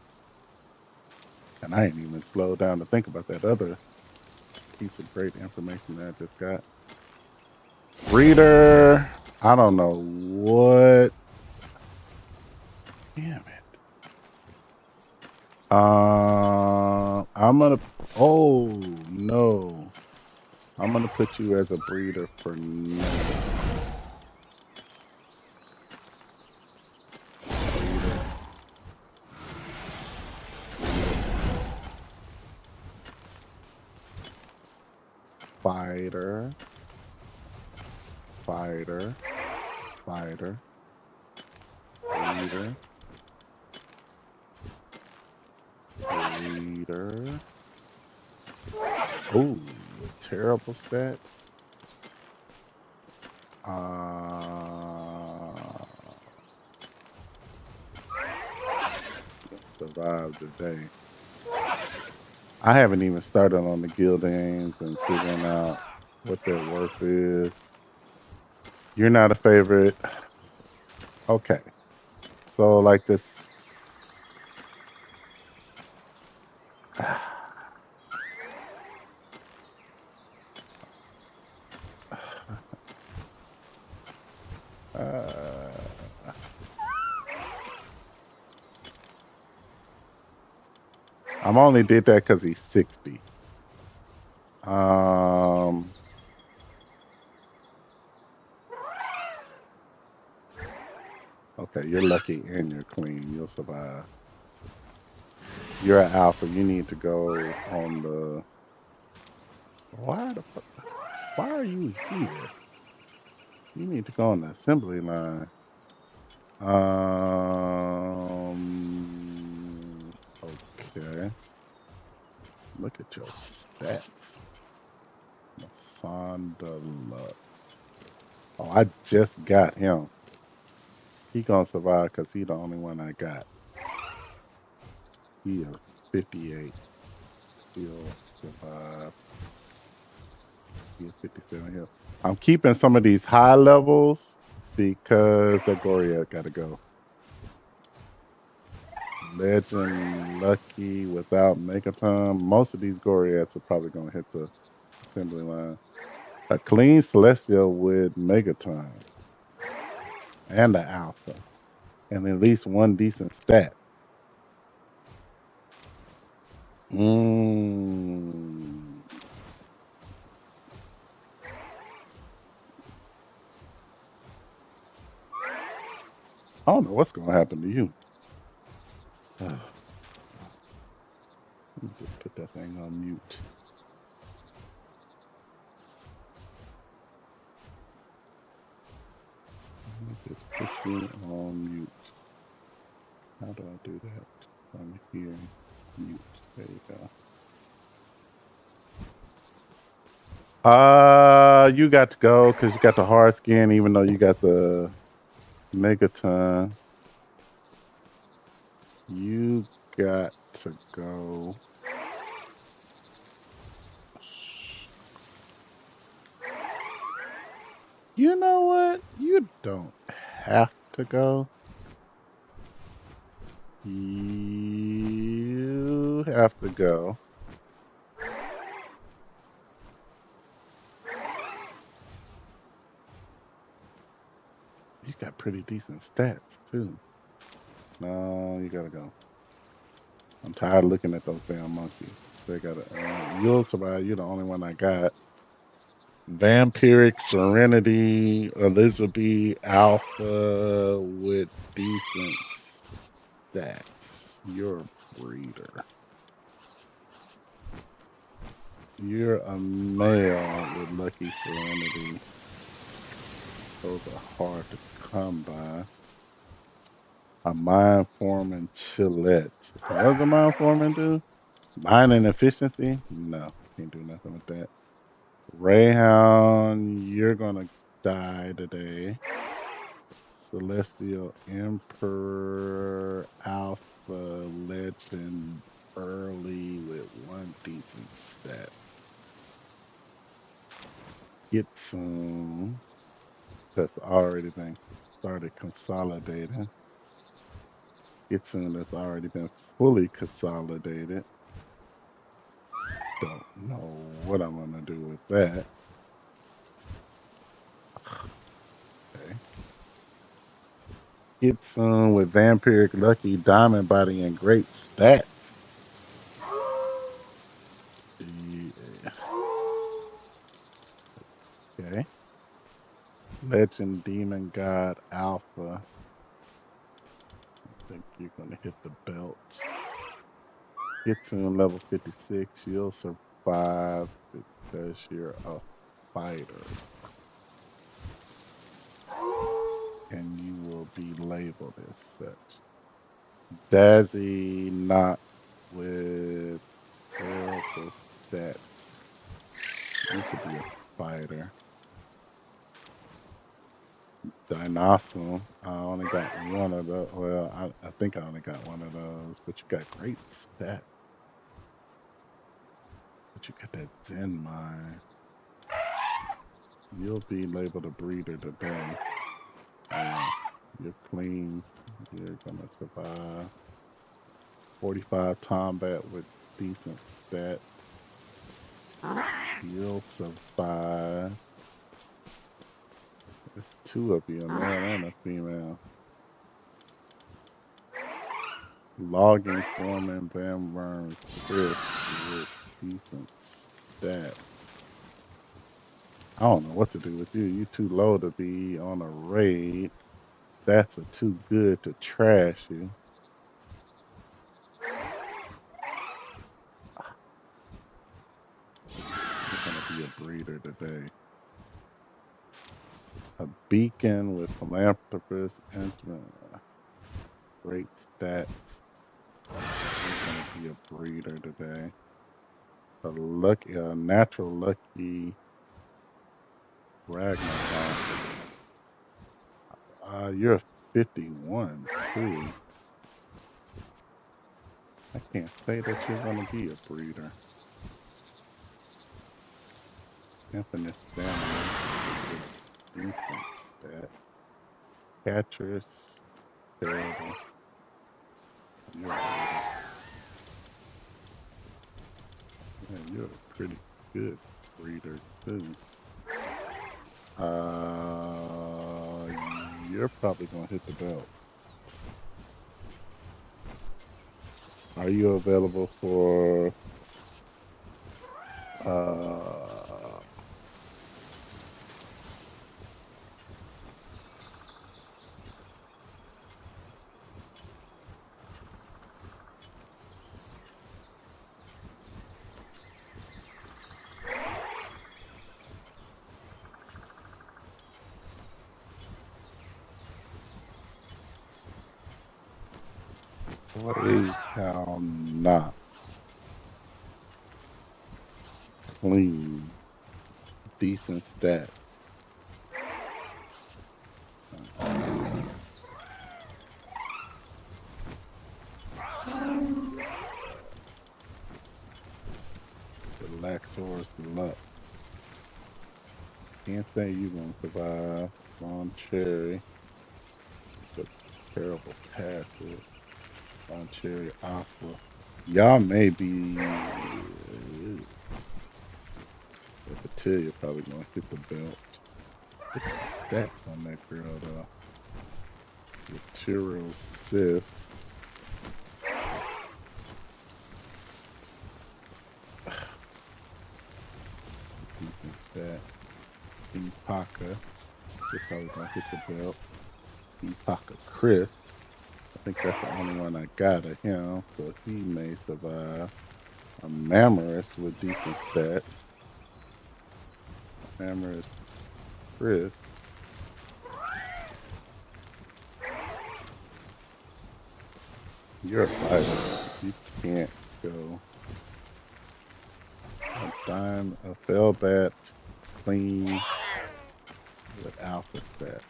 And I ain't even slowed down to think about that other piece of great information that I just got. Reader, I don't know what. Damn it. I'm gonna. Oh no, I'm gonna put you as a breeder for now. Breeder, fighter, fighter, fighter, breeder, breeder. Oh, terrible stats. Uh, survive the day. I haven't even started on the guildings and figuring out what their worth is. You're not a favorite. Okay. So like this. I'm only did that because he's 60. Um, okay, you're lucky and you're clean. You'll survive. You're an alpha. You need to go on the. Why the fuck? Why are you here? You need to go on the assembly line. Okay. Look at your stats. Masandala. Oh, I just got him. He gonna survive because he the only one I got. He is 58. He'll survive. He is 57 here. I'm keeping some of these high levels because that Goriath gotta go. Legend, Lucky, without Megaton. Most of these Goriaths are probably gonna hit the assembly line. A clean Celestial with Megaton and the Alpha. And at least one decent stat. Mm. I don't know what's gonna happen to you. Let me just put that thing on mute. Let me just put you on mute. How do I do that? From here, mute. There you go. You got to go because you got the hard skin, even though you got the Megaton. You got to go. You know what? You don't have to go. You have to go. You got pretty decent stats too. No, you gotta go. I'm tired of looking at those damn monkeys. They gotta. You'll survive. You're the only one I got. Vampiric Serenity, Elizabeth Alpha with decent stats. You're a breeder. You're a male with Lucky Serenity. Those are hard to come by. A mind forming Chillette. What does a mind forming do? Mining efficiency? No, can't do nothing with that. Rayhound, you're gonna die today. Celestial Emperor Alpha Legend early with one decent stat. Get some that's already been started consolidating. Get some that's already been fully consolidated. Don't know what I'm gonna do with that. Okay. Get some with Vampiric Lucky Diamond Body and great stats. Yeah. Okay. Legend Demon God Alpha. I think you're gonna hit the belt. Get to level 56. You'll survive because you're a fighter. And you will be labeled as such. Dazzy not with terrible stats. You could be a fighter. Dinosaur. I only got one of those. Well, I think I only got one of those, but you got great stats. But you got that Zen mind. You'll be labeled a breeder today. You're clean. You're gonna survive. 45 combat with decent stats. You'll survive. There's two of you, a male and a female. Logging foreman Van Burns Chris with decent stats. I don't know what to do with you. You too low to be on a raid. That's a too good to trash you. You're gonna be a breeder today. A beacon with philanthropist instrument. Great stats. He's gonna be a breeder today. A natural lucky Ragnarok. You're 51 too. I can't say that you're gonna be a breeder. Infinite stamina. Decent stat. Catcher's terrible. You're a breeder. Yeah, you're a pretty good breeder too. You're probably gonna hit the belt. Are you available for uh plays how not clean, decent stats? Relaxor's Deluxe. Can't say you're gonna survive. Lawn Cherry, but terrible passive. Lawn Cherry Aqua. Y'all may be at the tail, you're probably gonna hit the belt. Look at the stats on that girl though. Material Sis. Decent stat. Epaka. You're probably gonna hit the belt. Epaka Chris. I think that's the only one I got of him, so he may survive. A Mamorous with decent stats. Mamorous Chris. You're a fighter. You can't go. A Fellbat clean with alpha stat.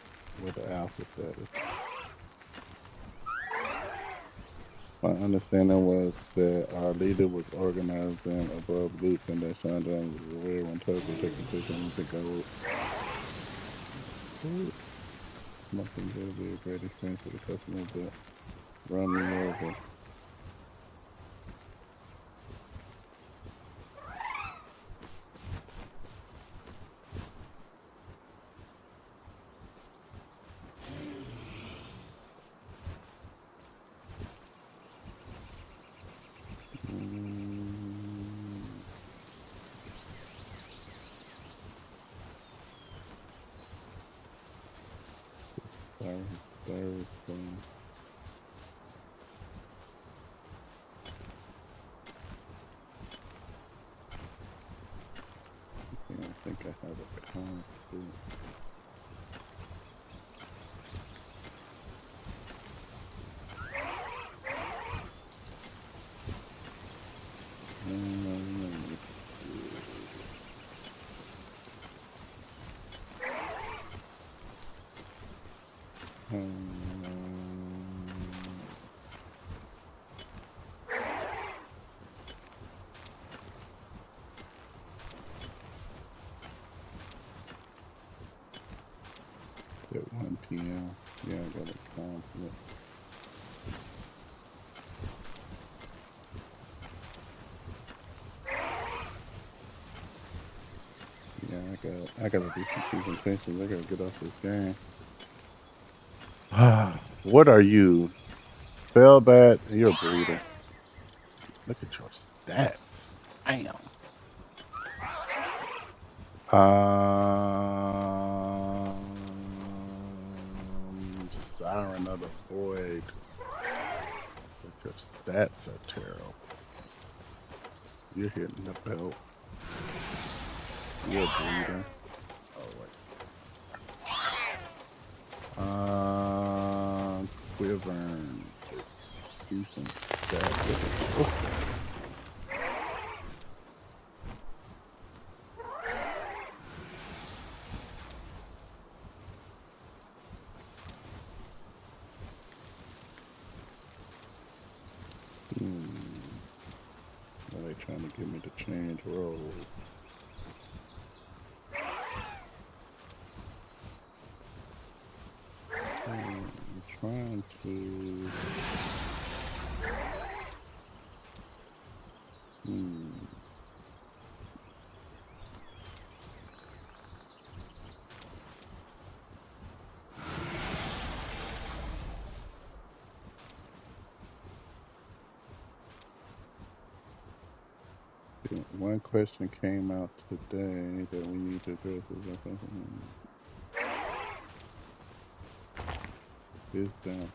With the alpha status. My understanding was that our leader was organizing above loops and that Chandra was aware when Toad was taking position to go. Nothing will be a great experience for the customer, but run me over. Sorry. I think I have a con too. At 1 p.m. Yeah, I got a compliment. Yeah, I gotta do some presentations. I gotta get off this game. What are you? Fellbat, you're a breeder. Look at your stats. Damn. Siren of the Void. But your stats are terrible. You're hitting the belt. You're a breeder. Oh wait. Wyvern. Decent stat. What's that? Are they trying to get me to change roles? I'm trying to. One question came out today that we need to address. Is down.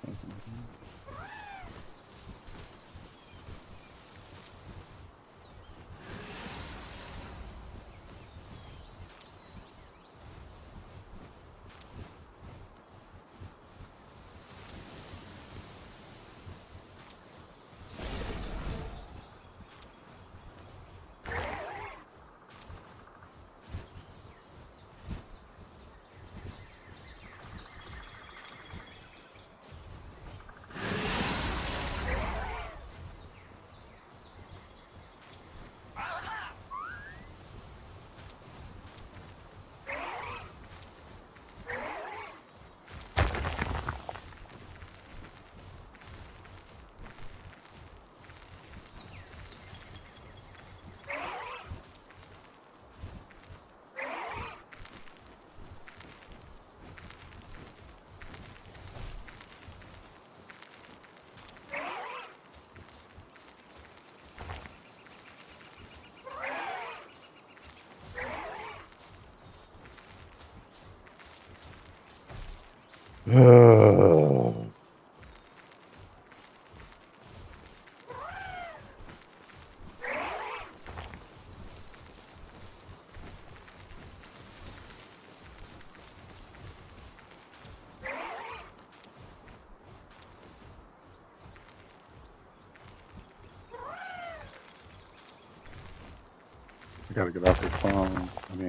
I gotta get off this phone.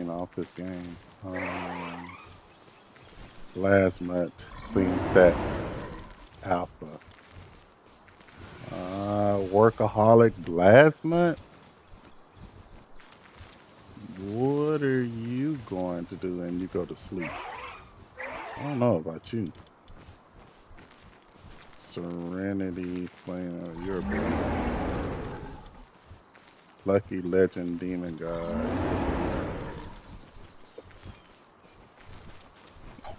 Off this game. Last month, Clean Stats Alpha. Workaholic last month? What are you going to do when you go to sleep? I don't know about you. Serenity playing your Lucky Legend Demon God.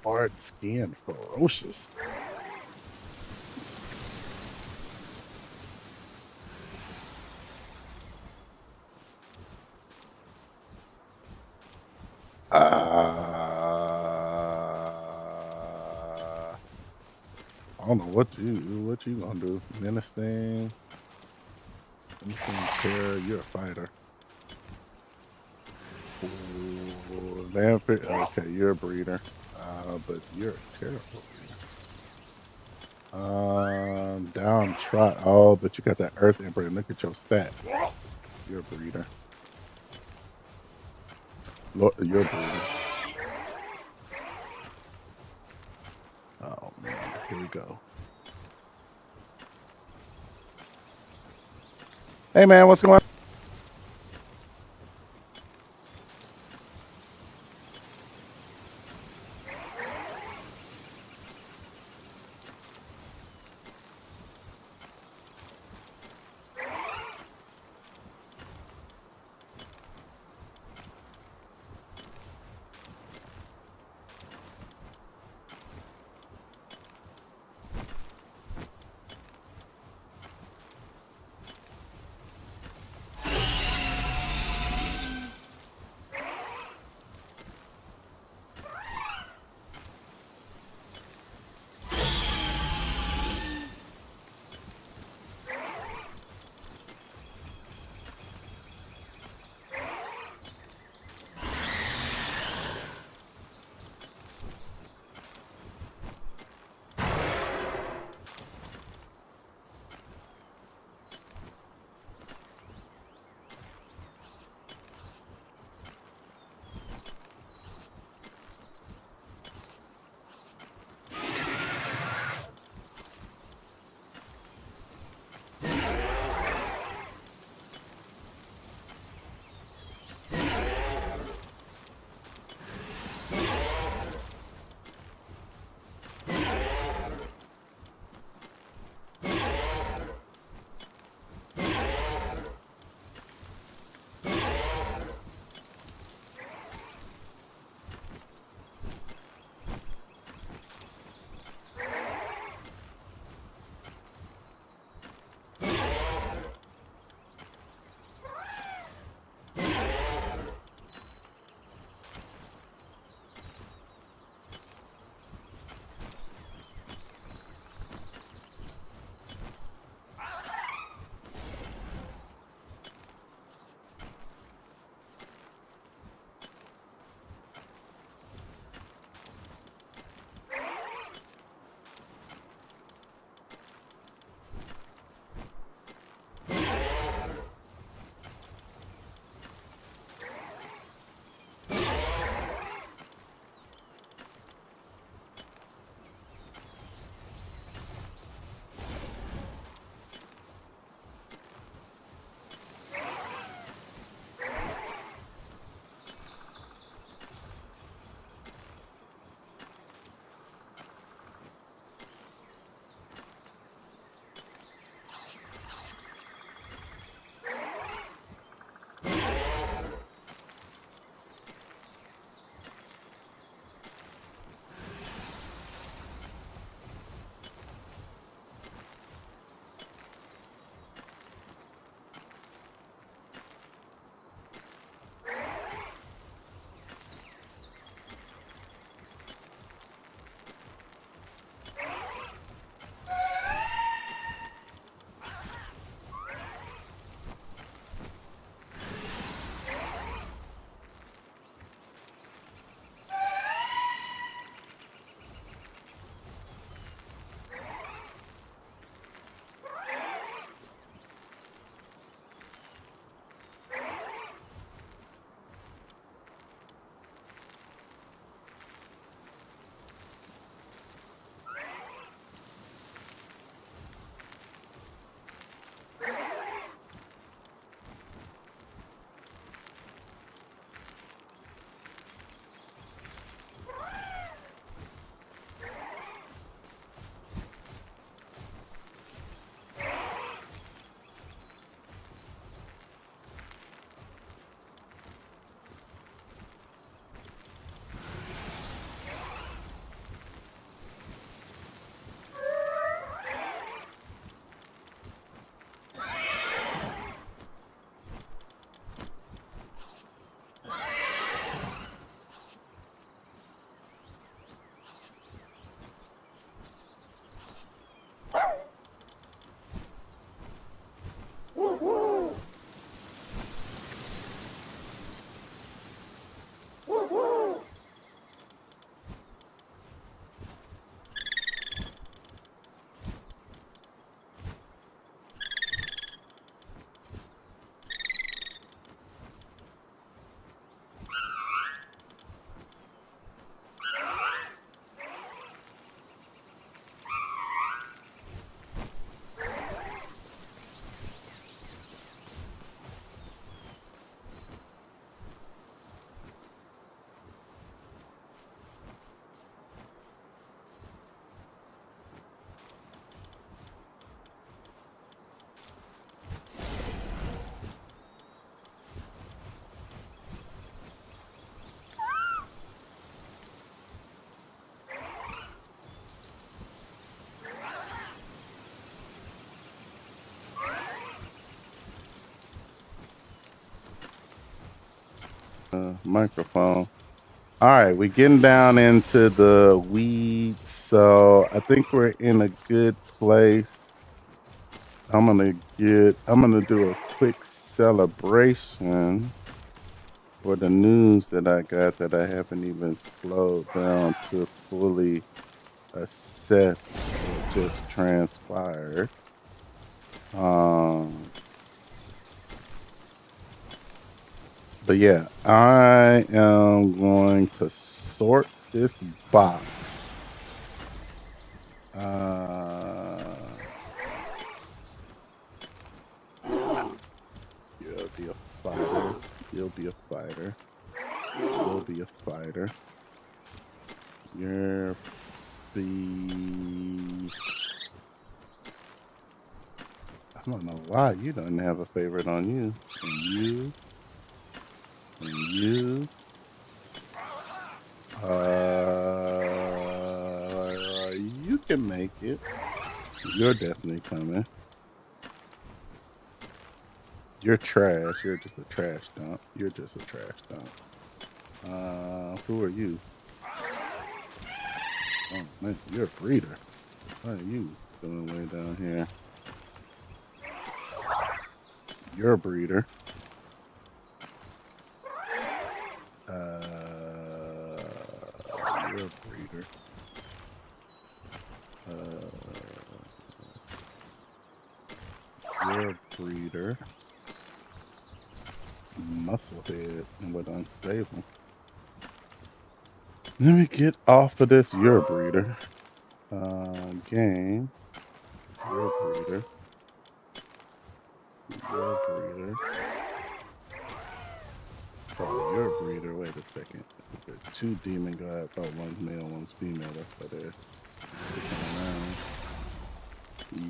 Hard skin ferocious. I don't know what you gonna do. Menacing terror, you're a fighter. Vampire, okay, you're a breeder. But you're a terrible breeder. Downtrot. Oh, but you got that Earth Emperor. Look at your stats. You're a breeder. You're a breeder. Oh man, here we go. Hey man, what's going on? microphone. All right, we're getting down into the weeds, so I think we're in a good place. I'm gonna do a quick celebration for the news that I got that I haven't even slowed down to fully assess what just transpired. But yeah, I am going to sort this box. You'll be a fighter. You'll be a fighter. You'll be a fighter. You're the. I don't know why you don't have a favorite on you. And you. And you. You can make it. You're definitely coming. You're trash. You're just a trash dump. You're just a trash dump. Who are you? Oh man, you're a breeder. What are you doing way down here? You're a breeder. You're a breeder. You're a breeder. Musclehead but unstable. Let me get off of this. You're a breeder. Game. You're a breeder. You're a breeder. Oh, you're a breeder. Wait a second. There's two demon gods. Oh, one's male, one's female. That's why they're sticking around.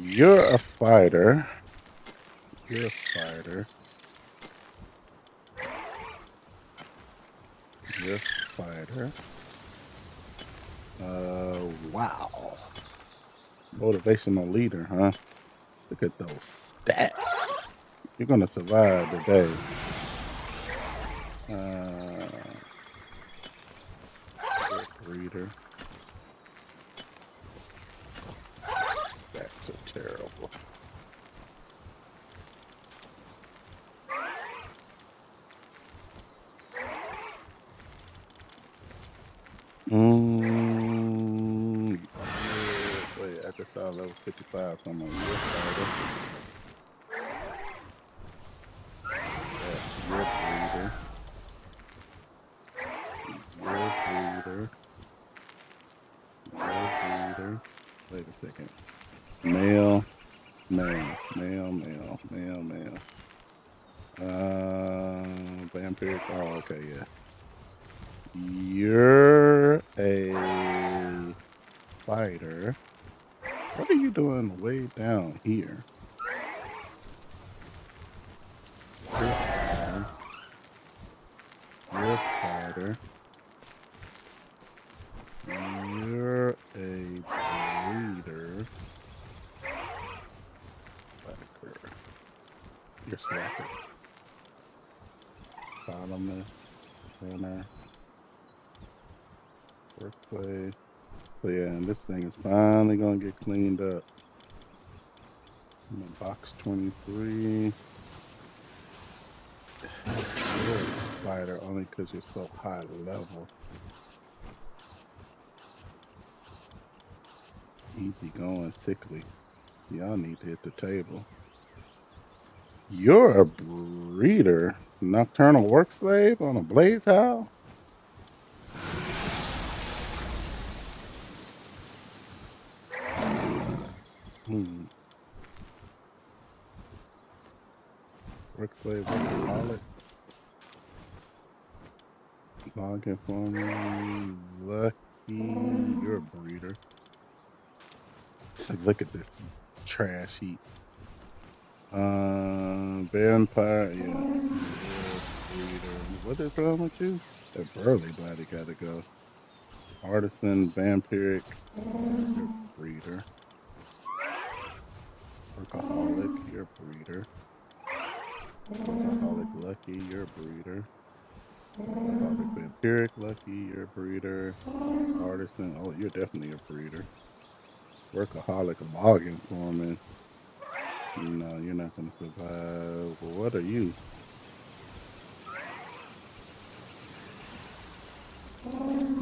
You're a fighter. You're a fighter. You're a fighter. Wow. Motivational leader, huh? Look at those stats. You're gonna survive today. Breeder. Stats are terrible. Wait, I just saw level 55, so I'm on your fighter. Your breeder. Your breeder. Your breeder. Wait a second. Male, male, male, male, male, male. Vampiric. Oh, okay, yeah. You're a fighter. What are you doing way down here? You're a fighter. You're a breeder. You're slacker. Bottomless. Runner. Workplay. So yeah, and this thing is finally gonna get cleaned up. I'm in box 23. You're a fighter only because you're so high level. Easy going, sickly. Y'all need to hit the table. You're a breeder. Nocturnal work slave on a blaze howl? Work slave, workaholic. Login for me. Lucky. You're a breeder. Look at this trash heap. Vampire, yeah. Breeder. What is wrong with you? That burly body gotta go. Artisan, vampiric, you're a breeder. Workaholic, you're a breeder. Workaholic lucky, you're a breeder. Vampiric, lucky, you're a breeder. Artisan, oh, you're definitely a breeder. Workaholic, logging foreman. No, you're not gonna survive. Well, what are you?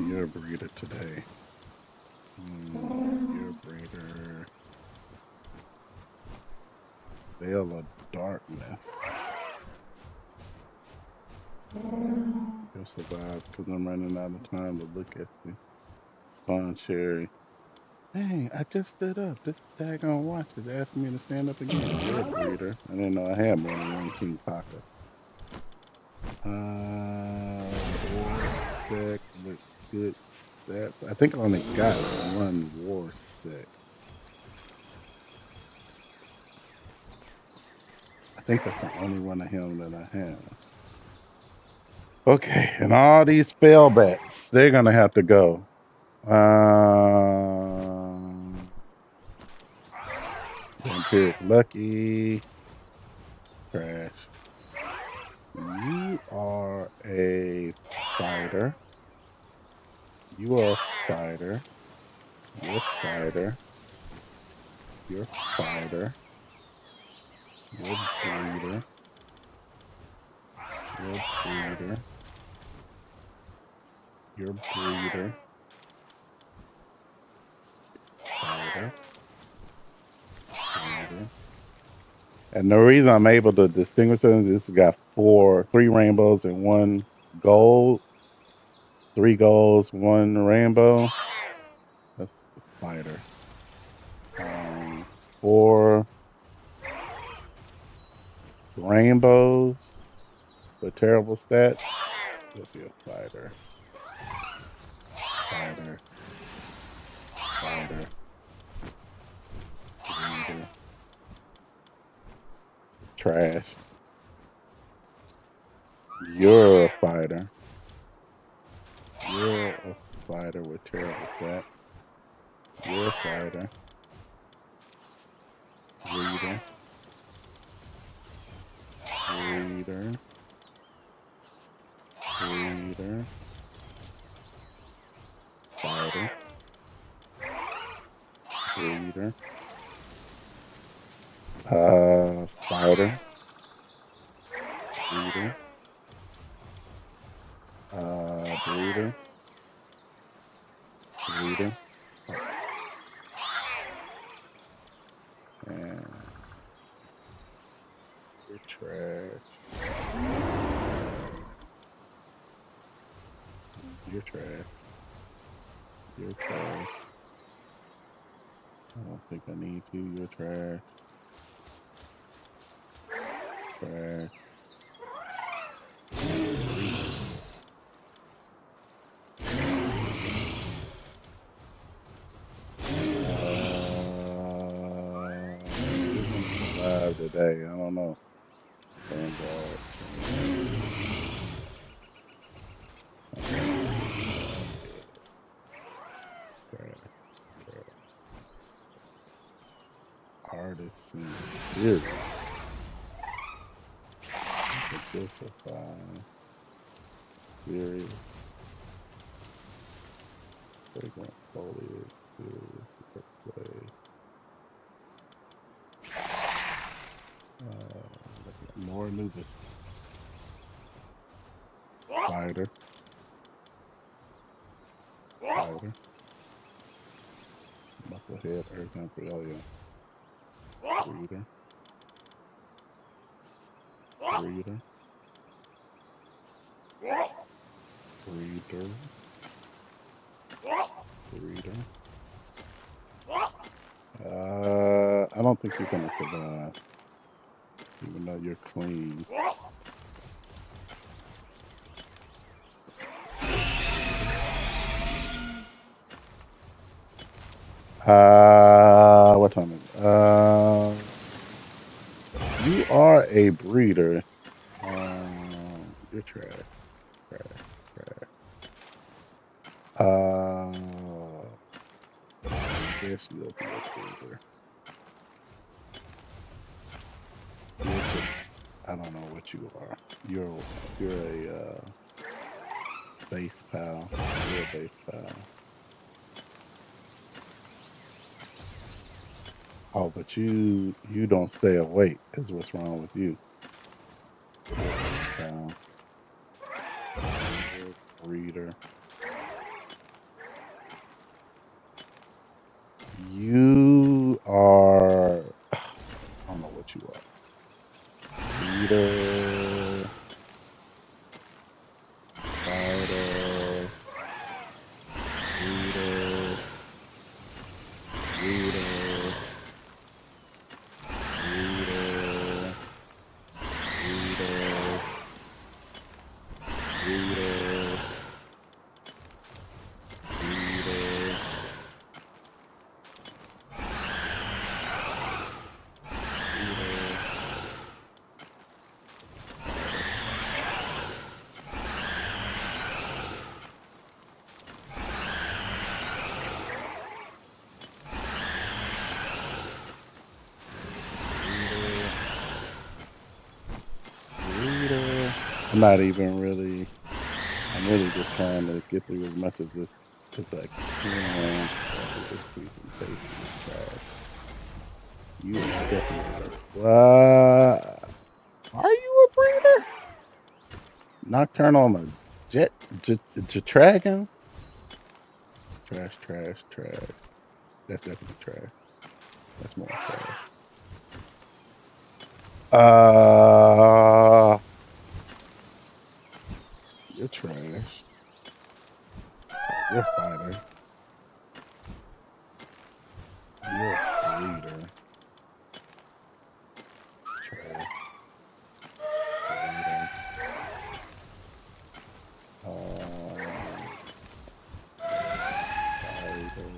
You're a breeder today. You're a breeder. Veil of darkness. You'll survive because I'm running out of time to look at you. Spawn Cherry. Dang, I just stood up. This daggone watch is asking me to stand up again. You're a breeder. I didn't know I had more than one King Paka. War sec with good stats. I think I only got one war sec. I think that's the only one of him that I have. Okay, and all these fail bets, they're gonna have to go. Vampiric Lucky. Trash. You are a fighter. You are a fighter. You're a fighter. You're a fighter. You're a breeder. You're a breeder. You're a breeder. Fighter. Breeder. And the reason I'm able to distinguish them is this got three rainbows and one gold. 3 golds, 1 rainbow. That's the fighter. 4 rainbows with terrible stats. You'll be a fighter. Fighter. Fighter. Breeder. Trash. You're a fighter. You're a fighter with terrible stats. You're a fighter. Breeder. Breeder. Breeder. Fighter. Breeder. Fighter. Breeder. Breeder. Breeder. And you're trash. You're trash. You're trash. I don't think I need you. You're trash. Trash. Survive today. I don't know. Vanguard. Artisan series. This will find series. Fragrant foliage. Display. More Anubis. Fighter. Fighter. Musclehead, Earth Umbrella. Breeder. Breeder. Breeder. Breeder. I don't think you're gonna survive, even though you're clean. What time is it? You are a breeder. You're trash. Trash. Trash. I guess you'll be a breeder. You're just, I don't know what you are. You're a base pal. You're a base pal. Oh, but you don't stay awake is what's wrong with you. You're a base pal. You're a breeder. You are I don't know what you are. Breeder, fighter, breeder, breeder, breeder, breeder, breeder, breeder, breeder, breeder, breeder. I'm not even really. I'm really just trying to get through as much of this as I can. So I think this presentation is trash. You are definitely what? Are you a breeder? Nocturnal on a dragon? Trash, trash, trash. That's definitely trash. That's more trash. Uh, you're trash. You're a fighter. You're a breeder. Trash. Breeder. Fighter. Breeder.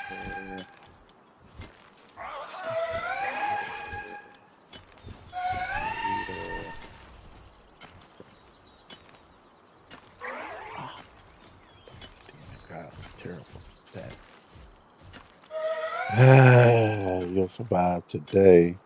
Breeder. Breeder. Ah, damn it, God, terrible stats. You'll survive today.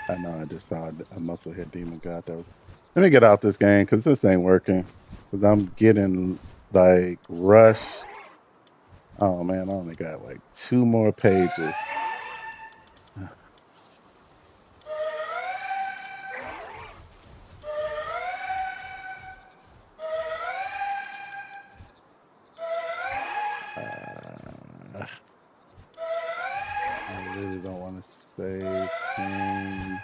I know I just saw a musclehead demon god that was. Let me get out this game because this ain't working. Because I'm getting like rushed. Oh man, I only got like 2 more pages. Uh, I really don't want to save him.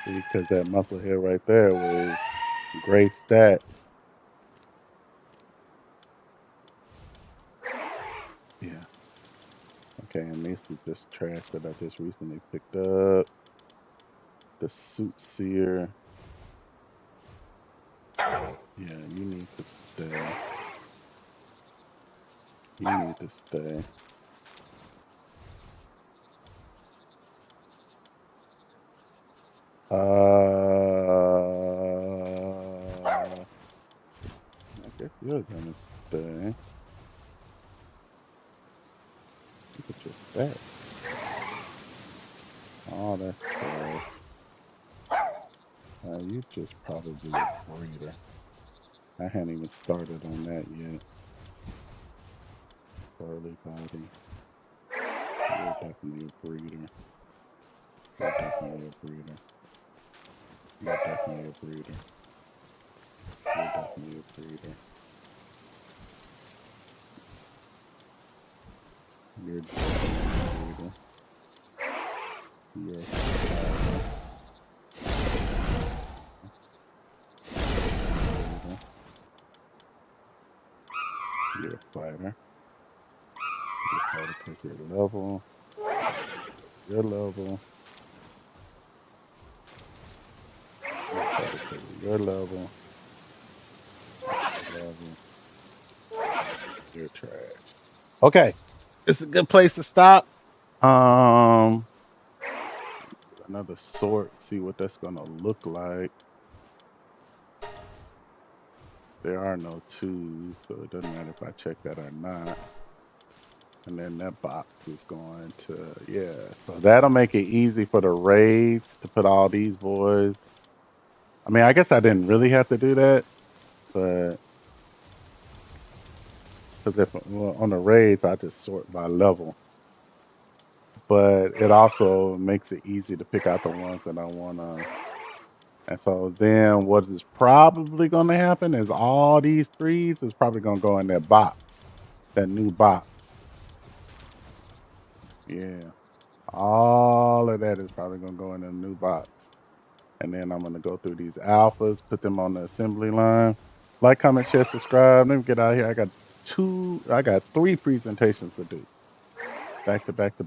Because that musclehead right there was great stats. Yeah. Okay, and this is just trash that I just recently picked up. The suit seer. Yeah, you need to stay. You need to stay. I guess you're gonna stay. Look at your stats. Oh, that's trash. You just probably a breeder. I hadn't even started on that yet. burly body. You're definitely a breeder. You're definitely a breeder. You're definitely a breeder. You're definitely a breeder. You're definitely a breeder. You're a fighter. Breeder. You're a fighter. You're a fighter because your level. Your level. You're a fighter because of your level. Your level. You're trash. Okay. It's a good place to stop. Um, another sort, see what that's gonna look like. There are no twos, so it doesn't matter if I check that or not. And then that box is going to, yeah. So that'll make it easy for the raids to put all these boys. I mean, I guess I didn't really have to do that, but because if well, on the raids, I just sort by level. But it also makes it easy to pick out the ones that I want to. And so then what is probably going to happen is all these threes is probably going to go in that box, that new box. Yeah. All of that is probably going to go in a new box. And then I'm going to go through these alphas, put them on the assembly line. Like, comment, share, subscribe. Let me get out of here. I got three presentations to do. Back to back to